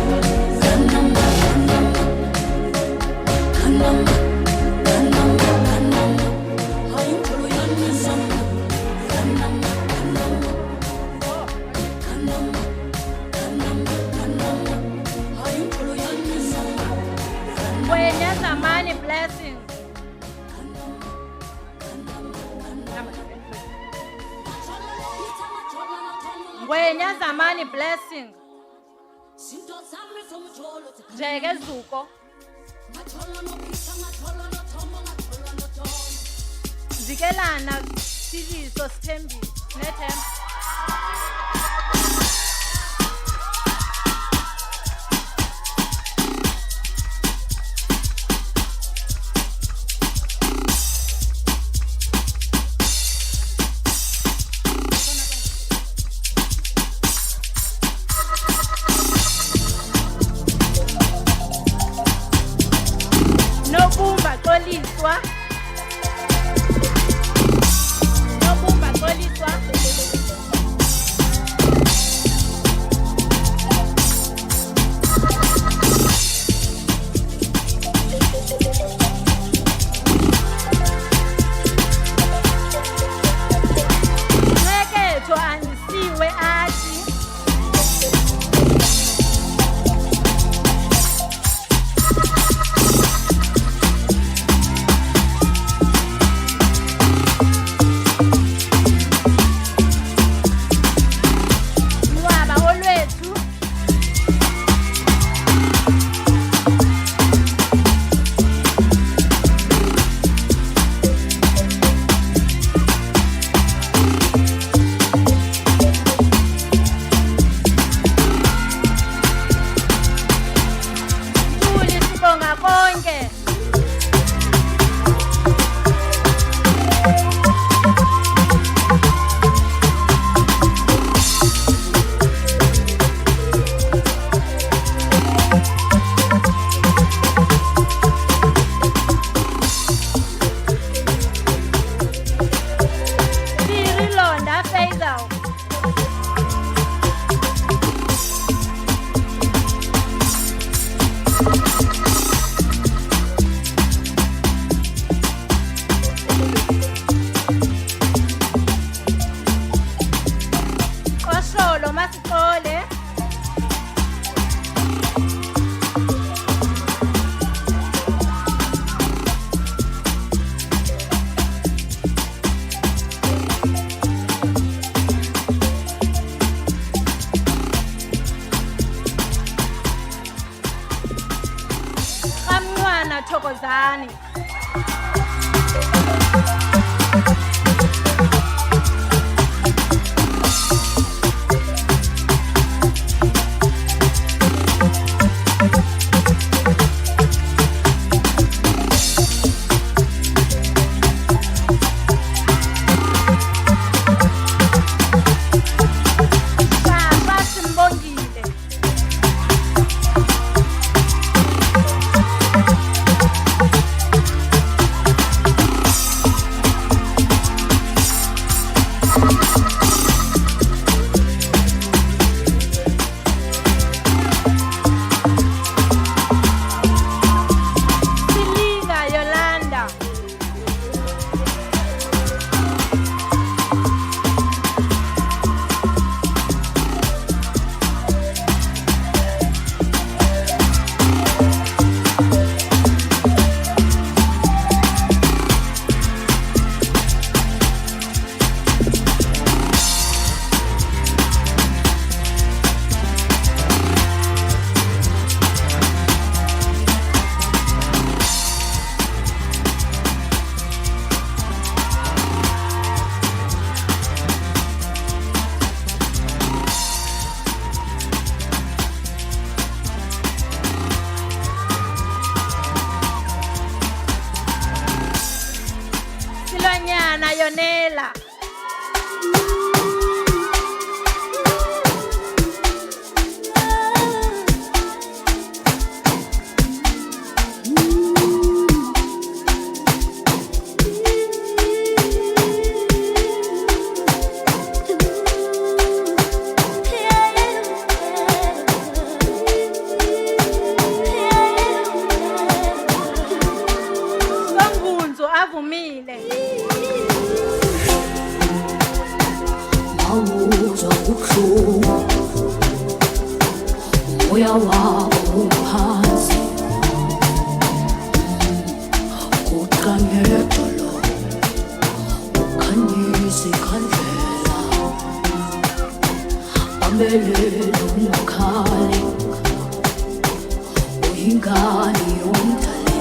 Nyazamani blessings. Nyazamani blessing. Jeke Zuko. Zikelana Siliso Stembi. Netem. Nobumba xoliswa. Nobumba xoliswa. Neketho andisiwe athi. Nwaba olwethu. Ntuli sibonga konke. Siri Londa Faisal. Osolo Masikole. Kamncwana Thokozani. Papa Simbongile. Silinga Yolanda. Silwanyana Yonela. Songunzo avumile. Mawuzwa ubuhlungu, umoya wakho uphansi, kanyetolo khanyisi khandlela amelelo umkhali uyingane yomdali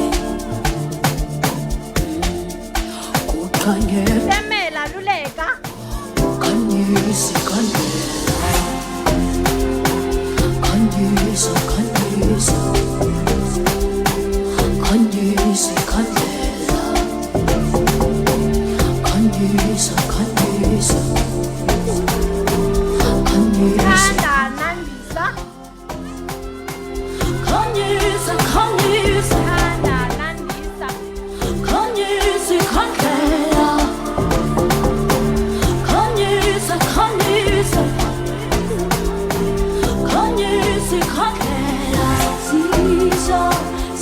kukhanyela Semela luleka. khanyisi khandlela khanyisa khanyisa khanyisi khandlela khanyisa khanyisa khanyisa Thanda nandisa. khanyisa khanyisa Thanda nandisa. khanyisi khandlela khanyisa khanyisa khanyisi khandlela sizo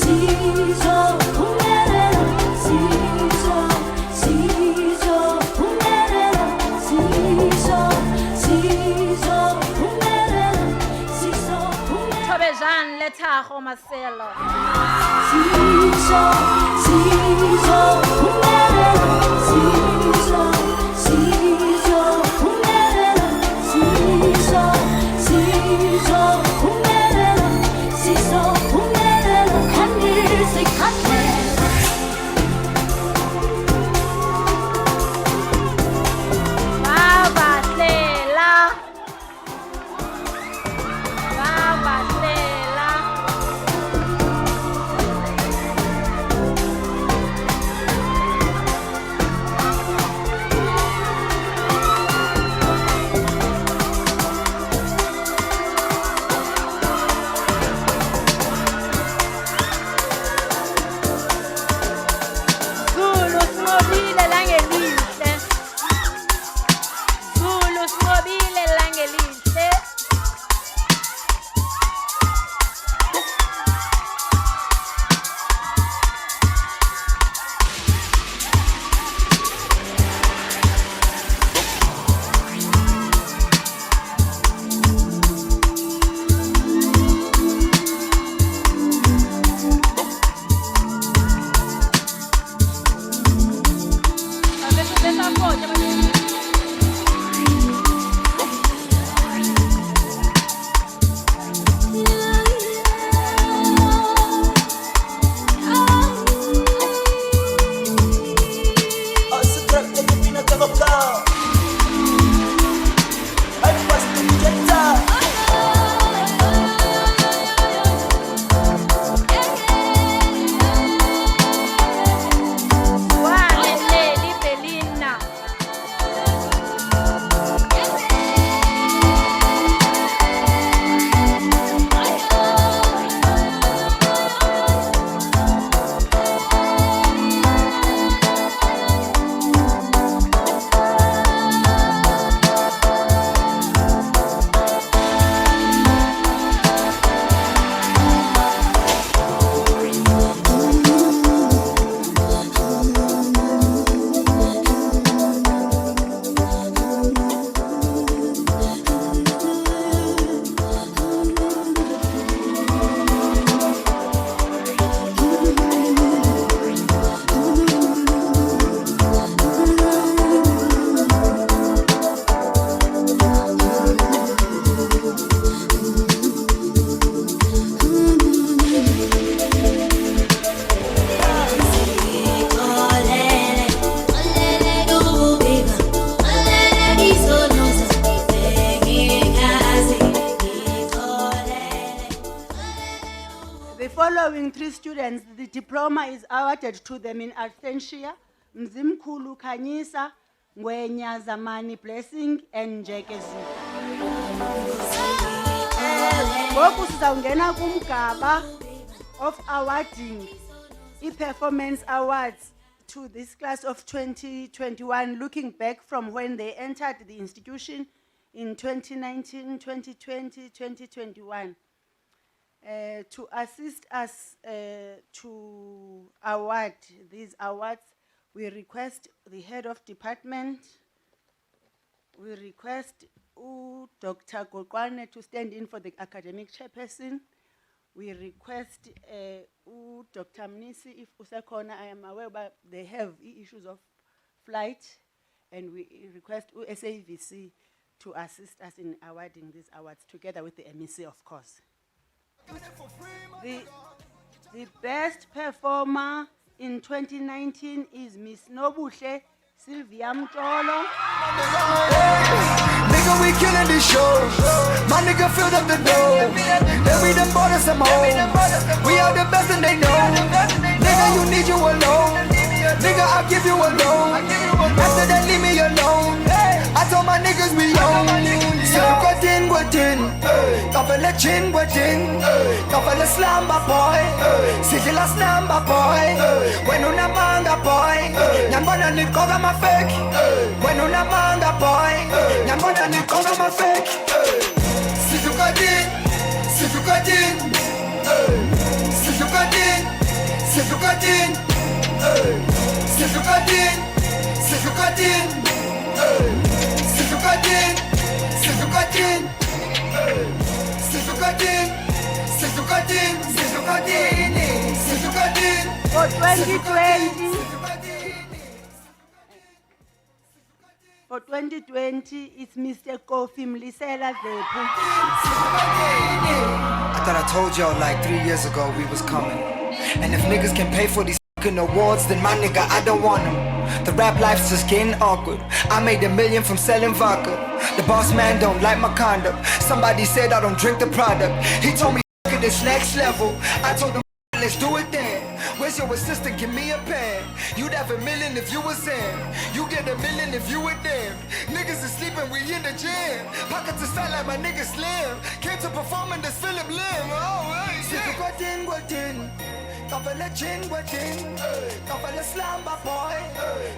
sizo phumelela sizo sizo phumelela sizo sizo phumelela sizo phumelela Thobejane le Thakgo Maselo. sizo sizo phumelela sizo sizo phumelela sizo sizo phumelela sizo phumelela khanyisi khandlela Babahlela. Babahlela. Zulu sinqobile langelihle. Zulu sinqobile langelihle. Besa foto, Leli Belina. The following three students, the diploma is awarded to them in absentia: Mzimkhulu Khanyisa, Ngwenya Zamani Blessing, and Njeke Zulu. Ngoku sizawungena kumgaba of awarding i-performance awards to this class of 2021, looking back from when they entered the institution in 2019, 2020, 2021. To assist us to award these awards, we request the head of department, we request Dr. Gokwane to stand in for the academic chairperson, we request Dr. Mnisi, if usekhona, I am aware but they have issues of flight, and we request SAVC to assist us in awarding these awards together with the MEC, of course. The best performer in 2019 is Miss Nobuhle Sylvia Mtolo. Nigga, we killing these shows. My nigga filled up the dough. They be the bought us some hoes. We are the best and they know. Nigga, you need you alone. Nigga, I'll give you a loan. After that, leave me alone. I told my niggas we own. So what in? Kafala chin what in? Kafala slamba boy. Sigila slamba boy. When una manga boy. Nyambona nikoga ma fake. When una manga boy. Nyambona nikoga ma fake. Situkadin. Situkadin. Situkadin. Situkadin. Situkadin. Situkadin. Situkadin. Situkadin. Situkadin. Situkadin. Situkadin. Situkadin. For 2020, for 2020, it's Mr. Kofi Mlisela Vepu. I thought I told y'all like 3 years ago we was coming. And if niggas can pay for these fucking awards, then my nigga, I don't want them. The rap life's just getting awkward. I made $1 million from selling vodka. The boss man don't like my conduct. Somebody said I don't drink the product. He told me at this next level. I told him let's do it then. Where's your assistant? Give me a pen. You'd have $1 million if you was in. You get $1 million if you were them. Niggas is sleeping, we in the gym. Pockets is fat like my nigga Slim. Came to perform in this Philip Lim. Oh, hey, yeah. What in? Kafala chin what in? Kafala slamba boy.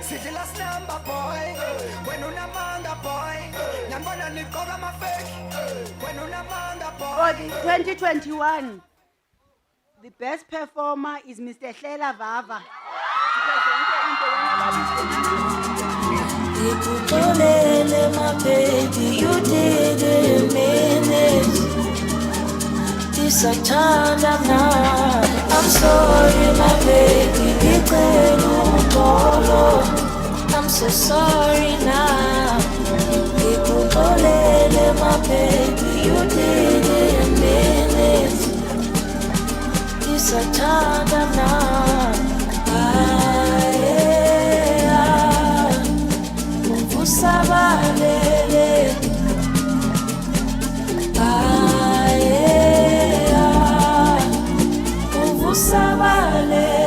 Sigila slamba boy. When una manga boy. Nyambona nikoga ma fake. When una manga boy. For the 2021, the best performer is Mr. Hlela Vava. Ikukolele, my baby, you didn't mean it. This a time now. I'm sorry, my baby, I'm so sorry now. Ikukolele, my baby, you didn't mean it. This a time now. Usabalele. Usabalele.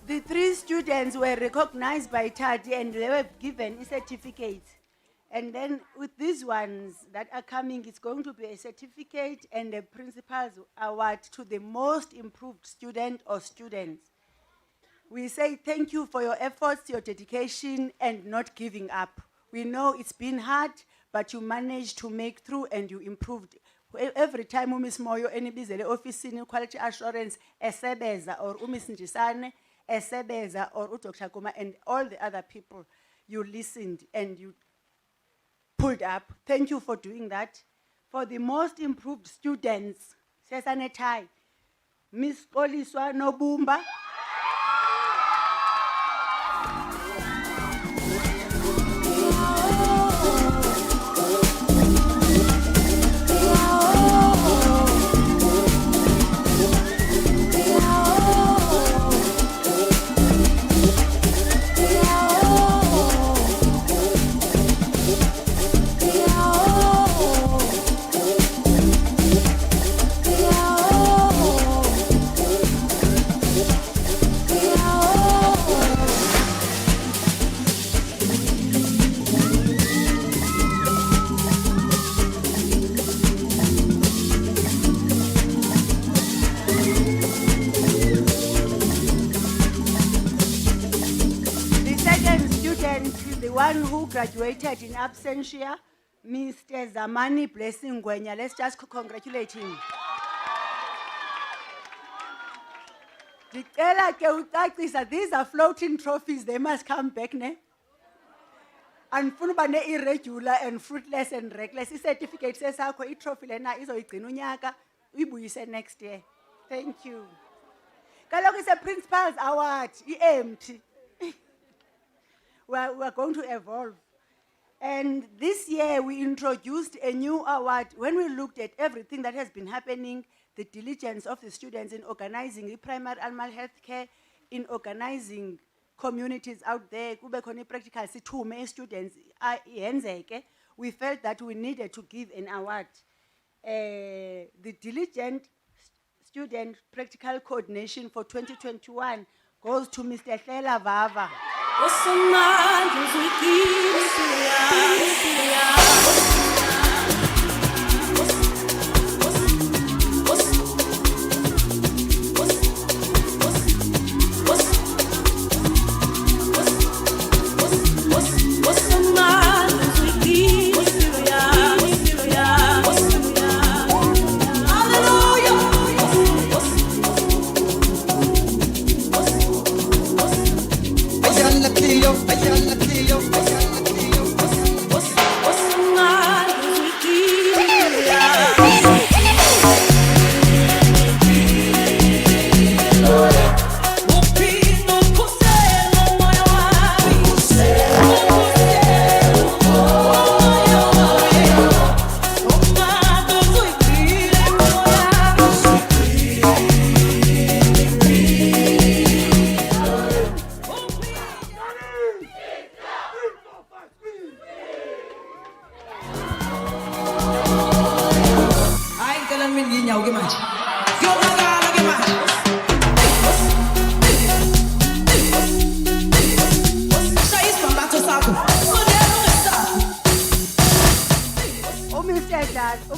The 3 students were recognized by Tardi and they were given a certificate. And then with these ones that are coming, it's going to be a certificate and a principal's award to the most improved student or students. We say thank you for your efforts, your dedication, and not giving up. We know it's been hard, but you managed to make through and you improved. Every time uMiss Moyo enibizele office quality assurance esebeza or uMiss Njisane esebeza or uDr. Kuma and all the other people, you listened and you pulled up. Thank you for doing that. For the most improved students, Sesane Tai, Miss Poliswa Nobumba. Who graduated in absentia, Mr. Zamani Blessing Gwenya, let's just congratulate him. Ndicela ke ucacisa, these are floating trophies, they must come back, ne? Andifuna uba ne-irregular and fruitless and reckless. I-certificate sesakho, i-trophy lena izoyigcina unyaka, uyibuyise next year. Thank you. Kaloku it's a principal's award, i-empty. We're going to evolve. And this year we introduced a new award. When we looked at everything that has been happening, the diligence of the students in organizing primary animal health care, in organizing communities out there, kube khona practical situme students yenzeke, we felt that we needed to give an award. The diligent student practical coordination for 2021 goes to Mr. Hlela Vava.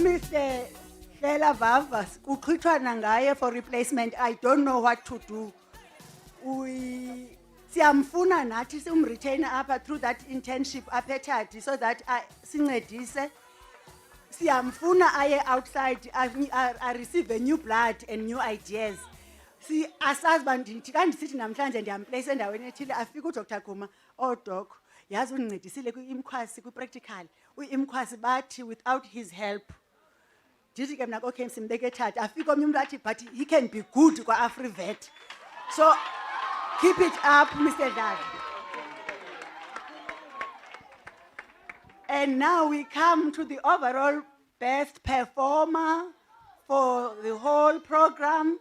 Mr. Hlela Vava, uqhwithwana ngaye for replacement. I don't know what to do. Siyamfuna nathi simretain apha through that internship apha eTardi so that sincedise. Siyamfuna aye outside, I receive a new blood and new ideas. Si asazi bandithi kandisithi namhlanje ndiyamplace endaweni ethile afika uDr Guma, oh doc, yazi undincedisile kwi-imkhwasi kwi-practical. Uimkhwasi bathi without his help. Ndithi ke mna okay simbeke eTardi. Afika omnye umuntu athi but he can be good kwa AfriVet. So keep it up, Mr. Dad. And now we come to the overall best performer for the whole program.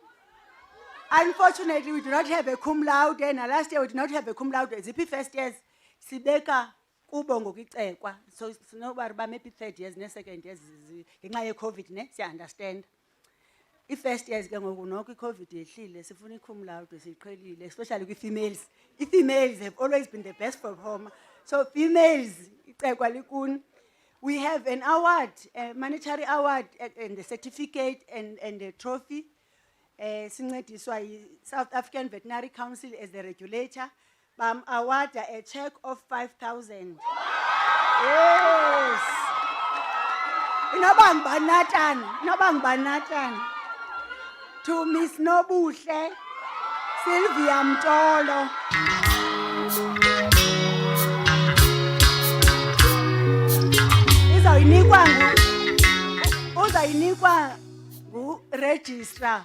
Unfortunately, we do not have a cum laude, and last year we did not have a cum laude. Zipi first years, sibeka kubo ngokicekwa. So nobody maybe third years, ne second years, ngenxa ye COVID ne, siya understand. I-first years ke ngoku noko i-COVID yehlile sifuna i-cum laude siyiqhelile, especially kwi-females. I-females have always been the best performer. So females, icekwa likuni. We have an award, a monetary award, and the certificate and the trophy. Sincediswa South African Veterinary Council as the regulator. Award a check of 5,000. Yes. Inobang banatan. To Miss Nobuhle, Sylvia Mtolo. Uzayinikwa ngu-registrar.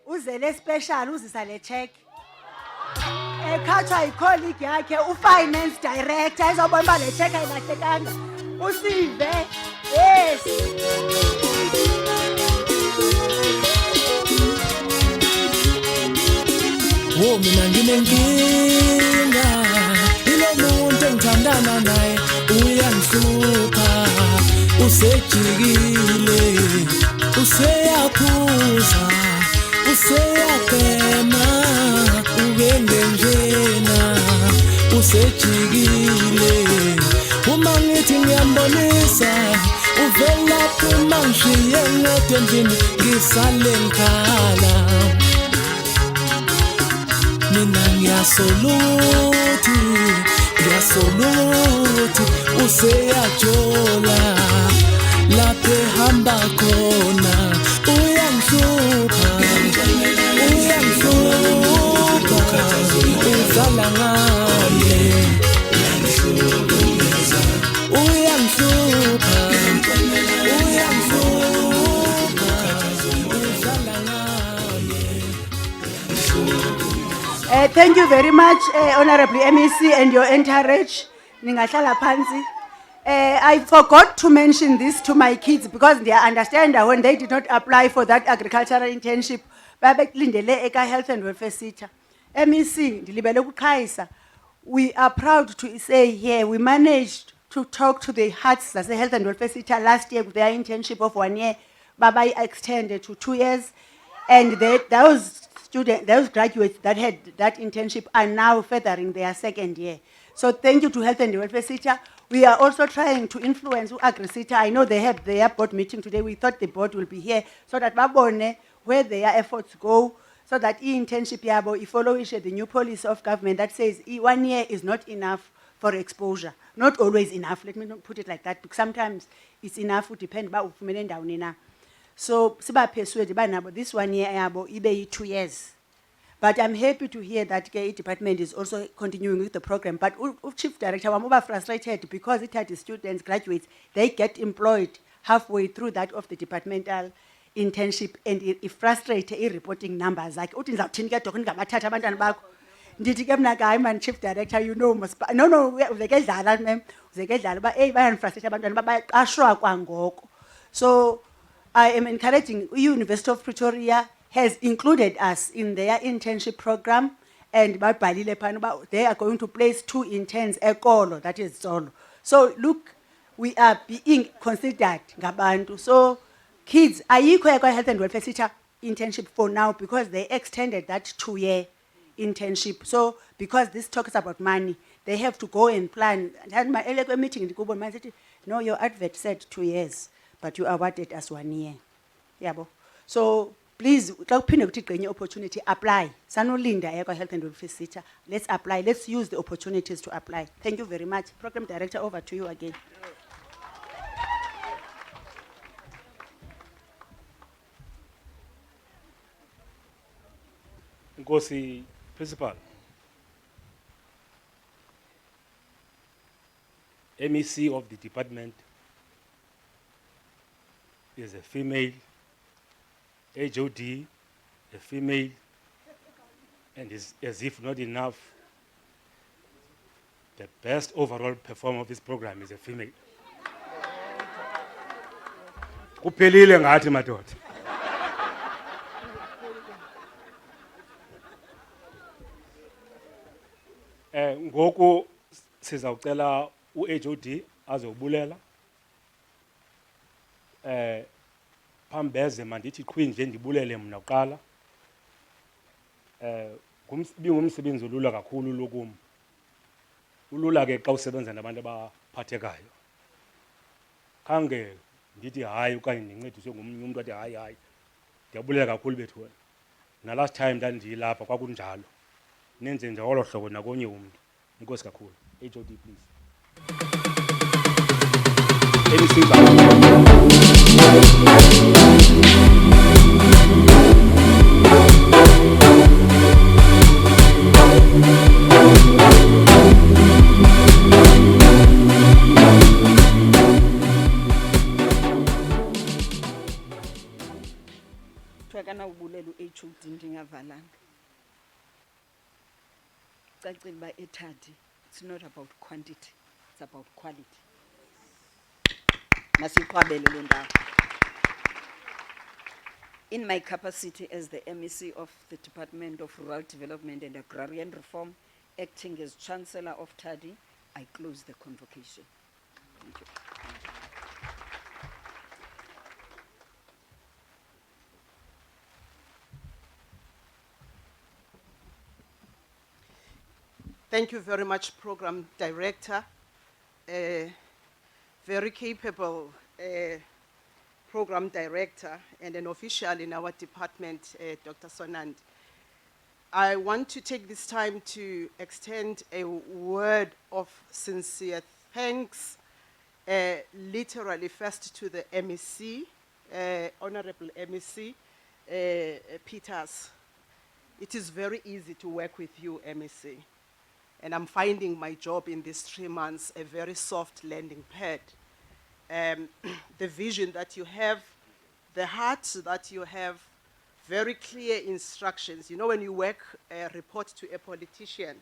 Uzele special uzisa le check. Ekhatshwa yicolleague yakhe u-finance director ezobona uba le check ayilahlekanga. Usive. Yes. Oh, mina nginenkinga ilo muntu engithandana naye uyangihlupha usejikile useyaphuza useyabhema ubengenjena usejikile uma ngithi ngiyambonisa uvela phuma ngishiye ngedwa endlini ngisale ngikhala mina ngiyasoluthi Yasoluthi useyajola lapho ehamba khona uyangihlupha uzala ngami uyangihlupha uzala ngami. Thank you very much, Honorable MEC and your entourage. Ningahlala phansi. I forgot to mention this to my kids because they understand that when they did not apply for that agricultural internship, babekulindele eka health and welfare center. MEC, ndilibele ukuqhayisa. We are proud to say here, we managed to talk to the HATS, as the health and welfare center last year with their internship of 1 year, Baba extended to 2 years. And those graduates that had that internship are now furthering their second year. So thank you to Health and Welfare Center. We are also trying to influence AgriCita. I know they have their board meeting today. We thought the board will be here so that babone where their efforts go, so that internship yabo follow the new policy of government that says 1 year is not enough for exposure. Not always enough. Let me not put it like that, because sometimes it's enough to depend about down. So siba persuaded by now, this 1 year yabo ibe 2 years. But I'm happy to hear that the department is also continuing with the program. But Chief Director, I'm over frustrated because it had the students, graduates, they get employed halfway through that of the departmental internship, and it frustrates reporting numbers. Like, ndithi ke mna hayi man Chief Director, you know, no uzekedlala mem uzekedlala ba bayanifrustrate abantwana bayaqashwa kwangoko. So I am encouraging University of Pretoria has included us in their internship program, and they are going to place 2 interns ekolo, that is solo. So look, we are being considered ngabantu. So kids, ayikho yakwa health and welfare center internship for now because they extended that 2-year internship. So because this talks about money, they have to go and plan. And my earlier meeting, no, your advert said 2 years, but you awarded us 1 year. Yabo. So please, opportunity, apply. Sanolinda Health and Welfare Center. Let's apply. Let's use the opportunities to apply. Thank you very much. Program Director, over to you again. Nkosi Principal, MEC of the department is a female, HOD, a female, and is, as if not enough, the best overall performer of this program is a female. Kuphelile ngathi madoda. Ngoku sizawucela uHOD azobulela. Phambeze mandithi qhwi nje ndibulele mna kuqala. Ngumsebenzi olula kakhulu lokum. Ulula ke xa usebenza nabantu abaphathekayo. Khange ndithi hayi okanye ndincediswe ngomnye umuntu athi hayi. Ndiyabulela kakhulu bethu. Na last time ndandilapha kwakunjalo. Nenze njalo hlobo nakonye umuntu. Inkosi kakhulu. HOD please. Twakana ubulela uHOD ndingavalanga. Cacile ba eTardi, it's not about quantity, it's about quality. Masikwabele lo ndawo. In my capacity as the MEC of the Department of Rural Development and Agrarian Reform, acting as Chancellor of Tardi, I close the convocation. Thank you. Thank you very much, Program Director. Very capable Program Director and an official in our department, Dr. Sonand. I want to take this time to extend a word of sincere thanks, literally first to the MEC, Honorable MEC Peters. It is very easy to work with you, MEC. And I'm finding my job in these 3 months a very soft landing pad. The vision that you have, the heart that you have, very clear instructions. You know, when you work a report to a politician,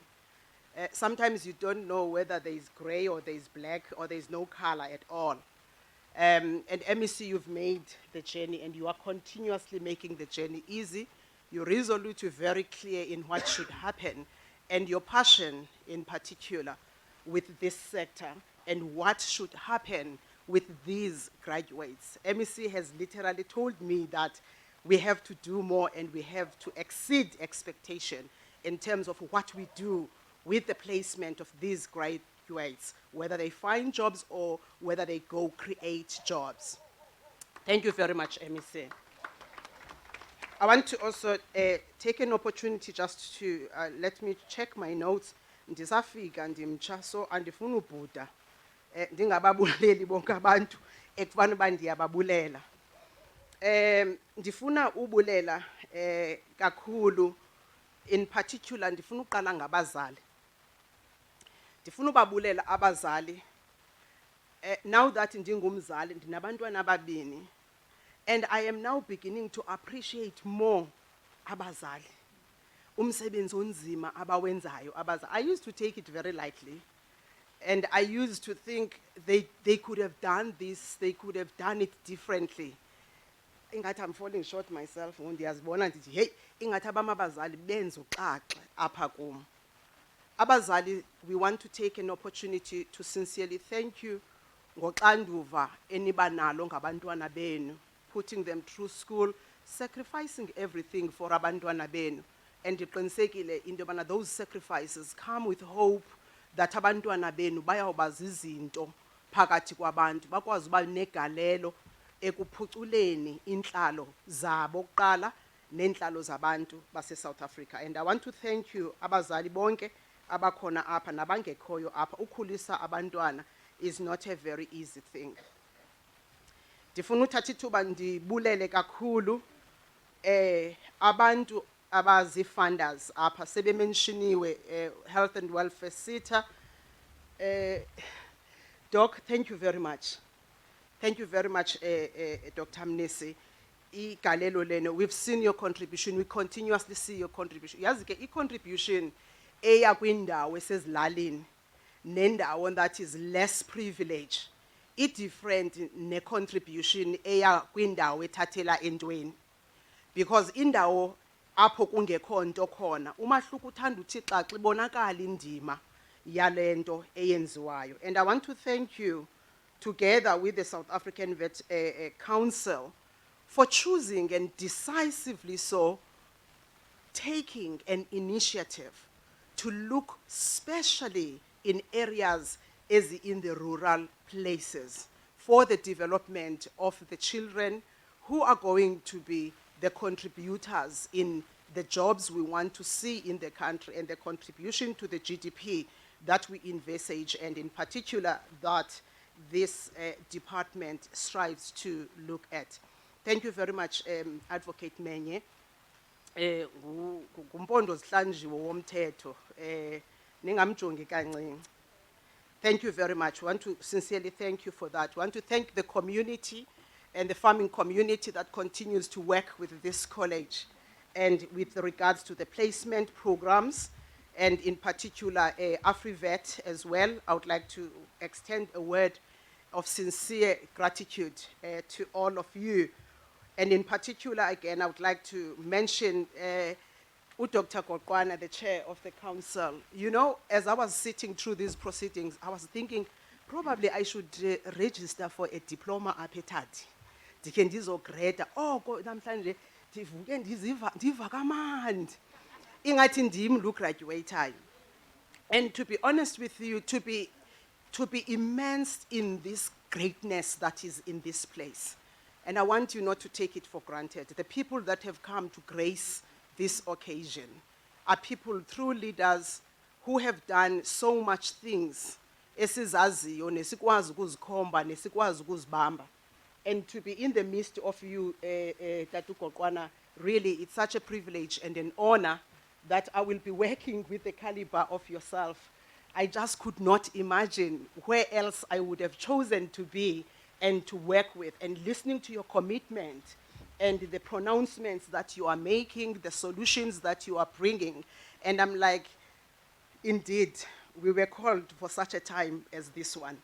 sometimes you don't know whether there is gray or there is black or there is no color at all. And MEC, you've made the journey and you are continuously making the journey easy. You're resolute, you're very clear in what should happen, and your passion in particular with this sector and what should happen with these graduates. MEC has literally told me that we have to do more and we have to exceed expectation in terms of what we do with the placement of these graduates, whether they find jobs or whether they go create jobs. Thank you very much, MEC. I want to also take an opportunity just to let me check my notes. Ndisafika ndimtsha so andifuna ubhuda ndingababuleli bonke abantu ekufana uba ndiyababulela. Ndifuna ubulela kakhulu, in particular ndifuna uqala ngabazali. Ndifuna ubabulela abazali. Now that ndingumzali ndinabantwana ababini, and I am now beginning to appreciate more abazali. Umsebenzi onzima abawenzayo abazali. I used to take it very lightly. And I used to think they could have done this, they could have done it differently. Ingathi I'm falling short myself, ndiyazibona ndithi hey, ingathi abamabazali benza uxaxe apha kum. Abazali, we want to take an opportunity to sincerely thank you ngoxanduva eniba nalo ngabantwana benu, putting them through school, sacrificing everything for abantwana benu. And ndiqinisekile into yobana those sacrifices come with hope that abantwana benu bayawuba zizinto phakathi kwabantu, bakwazi uba negalelo ekuphuculeni inhlalo zabo kuqala nenhlalo zabantu base South Africa. And I want to thank you abazali bonke abakhona apha nabangekhoyo apha. Ukhulisa abantwana is not a very easy thing. Ndifuna uthatha ithuba ndibulele kakhulu abantu abazi-funders apha sebemenshiniwe, health and welfare SETA. Doc, thank you very much. Thank you very much, Dr. Mnisi. Igalelo leno, we've seen your contribution, we continuously see your contribution. Yazi ke i-contribution eya kwindawo esezilalini nendawo that is less privileged, different ne-contribution eya kwindawo ethathela entweni. Because indawo apho kungekho nto khona, umahluko uthanda uthi xaxa ibonakala indima yalento eyenziwayo. And I want to thank you, together with the South African Vet Council, for choosing and decisively so taking an initiative to look specially in areas as in the rural places for the development of the children who are going to be the contributors in the jobs we want to see in the country and the contribution to the GDP that we envisage, and in particular that this department strives to look at. Thank you very much, Advocate Menye. Ngumpondo zihlanjiwe womthetho, ningamjongi kancinci. Thank you very much. We want to sincerely thank you for that. We want to thank the community and the farming community that continues to work with this college, and with regards to the placement programs, and in particular AfriVet as well. I would like to extend a word of sincere gratitude to all of you. And in particular, again, I would like to mention Dr. Kokwana, the chair of the council. You know, as I was sitting through these proceedings, I was thinking probably I should register for a diploma at Tardi. Ndikhe ndizogreda namhlanje ndivuke ndiva kamandi ingathi ndim lo graduateayo. And to be honest with you, to be immersed in this greatness that is in this place. And I want you not to take it for granted. The people that have come to grace this occasion, are people, true leaders, who have done so much things. Esizaziyo, nesikwazi ukuzikhomba, nesikwazi ukuzibamba. And to be in the midst of you, Tatu Kokwana, really, it's such a privilege and an honor that I will be working with the caliber of yourself. I just could not imagine where else I would have chosen to be and to work with, and listening to your commitment and the pronouncements that you are making, the solutions that you are bringing. And I'm like, indeed, we were called for such a time as this one.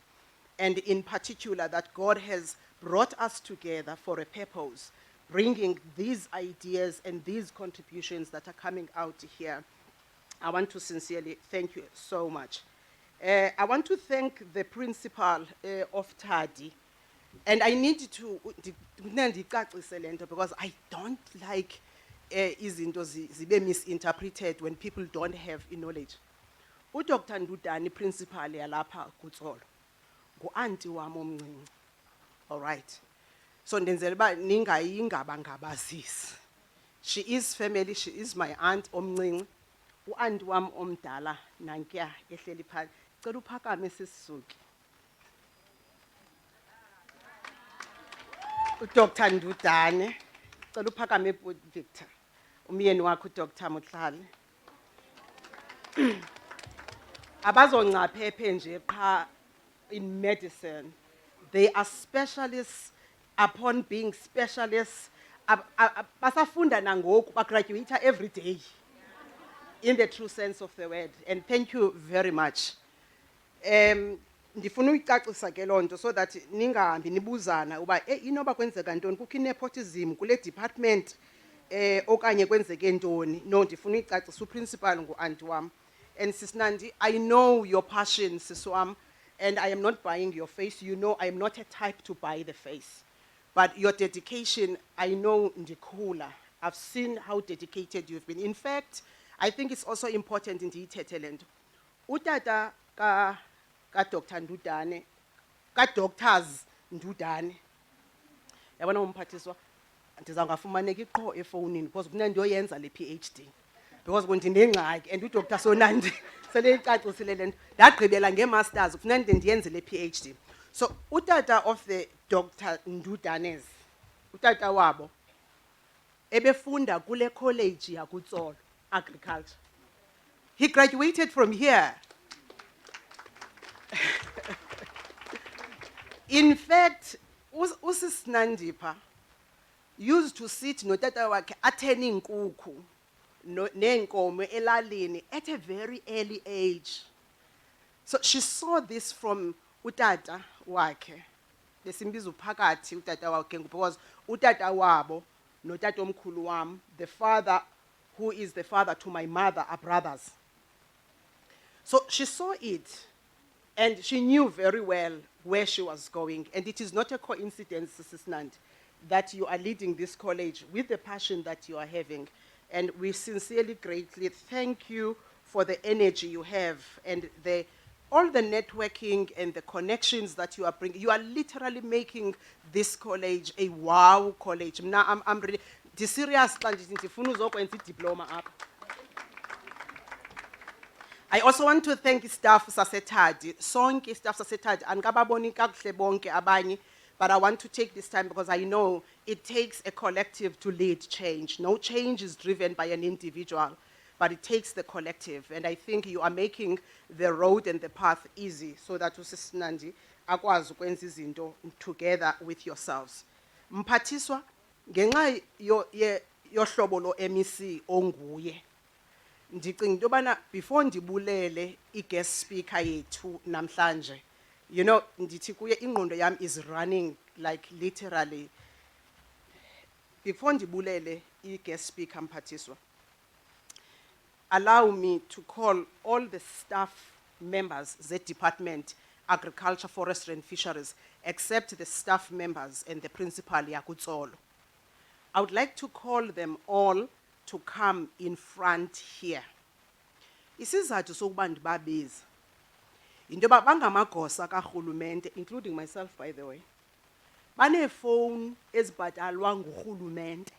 And in particular, that God has brought us together for a purpose, bringing these ideas and these contributions that are coming out here. I want to sincerely thank you so much. I want to thank the principal of Tardi. And I need to, because I don't like izinto zibe misinterpreted when people don't have knowledge. UDr. Ndudane, principal yalapha kuTsolo, ngu-aunty wami omncinci. All right. So ndenzela uba ningayingabangabazisi. She is family, she is my aunt omncinci. U-aunty wami omdala nankuya ehleli phansi. Cela uphakame sisisuke. uDr. Ndudane, cela uphakame Victor. Umyeni wakho uDr. Mutlali. Abazongcaphephe nje pha in medicine. They are specialists upon being specialists. Basafunda nangoku, graduate every day. In the true sense of the word. And thank you very much. Ndifuna uyicacisa ke lonto so that ningahambi nibuzana uba inoba kwenzeka ntoni kukho nepotism kule department okanye kwenzeke ntoni. No, ndifuna uyicacisa uprincipal ngu-aunty wam. And Sis Nandi, I know your passion, Sis Wam, and I am not buying your face. You know I am not a type to buy the face. But your dedication, I know ndikula. I've seen how dedicated you've been. In fact, I think it's also important in the Utata ka Dr. Ndudane, ka Doctors Ndudane. Yabona umphathiswa, ndizangafumaneka iqho efonini because kunendoyenza le PhD. Because when ndinengxaki and uDr. Sonandi sele icacisile lento ndagqibela ngemasters kufuneka ndiyenze le PhD. So utata of the Dr. Ndudanes, utata wabo ebefunda kule college yakuTsolo agriculture. He graduated from here. In fact, uSis Nandipha used to sit no tata wakhe attending inkukhu nenkomo elalini at a very early age. So she saw this from utata wakhe. Besimbiza uphakathi utata wakhe because utata wabo notata omkhulu wam, the father who is the father to my mother, are brothers. So she saw it and she knew very well where she was going. And it is not a coincidence, Sis Nandi, that you are leading this college with the passion that you are having. And we sincerely, greatly thank you for the energy you have and all the networking and the connections that you are bringing. You are literally making this college a wow college. Now, I'm really serious. Diploma up. I also want to thank staff Sasetadi, sonke staff Sasetadi, and kababoni kakuhle bonke abanye. But I want to take this time because I know it takes a collective to lead change. No change is driven by an individual, but it takes the collective. And I think you are making the road and the path easy so that uSis Nandi akwazi ukwenza izinto together with yourselves. Mphathiswa, ngenxa yohlobo lo MEC onguye. Ndicinga into yobana before ndibulele i-guest speaker yethu namhlanje, you know, ndithi kuye ingqondo yam is running like literally. Before ndibulele i-guest speaker Mphathiswa, allow me to call all the staff members the Department Agriculture, Forestry and Fisheries, except the staff members and the principal yakuTsolo. I would like to call them all to come in front here. Isizathu sokuba ndibabiza into yoba bangamagosa karhulumente, including myself by the way, baneefowuni ezibhatalwa ngurhulumente.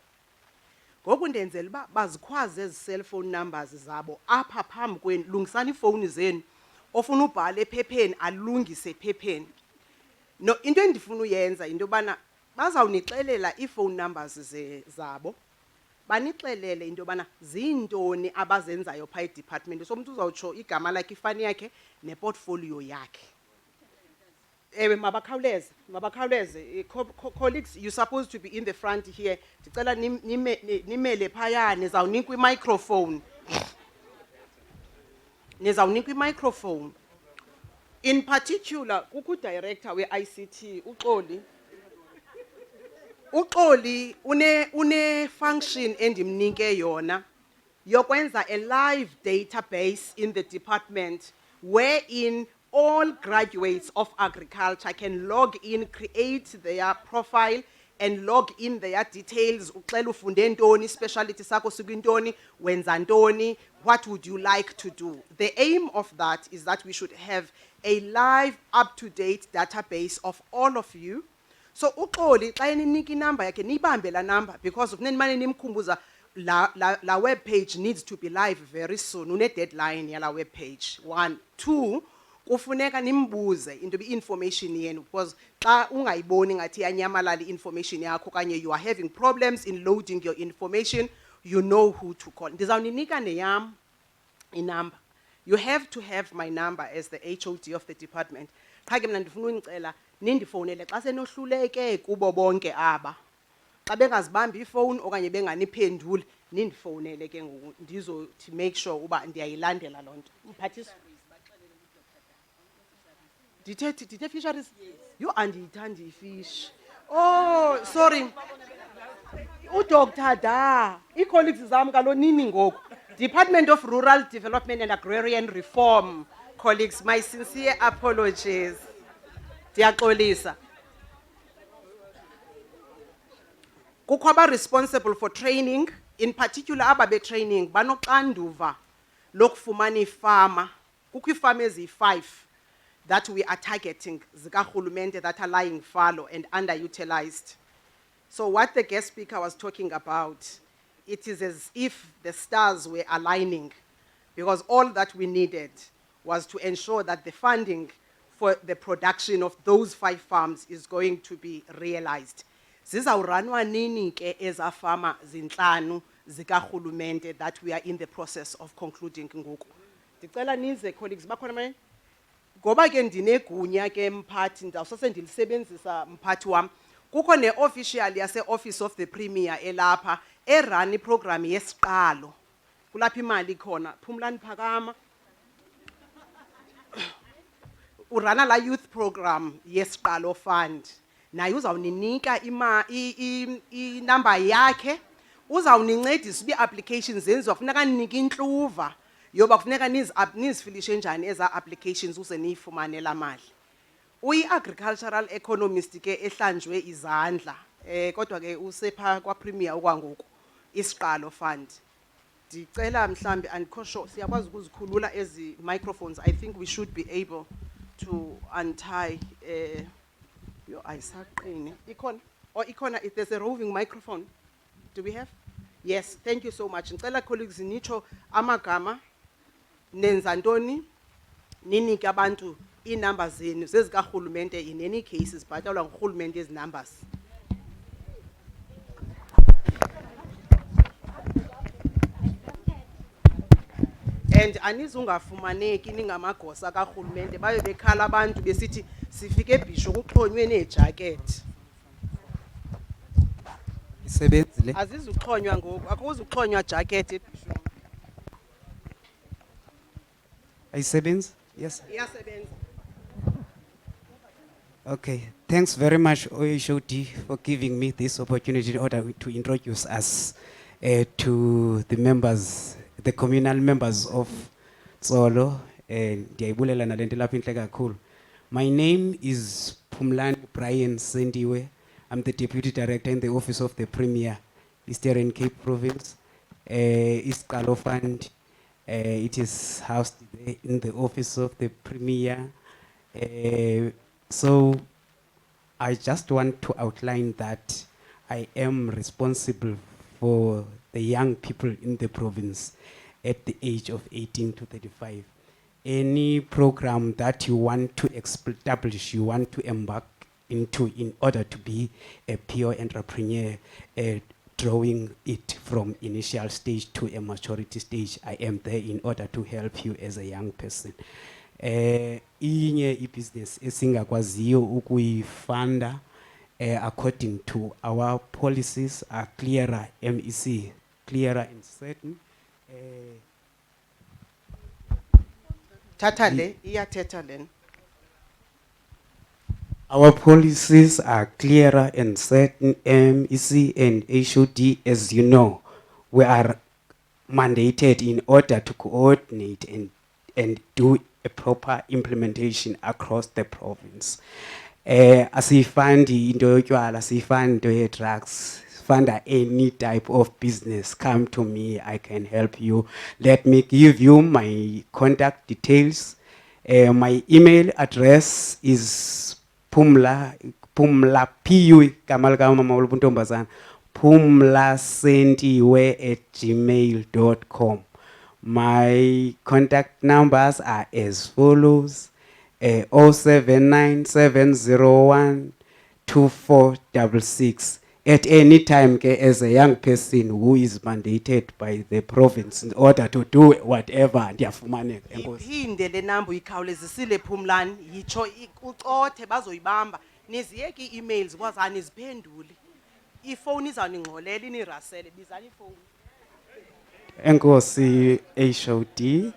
Ngoku ndenzela uba bazikhwaze ezi cellphone numbers zabo apha phambi kwenu, lungisani iifowuni zenu. Ofuna ubhala ephepheni alungise ephepheni. No, into endifuna uyenza into yobana bazawunixelela ii-phone numbers zabo, banixelele into yobana ziintoni abazenzayo phaa edepartment. So umntu uzawutsho igama lakhe, ifani yakhe neportfolio yakhe. Ewe, mabakhawuleze. Colleagues, you're supposed to be in the front here. Ndicela nimele phaya, nizawunikwa i-microphone. Nizawunikwa i-microphone. In particular, kukho director we-ICT, uXoli. Uxoli une function endimnike yona yokwenza a live database in the department wherein all graduates of agriculture can log in, create their profile and log in their details. Uxela ufunde ntoni, speciality sakho sikwintoni, wenza ntoni, what would you like to do? The aim of that is that we should have a live, up-to-date database of all of you. So uXoli xa eninika inamba yakhe niyibambe la number, because ufuneka nimane nimkhumbuza la web page needs to be live very soon. Une deadline yala web page. 1, 2, kufuneka nimbuze into information yenu, because xa ungayiboni ngathi yanyamalala information yakho kanye you are having problems in loading your information, you know who to call. Ndizawuninika neyam inamba. You have to have my number as the HOD of the department. Qha ke mna ndifuna unicela nindifowunele xa senohluleke kubo bonke aba. Xa bengazibambi ifowuni okanye benganiphenduli, nindifowunele ke ngoku ndizothi make sure uba ndiyayilandela loo nto. Mphathisa. Dithe fisheries? You andiyithandi ifish. Oh, sorry. Dr. Da. Ii-colleagues zam kalo nini ngoku. Department of Rural Development and Agrarian Reform. Colleagues, my sincere apologies. Ndiyaxolisa. Kukho aba responsible for training, in particular aba be training banoxanduva lokufumana ifama. Kukho iifama ezi-5 that we are targeting zikarhulumente that are lying fallow and underutilized. So what the guest speaker was talking about, it is as if the stars were aligning, because all that we needed was to ensure that the funding for the production of those 5 farms is going to be realized. Zizawuranwa nini ke eza fama zintlanu zikarhulumente that we are in the process of concluding ngoku. Ndicela nize colleagues bakhona manje. Ngoba ke ndinegunya ke mphathi, ndawusase ndilisebenzisa mphathi wam. Kukho ne-official yase-Office of the Premier elapha erun iprogram yesiqalo. Kulapha imali khona. Phumlani phakama. Urana la youth program yesiqalo fund. Naye uzawuninika inamba yakhe. Uzawunincedisa uba applications zenziwa, kufuneka ninike intluva yoba kufuneka nizifilishe njani eza applications uze niyifumane la mali. Uyi-agricultural economist ke ehlanjwe izandla, kodwa ke usepha kwa-Premier okwangoku, isiqalo fund. Ndicela mhlambi andikho sure siyakwazi ukuzikhulula ezi microphones. I think we should be able to untie. Yo ayisaqini. Ikona, if there's a roving microphone. Do we have? Yes, thank you so much. Ndicela colleagues nitsho amagama, nenza ntoni, ninike abantu iinumber zenu zezikarhulumente in any case zibhatalwa ngurhulumente ezi numbers. And anizungafumaneki ningamagosa karhulumente babe bekhala abantu besithi sifike ebhisho kuxhonywe neejakethi. Isebenzile. Azizuxhonywa ngoku, akuzuxhonywa jacket ebhisho. Ayisebenzi? Yes. Iyasebenza. Okay. Thanks very much, OHOD, for giving me this opportunity in order to introduce us to the members, the communal members of Tsolo. Ndiyayibulela nalento lapha inhle kakhulu. My name is Phumlani Brian Sendiwe. I'm the Deputy Director in the Office of the Premier, Eastern Cape Province. Isiqalo Fund, it is housed in the Office of the Premier. So I just want to outline that I am responsible for the young people in the province at the age of 18 to 35. Any program that you want to establish, you want to embark into in order to be a pure entrepreneur, drawing it from initial stage to a maturity stage, I am there in order to help you as a young person. Inye business esingakwaziyo ukuyifunda according to our policies are clearer, MEC, clearer and certain. Tata le, iyathetha lena. Our policies are clearer and certain, MEC and HOD, as you know. We are mandated in order to coordinate and do a proper implementation across the province. Asifandi into yotywala, asifandi into ye-drugs, funda any type of business, come to me, I can help you. Let me give you my contact details. My email address is Pumla pumlasentiwe@gmail.com. My contact numbers are as follows: 0797012466. At any time, as a young person who is mandated by the province in order to do whatever, ndiyafumaneka. Enkosi. Iphinde le number uyikhawulezisile Phumlani, yitsho ucothe bazoyibamba. Niziyeke ii-emails kwazani niziphendule. Ifowuni izawuningxolela inirasele, bizani ifowuni. Enkosi HOD.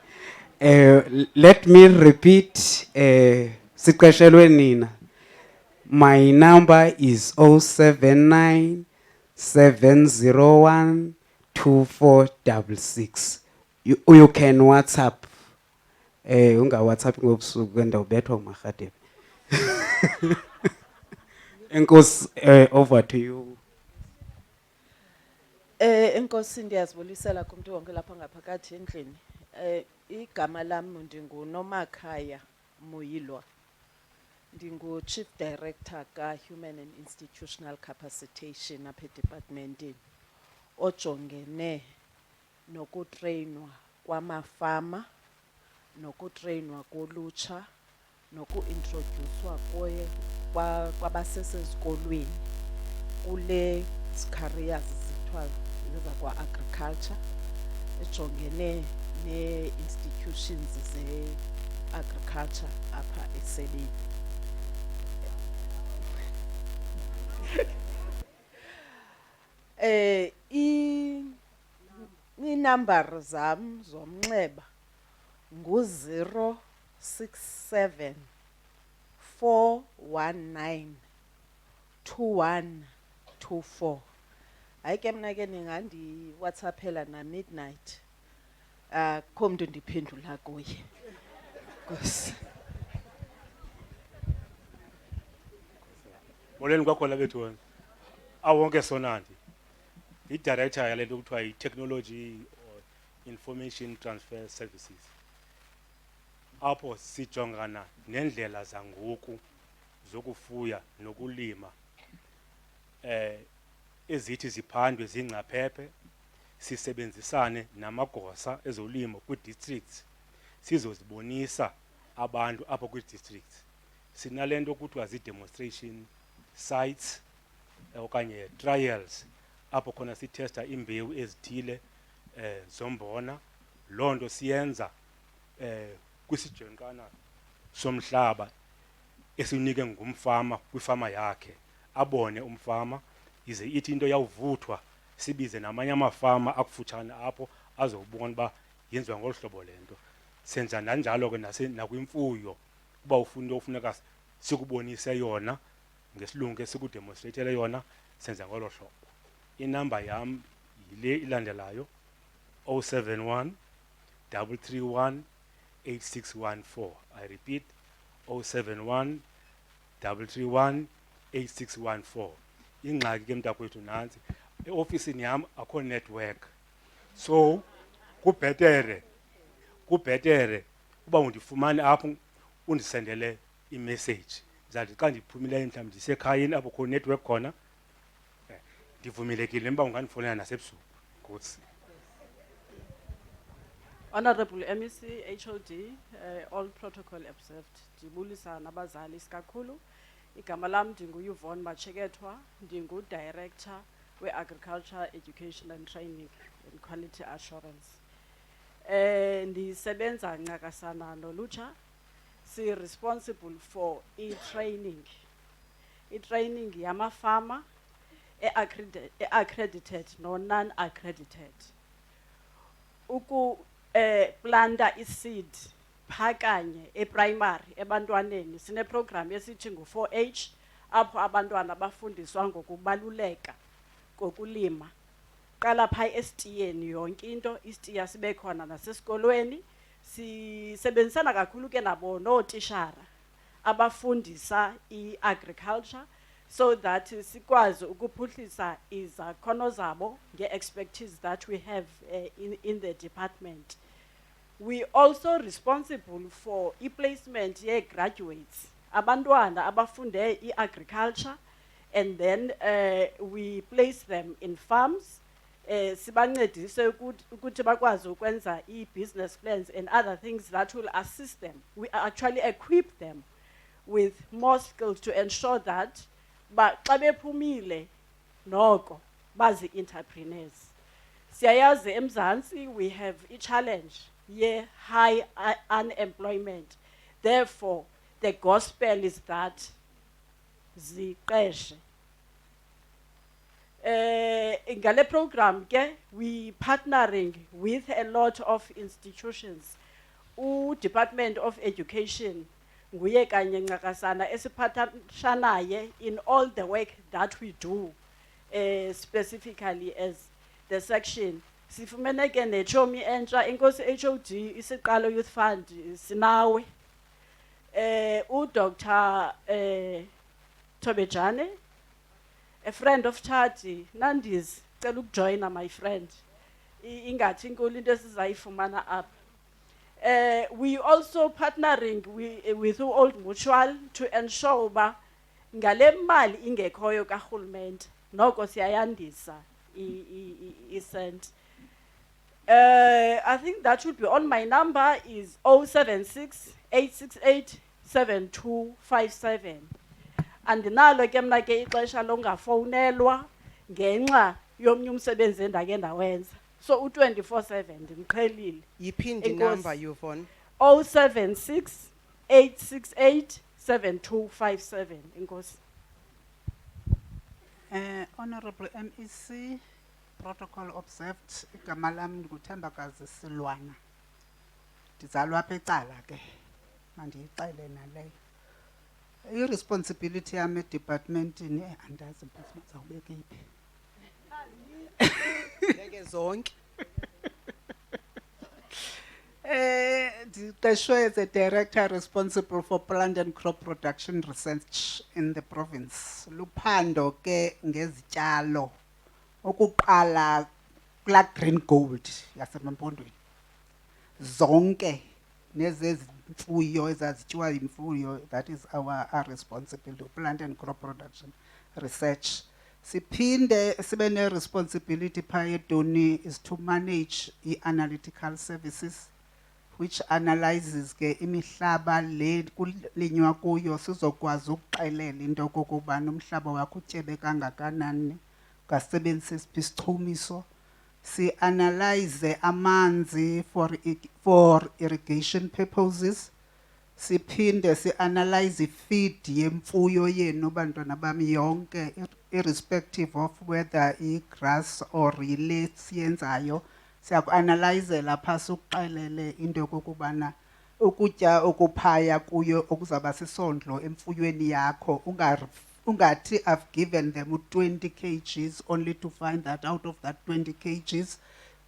Let me repeat, siqeshelwe nina. My number is 079 701 2466. You can WhatsApp. Unga WhatsApp ngobusuku kwenda ubethwa umarhadebe. Enkosi, over to you. Enkosi ndiyazibulisela kumuntu wonke lapha ngaphakathi endlini. Igama lami ndinguNomakhaya Muyilwa. Ndingu Chief Director ka Human and Institutional Capacitation apha departmentini ojongene nokutrainwa kwamafama, nokutrainwa kolutsha, nokuintroducewa kwabasesezikolweni kule careers zithiwa zakwa agriculture, ejongene ne-institutions ze-agriculture apha esebeni. Inumber zam zomnxeba ngu-067 419 2124. Hayi ke mna ke ningandi WhatsAppela na midnight. Kho mntu ndiphendula kuye. Nkosi. Molweni kwakhona bethu wena. Awonke sonandi. I-director yale nto kuthiwa yi-Technology or Information Transfer Services. Apho sijongana nendlela zangoku zokufuya nokulima ezithi ziphandwe zingcaphephe, sisebenzisane namagosa ezolimo kwi-districts sizozibonisa abantu apho kwi-districts. Sinalento kuthiwa zi-demonstration sites okanye trials apho khona sitesta imbewu ezithile zombona. Loo nto siyenza kwisijenkana somhlaba esinike ngumfama kwifama yakhe, abone umfama ize ithi into yawuvuthwa sibize namanye amafama akufutshane apho azobona uba yenziwa ngolu hlobo lento. Senza nanjalo ke nakwimfuyo uba ufuna into ofuneka sikubonise yona ngesilungu esikudemonstratele yona, senza ngolo hlobo. Inumber yam yile ilandelayo: 071 331 8614. I repeat, 071 331 8614. Ingxaki ke mntakwethu nantsi, eofisini yam akho network, so kubhetere uba undifumane apho undisendele imessage. Zathi xa ndiphumileyo mhlawumbi ndisekhayeni apho kho network khona, ndivumelekile uba ungandifowunela nasebusuku. Nkosi. Honorable MEC, HOD, all protocol observed. Ndibulisa nabazali isikakhulu. Igama lam ndingu-Yvonne Machekethwa, ndingu-Director we-Agriculture, Education and Training and Quality Assurance. Ndisebenza ncakasana nolutsha, responsible for training. I-training yamafama, accredited no non-accredited. Planta seed phakanye primary ebantwaneni sine program yesithi ngu4H apho abantwana bafundiswa ngokubaluleka kokulima. Qala pha esitiyeni yonke into isitiya sibe khona nasesikolweni. Sisebenzisana kakhulu ke nabo nootishara abafundisa i-agriculture so that sikwazi ukuphuhlisa izakhono zabo nge-expertise that we have in the department. We also responsible for placement ye graduates, abantwana abafunde i-agriculture, and then we place them in farms. Sibancedise ukuthi bakwazi ukwenza i-business plans and other things that will assist them. We actually equip them with more skills to ensure that xa bephumile noko bazi entrepreneurs. Siyayazi eMzantsi we have a challenge ye high unemployment. Therefore, the gospel is that ziqeshe. Ngale program ke we partnering with a lot of institutions. Department of Education nguye kanye ncakasana esiphathanaye in all the work that we do, specifically as the section. Sifumene ke nechomi entsha inkosi HOD isiqalo Youth Fund sinawe. Dr. Tobejane, a friend of Tardi, Nandis, cela ukujoina my friend. Ingathi inkulu into esizayifumana apha. We also partnering with Old Mutual to ensure ba ngale mali ingekhoyo karhulumente noko siyayandisa i-cent. I think that should be on. My number is 076 868 7257. And nalo ke mna ke ixesha longafowunelwa ngenxa yomnye umsebenzi endake ndawenza. So 24/7 ndimqhelile. Yiphindi number Yvonne. 076 868 7257. Inkosi. Honorable MEC, protocol observed. Igama lam ndinguThembakazi Silwana. Ndizalwa apha ecala ke. Mandiyixele naleyo. I-responsibility yam edepartmentini andazi mphathi mazawubeka iphi. Ngeke zonke. Ndiqeshwe as a director responsible for plant and crop production research in the province. Luphando ke ngezityalo. Okuqala kula green gold yaseMampondweni. Zonke nezezimfuyo ezazityiwa imfuyo, that is our responsibility, plant and crop production research. Siphinde sibe ne responsibility pha edoni is to manage analytical services which analyzes ke imihlaba le kulinywa kuyo sizokwazi ukuxelela into kokubana umhlaba wakho utyebe kangakanani ngasebenzisa isiphi isichumiso. Si analyze amanzi for irrigation purposes. Siphinde si analyze feed yemfuyo yenu bantwana bami yonke irrespective of whether grass or relay siyenzayo. Siyaku-analyze lapha sukuxelele into yokokubana ukutya okuphaya kuyo okuzaba sisondlo emfuyweni yakho ungathi I've given them 20 kgs only to find that out of that 20 kgs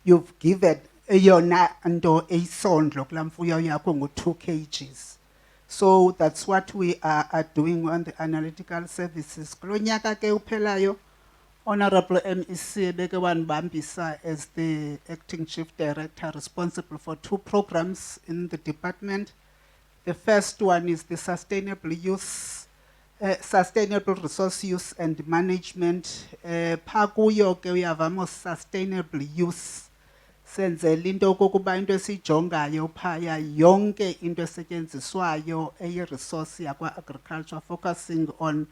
you've given yona nto eyisondlo kulaa mfuyo yakho ngu2 kgs. So that's what we are doing on the analytical services. Kulo nyaka ke uphelayo, Honorable MEC beke wanibambisa as the acting chief director responsible for 2 programs in the department. The first one is the sustainable use sustainable resource use and management. Pha kuyo ke uyavamo sustainable use. Senzela into okokuba into esijongayo phaya yonke into esetyenziswayo eyi-resource yakwa-agriculture, focusing on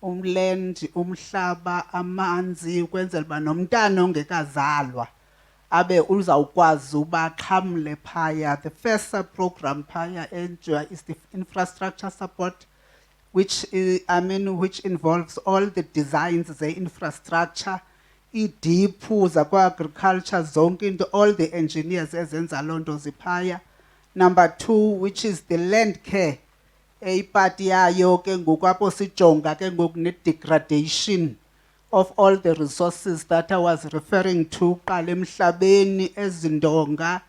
umland, umhlaba, amanzi, ukwenzela uba nomntana ongekazalwa abe uzawukwazi uba axhamle phaya. The first program phaya enjoy is the infrastructure support, which which involves all the designs, the infrastructure, iidiphu zakwa-agriculture zonke into, all the engineers ezenza loo nto ziphaya. Number 2, which is the land care, ipati yayo ke ngoku apho sijonga ke ngoku ne-degradation of all the resources that I was referring to, qala emhlabeni, ezindonga,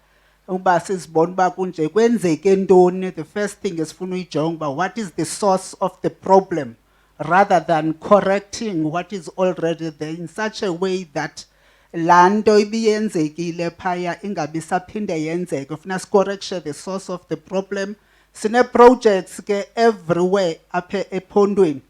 uba sizibona uba kunje kwenzeke ntoni. The first thing esifuna uyijonga uba what is the source of the problem, rather than correcting what is already there in such a way that laa nto ibiyenzekile phaya ingabi saphinde yenzeke. Ufuna sicorrection the source of the problem. Sine-projects ke everywhere apha ephondweni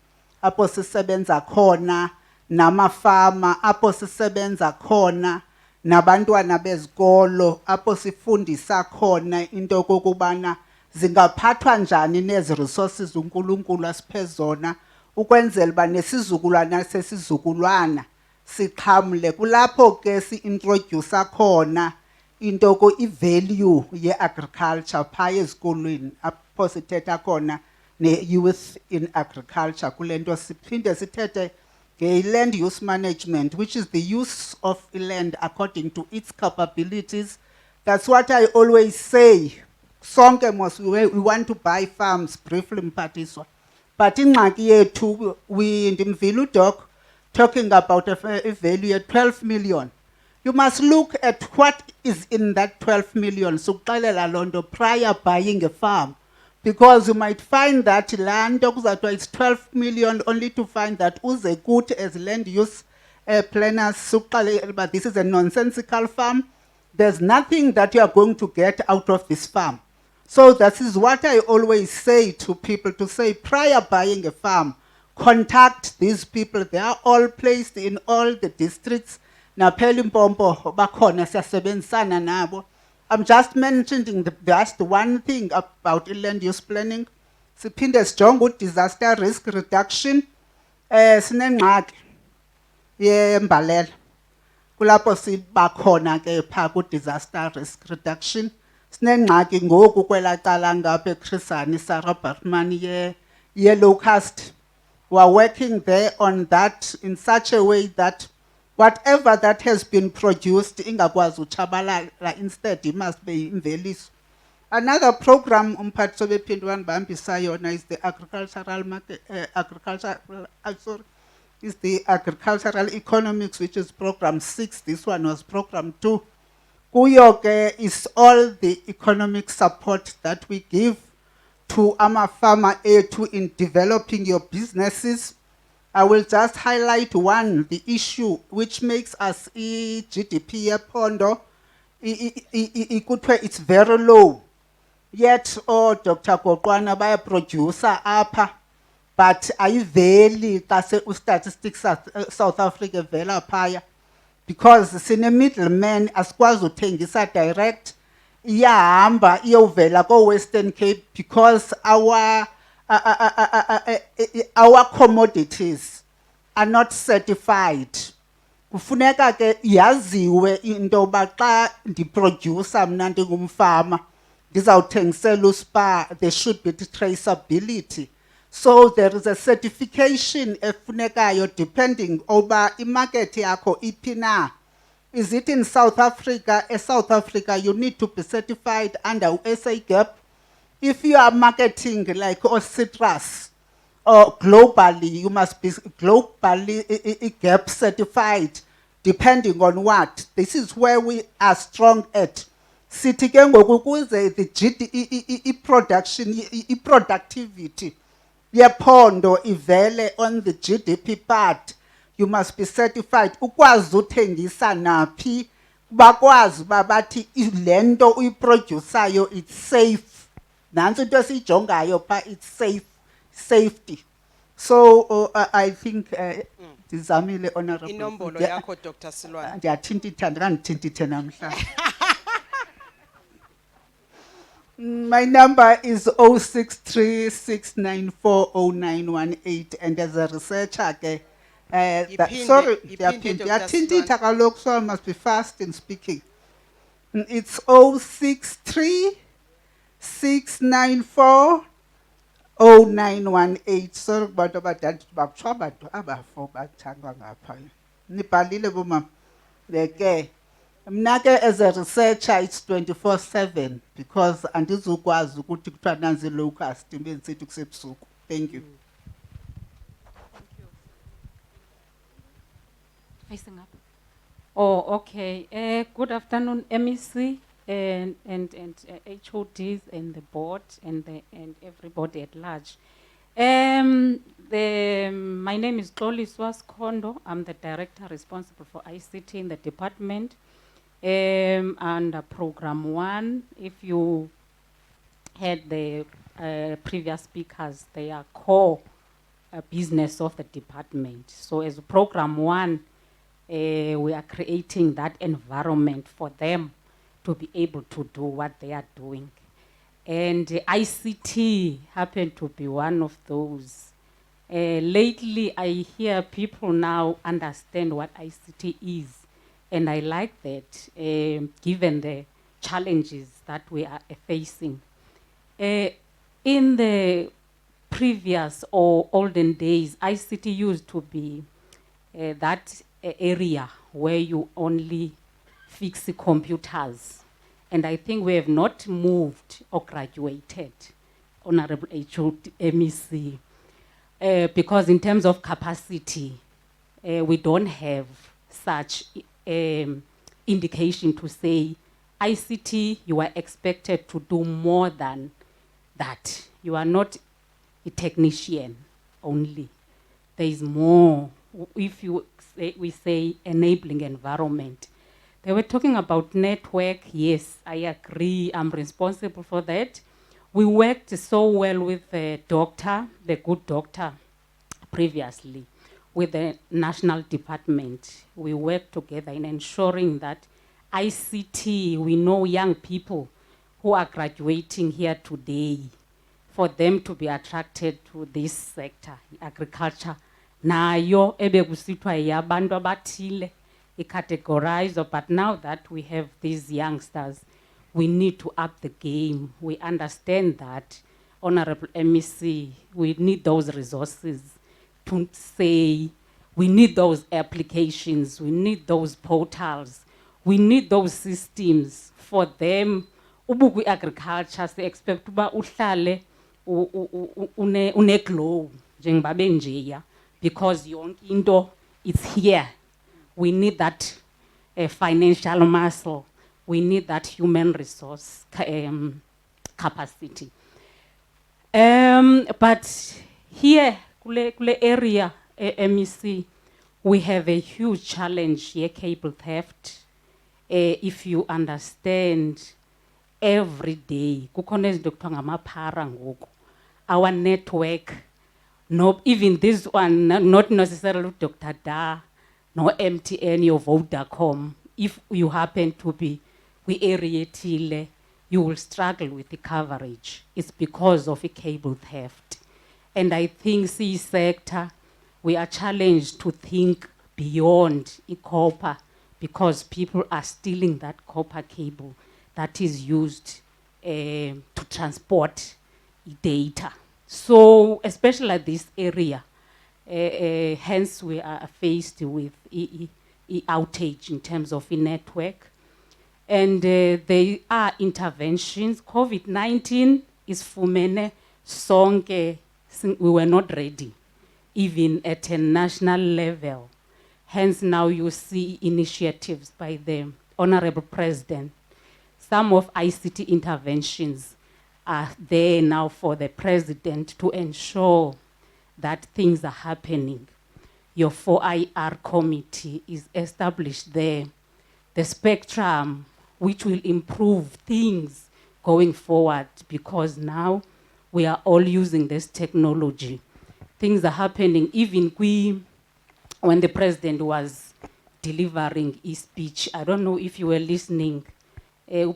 apho sisebenza khona, namafama apho sisebenza khona, nabantwana bezikolo apho sifundisa khona into kokubana zingaphathwa njani nezi resources uNkulunkulu asiphe zona, ukwenzela uba nesizukulwana sesizukulwana sixhamle. Kulapho ke si-introduce khona into ko i-value ye-agriculture phaya ezikolweni apho sithetha khona ne-youth in agriculture. Kule nto siphinde sithethe land use management, which is the use of land according to its capabilities. That's what I always say. Sonke mos we want to buy farms, briefly mphathiswa. But ingxaki yethu, ndimvile uDoc talking about a value at 12 million. You must look at what is in that 12 million. So prior buying a farm. Because you might find that land is 12 million, only to find that uze good as land use planners, but this is a nonsensical farm. There's nothing that you are going to get out of this farm. So that is what I always say to people, to say prior buying a farm, contact these people. They are all placed in all the districts. I'm just mentioning just one thing about land use planning. Siphinde sijonge disaster risk reduction. Sinengxaki yembalela. Kulapho siba khona ke pha ku-disaster risk reduction. Sinengxaki ngoku kwela cala ngapha eChrisani Sarah Bartman ye-locust. We are working there on that in such a way that whatever that has been produced, ingakwazi uchabalala, instead it must be imveliso. Another program umphathi sobephinde wanibambisa yona is the agricultural market, is the agricultural economics, which is program 6. This one was program 2. Kuyo ke is all the economic support that we give to amafama ethu in developing your businesses. I will just highlight one, the issue which makes us GDP yepondo, it's very low. Yet, Dr. Kokwana baya producer apa, but ayiveli kase statistics South Africa vela phaya, because sine middleman asikwazi uthengisa direct, iyahamba iyovela ko Western Cape, because our commodities are not certified. Kufuneka ke yaziwe into ba xa ndiproducer mna ndingumfama ndizawuthengisela uSpar, there should be traceability. So there is a certification efunekayo depending oba imarket yakho iphi na. Is it in South Africa? South Africa, you need to be certified under SA GAP. If you are marketing like citrus, or globally, you must be globally GAP certified, depending on what. This is where we are strong at. Sithi ke ngoku kuze the production, productivity yephondo ivele on the GDP part, you must be certified. Ukwazi uthengisa naphi, bakwazi babathi lento uyiproducayo it's safe. Nansi into esijongayo pha, it's safe, safety. So I think ndizamile honorable. Inombolo yakho Dr. Silwana. Ndiyathintitha ndikandithintithe namhlanje. My number is 0636940918 and as a researcher sorry ndiyathintitha kaloku, so I must be fast in speaking. It's 0636940918. Sorry kubantu abadala bakuthiwa abantu abafo bathanga ngapha. Nibhalile bomama. Ke mna ke as a researcher it's 24/7 because andizukwazi ukuthi kuthiwa nanzi locust bendisithi kusebusuku. Thank you. Facing up. Oh, okay. Good afternoon, MEC and HODs and the board and everybody at large. My name is Xoliswa Skondo. I'm the director responsible for ICT in the department. Under Program 1, if you had the previous speakers, they are core business of the department. So as Program 1, we are creating that environment for them to be able to do what they are doing. And ICT happened to be one of those. Lately, I hear people now understand what ICT is. And I like that, given the challenges that we are facing. In the previous or olden days, ICT used to be that area where you only fix the computers. And I think we have not moved or graduated, Honorable MEC, because in terms of capacity, we don't have such indication to say, ICT, you are expected to do more than that. You are not a technician only. There is more. If we say enabling environment. They were talking about network. Yes, I agree. I'm responsible for that. We worked so well with the doctor, the good doctor, previously, with the national department. We worked together in ensuring that ICT, we know young people who are graduating here today, for them to be attracted to this sector, agriculture. Nayo ebekusithwa yabantu abathile categorized, but now that we have these youngsters, we need to up the game. We understand that, Honorable MEC, we need those resources to say, we need those applications, we need those portals, we need those systems for them. Ubuku agriculture, they expect uba uhlale une glow, njengoba njeya, because yonke into is here. We need that financial muscle. We need that human resource capacity. But here, kule area, MEC, we have a huge challenge here, cable theft. If you understand, every day, kukhona izinto kuthiwa ngamaphara ngoku. Our network, no, even this one, not necessarily Dr. Da, no MTN, your Vodacom. If you happen to be area, you will struggle with the coverage. It's because of a cable theft. And I think C sector, we are challenged to think beyond copper, because people are stealing that copper cable that is used to transport data. So, especially at this area, hence we are faced with outage in terms of the network. And there are interventions. COVID-19 is fumene sonke, we were not ready, even at a national level. Hence now you see initiatives by the Honorable President. Some of ICT interventions are there now for the President to ensure that things are happening. Your 4IR committee is established there. The spectrum, which will improve things going forward, because now we are all using this technology. things are happening. Even when the president was delivering his speech, I don't know if you were listening,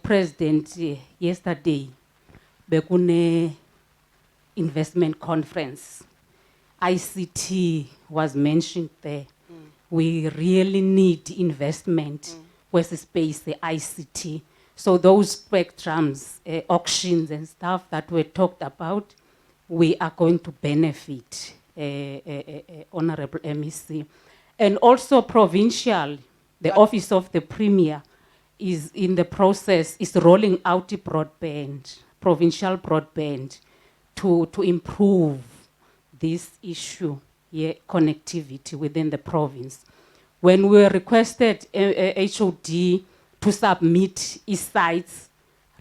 President yesterday, bekune investment conference. ICT was mentioned there. We really need investment with the space, the ICT. So those spectrums, auctions and stuff that were talked about, we are going to benefit, Honorable MEC. And also provincial, the Office of the Premier is in the process, is rolling out the broadband, provincial broadband, to improve this issue, connectivity within the province. When we requested HOD to submit its sites,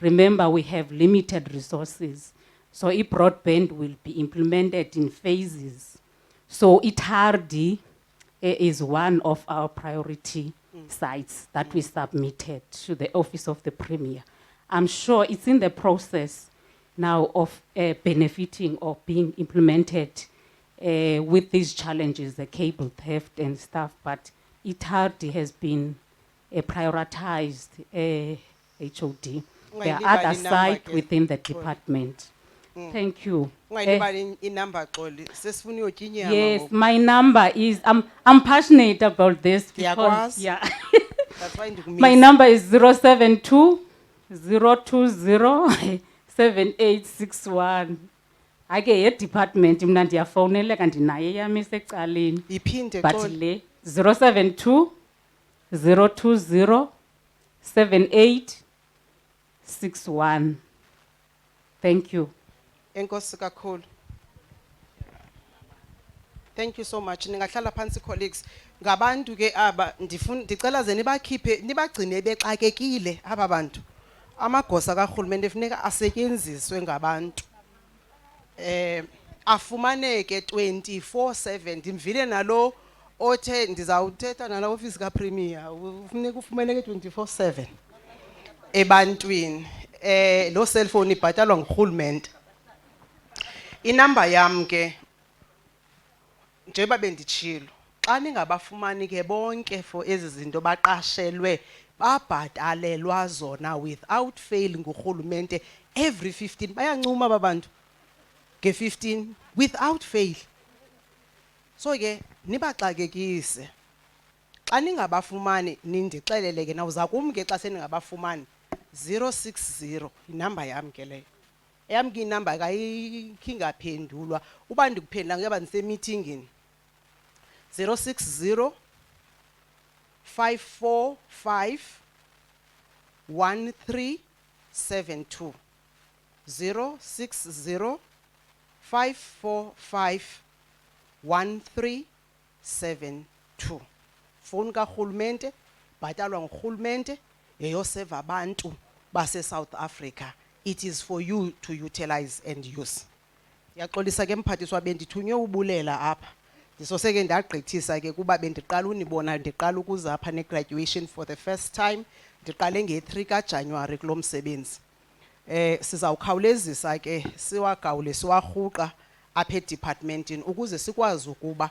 remember we have limited resources. So broadband will be implemented in phases. So Tardi is one of our priority sites that we submitted to the Office of the Premier. I'm sure it's in the process now of benefiting or being implemented with these challenges, the cable theft and stuff, but Tardi has been prioritized HOD. There are other sites within the department. Thank you. Yes, my number is, I'm passionate about this because, yeah. My number is 072 020 7861. Ake department mna ndiyafoneleka ndinaye yami secaleni. But le 072 020 7861. Thank you. Enkosi kakhulu. Thank you so much. Ningahlala phansi colleagues. Ngabantu ke aba ndicela ze nibagcine bexakekile aba bantu. Amagosa kaRhulumente efuneka asetyenziswe ngabantu. Afumaneke 24/7. Ndimvile nalo othe ndizawuthetha nala office kaPremier. Ufuneka ufumaneke 24/7 ebantwini. Lo cellphone ibhatalwa nguRhulumente. Inamba yam ke njengoba benditshilo xa ningabafumani ke bonke for ezi zinto baqashelwe babhatalelwa zona without fail nguRhulumente every 15 bayancuma babantu nge-15 without fail. So ke nibaxakekise xa ningabafumani nindixelele ke nawuza kum ke xa seningabafumani 060 inamba yam ke leyo. Eyam ke inamba kayingaphendulwa uba ndikuphendula ngoba ndisemeetingini 060 545 1372 060 545 1372. Phone kaRhulumente bhatalwa nguRhulumente yeyoseva abantu base South Africa. It is for you to utilize and use. Yaxolisa ke mphathiswa bendithunywe ubulela apha. Ndisoseke ndagqithisa ke kuba bendiqala unibona ndiqala ukuza apha ne-graduation for the first time. Ndiqale nge-3 kaJanuwari kulo msebenzi. Sizawukhawulezisa ke siwagawule siwarhuqa apha edepartmentini ukuze sikwazi ukuba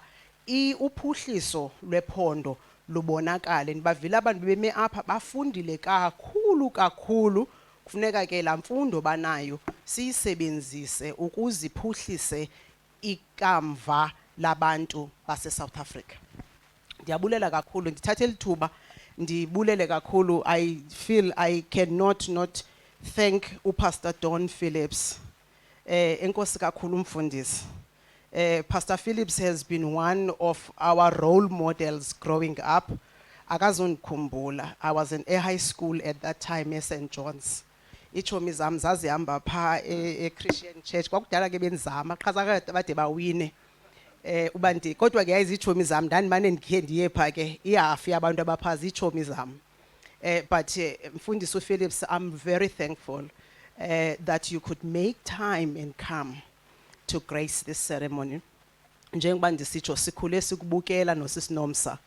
uphuhliso lwephondo lubonakale. Ndibavile abantu beme apha bafundile kakhulu. Kufuneka ke la mfundo banayo siyisebenzise ukuziphuhlise ikamva labantu base South Africa. Ndiyabulela kakhulu ndithathe lithuba ndibulele kakhulu. I feel I cannot not thank Pastor Don Phillips. Enkosi kakhulu mfundisi. Pastor Phillips has been one of our role models growing up. Akazondikhumbula. I was in a high school at that time at St. John's. Ichomi zam zazihamba pha Christian Church. Kwakudala ke benzama qhaza bade bawine. Ubanti kodwa ke yayizi ichomi zam ndandimane ndikhe ndiye pha ke ihafu yabantu abaphaza ichomi zam. But Mfundisi Phillips, I'm very thankful that you could make time and come to grace this ceremony. Njengoba ndisitsho sikhule sikubukela noSisinomsa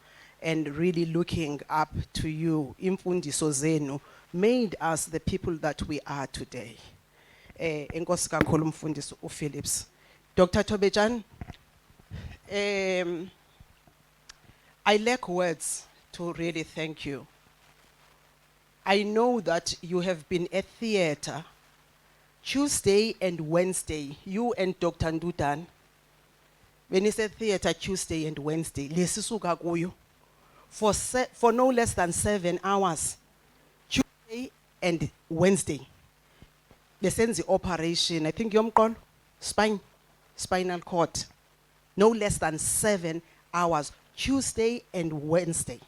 and really looking up to you. Imfundiso zenu made us the people that we are today. Enkosi kakhulu Mfundisi Phillips. Dr. Tobejan, I lack words to really thank you. I know that you have been at theater Tuesday and Wednesday, you and Dr. Ndudan. When you said theater Tuesday and Wednesday, lesisuka kuyo for no less than 7 hours, Tuesday and Wednesday. Besenzi operation, I think yomqolo, spinal cord. No less than 7 hours, Tuesday and Wednesday.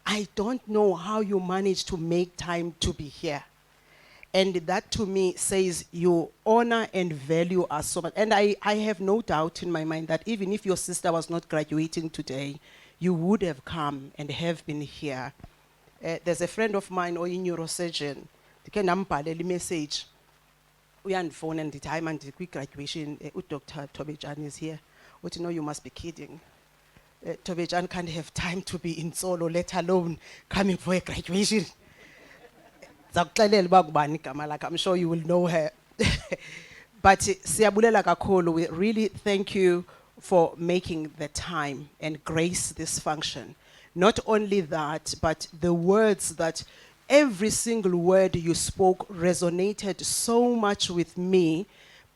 I don't know how you managed to make time to be here. And that to me says you honor and value us so much. And I have no doubt in my mind that even if your sister was not graduating today, you would have come and have been here. There's a friend of mine, or a neurosurgeon, the message. We are on phone and the time and the quick graduation, Dr. Tobejan is here. What you know, you must be kidding. Tobejan can't have time to be in Solo, let alone coming for a graduation. I'm sure you will know her. But siyabulela kakhulu, we really thank you for making the time and grace this function. Not only that, but the words that every single word you spoke resonated so much with me,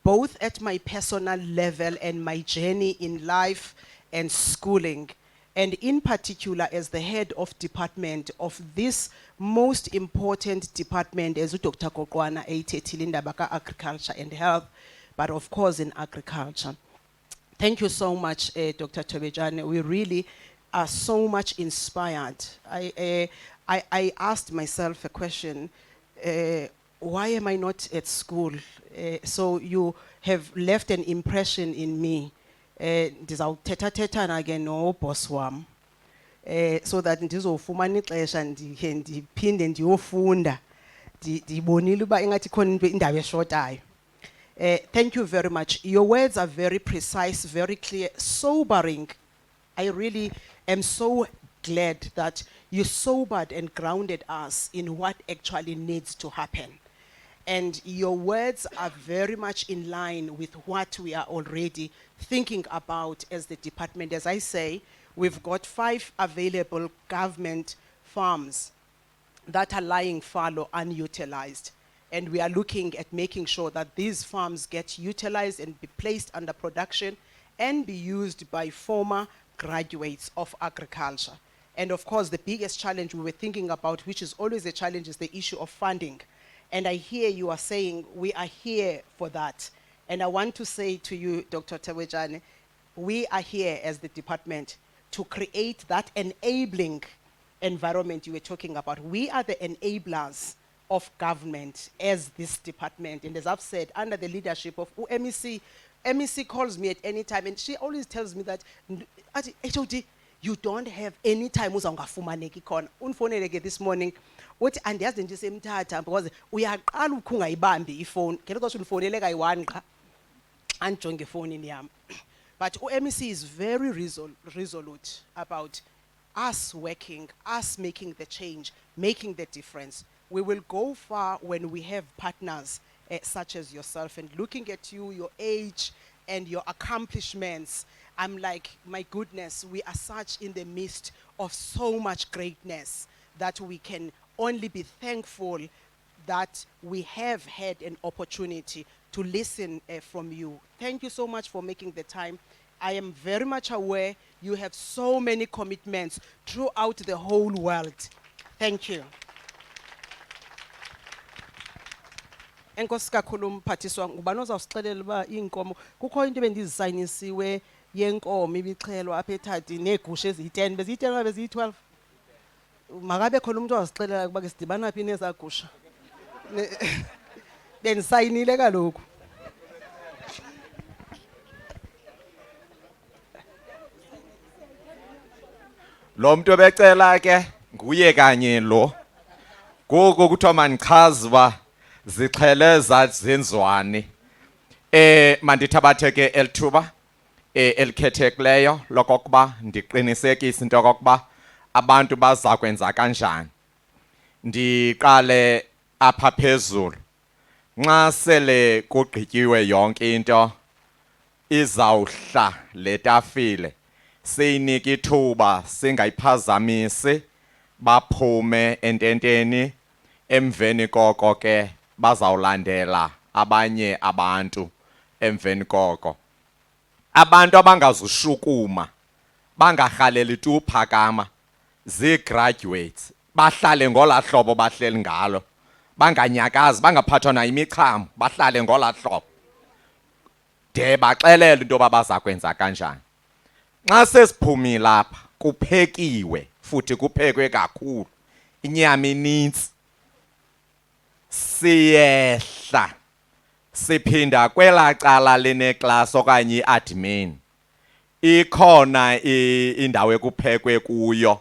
both at my personal level and my journey in life and schooling. And in particular, as the head of department of this most important department, as Dr. Kokwana Tilindabaka Agriculture and Health, but of course in agriculture. Thank you so much, Dr. Tobejane. We really are so much inspired. I asked myself a question, why am I not at school? So you have left an impression in me. Ndizawuthetha again no boss wam so that ndizofumana ixesha ndiphinde ndiyofunda ndibonile uba ingathi khona into indawo eshotayo. Thank you very much. Your words are very precise, very clear, sobering. I really am so glad that you sobered and grounded us in what actually needs to happen. And your words are very much in line with what we are already thinking about as the department. As I say, we've got 5 available government farms that are lying fallow, unutilized. And we are looking at making sure that these farms get utilized and be placed under production and be used by former graduates of agriculture. And of course, the biggest challenge we were thinking about, which is always a challenge, is the issue of funding. And I hear you are saying we are here for that. And I want to say to you, Dr. Tawejane, we are here as the department to create that enabling environment you were talking about. We are the enablers of government as this department. And as I've said, under the leadership of MEC, MEC calls me at any time and she always tells me that, HOD, you don't have any time uzangafumaneki khona. Unfoneleke this morning, uthi andiyazi nje semthatha because uyaqala ukungayibambi ifone. Ngeke ukuthi unifonele kayi-1 qa anjonge efonini yami. But MEC is very resolute about us working, us making the change, making the difference. We will go far when we have partners such as yourself, and looking at you, your age and your accomplishments, I'm like, my goodness, we are such in the midst of so much greatness that we can only be thankful that we have had an opportunity to listen from you. Thank you so much for making the time. I am very much aware you have so many commitments throughout the whole world. Thank you. Enkosi kakhulu mphathiswa, ngubani ozawusixelela uba iinkomo kukho into ebendizisayinisiwe yenkomo ibixhelwa apha eTardi neegusha eziyi-10 beziyi-10 okanye beziyi-12. Makabe khona umuntu ozasixelela ukuba ke sidibana phi nezaa gusha. Bendisayinile kaloku. Lo muntu obecela ke nguye kanye lo. Gogo kuthiwa manichaze uba zixhele zazenziwani. Mandithabathe ke elithuba elikhethekileyo lokokuba ndiqinisekise into yokokuba abantu baza kwenza kanjani. Ndiqale apha phezulu. Nxa sele kugqityiwe yonke into izawuhla le tafile siyinika ithuba singayiphazamisi baphume ententeni emveni koko ke bazawulandela abanye abantu emveni koko. Abantu abangazushukuma bangarhaleli tu phakama zii-graduates bahlale ngolaa hlobo bahleli ngalo, banganyakazi bangaphathwa nayimichamo bahlale ngolaa hlobo de baxelele into yoba baza kwenza kanjani. Xa sesiphumile apha kuphekiwe futhi kuphekwe kakhulu, inyama inintsi, siyehla siphinda kwelaa cala lineklasi okanye i-admin ikhona indawo ekuphekwe kuyo.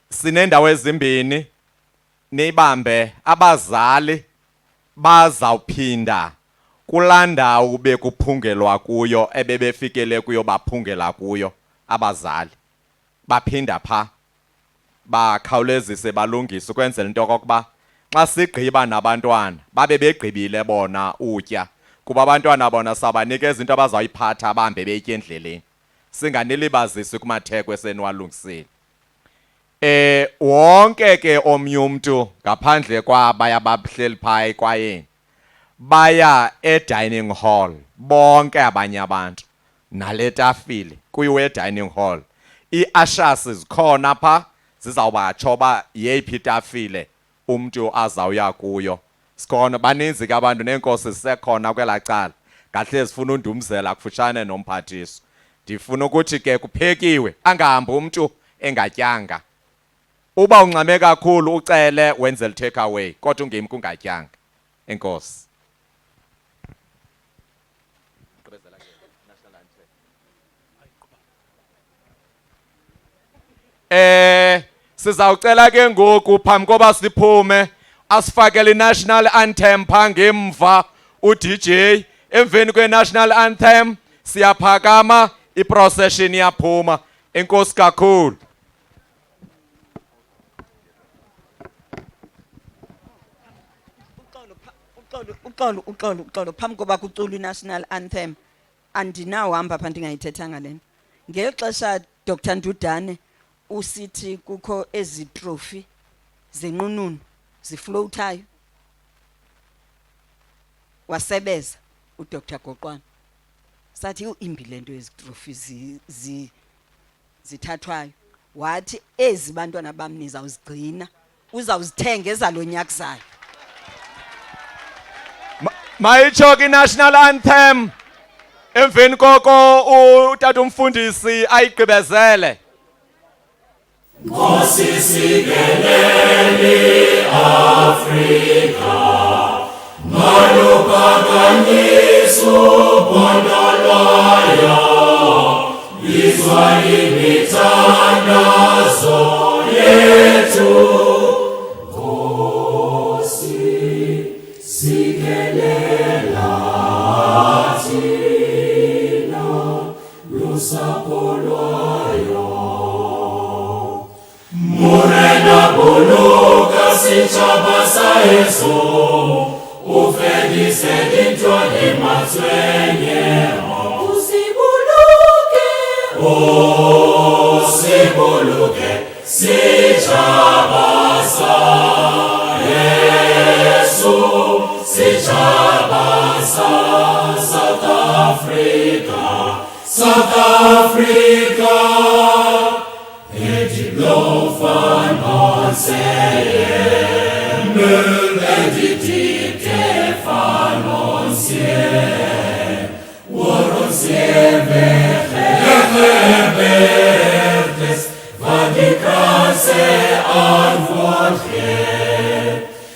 Sinendawo ezimbini, nibambe abazali bazawuphinda kulaa ndawo bekuphungelwa kuyo ebebefikele kuyo baphungela kuyo abazali. Baphinda pha bakhawulezise balungise ukwenzela into yokokuba xa sigqiba nabantwana babe begqibile bona utya, kuba abantwana bona sabanika izinto abazawuyiphatha bahambe betye endleleni, singanilibazisi kumatheko eseniwalungisile. Wonke ke omnye umntu ngaphandle kwabaya bahleli phaa ekwayeni baya e-dining hall, bonke abanye abantu nale tafile kuyiwe e-dining hall. Ii-ushers zikhona phaa zizawubatsho uba yeyiphi itafile umntu azawuya kuyo. Sikhona baninzi ke abantu, neenkosi zisekhona kwelaa cala, ngahle zifuna undumzela kufutshane nomphathiswa. Ndifuna ukuthi ke kuphekiwe, angahambi umntu engatyanga. Uba ungxame kakhulu ucele wenze take away, kodwa ungemki ungatyanga. Enkosi. Sizawucela ke ngoku phambi koba siphume asifakele i-national anthem phaa ngemva uDJ. Emveni kwe-national anthem siyaphakama, iprocession iyaphuma. Enkosi kakhulu. Uxolo phambi koba kuculwa i-national anthem andinawuhamba pha ndingayithethanga le nto. Ngeli xesha Dr. Ndudane usithi kukho ezi trophy zenqununu ziflowutayo, wasebeza uDr. Goqwana sathi imbi le nto ezi trophy zithathwayo. Wathi ezi bantwana bam nizawuzigcina, uzawuzithenga ezalo nyaka zayo. Mayitsho ke i-national anthem emveni koko utata umfundisi ayigqibezele. Nkosi sikeleli Afrika, maluphakanyiswa uphondo lwayo, izwa imithandazo yethu. Nkosi sikelela thina lusapho lwayo. Murena buluka sichaba saeso, ufedise dintwa imatswenye. Usibuluke, usibuluke, sichaba saeso, sichaba South Africa, South Africa. Lo fan onseye, mul editike fan onseye, war onseye verdes, vadikase antwortje.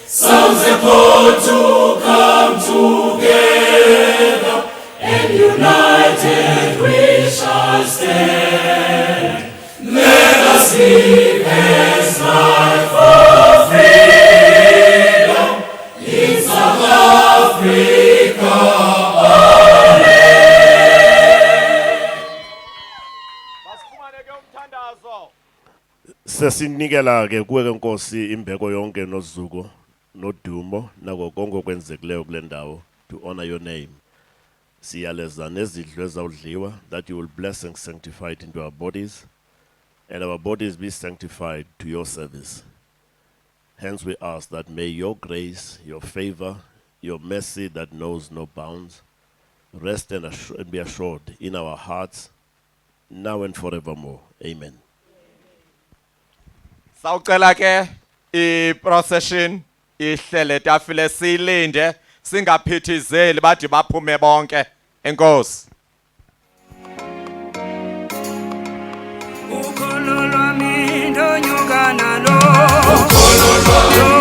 Sounds a call to come together, and united we shall stand. Let us live and strive for freedom in South Africa. Sesinikela ke kuwe ke Nkosi imbeko yonke nozuko nodumo nako konke okwenzekileyo kule ndawo to honor your name. Siyaleza nezidlo ezawudliwa, that you will bless and sanctify it into our bodies, and our bodies be sanctified to your service. Hence we ask that may your grace, your favor, your mercy that knows no bounds, rest and be assured in our hearts, now and forevermore. Amen. Sawucela ke i-procession ihlele tafile silinde singaphithizeli bathi baphume bonke. Enkosi. Ukholo lwami ndonyuka nalo. Ukholo lwami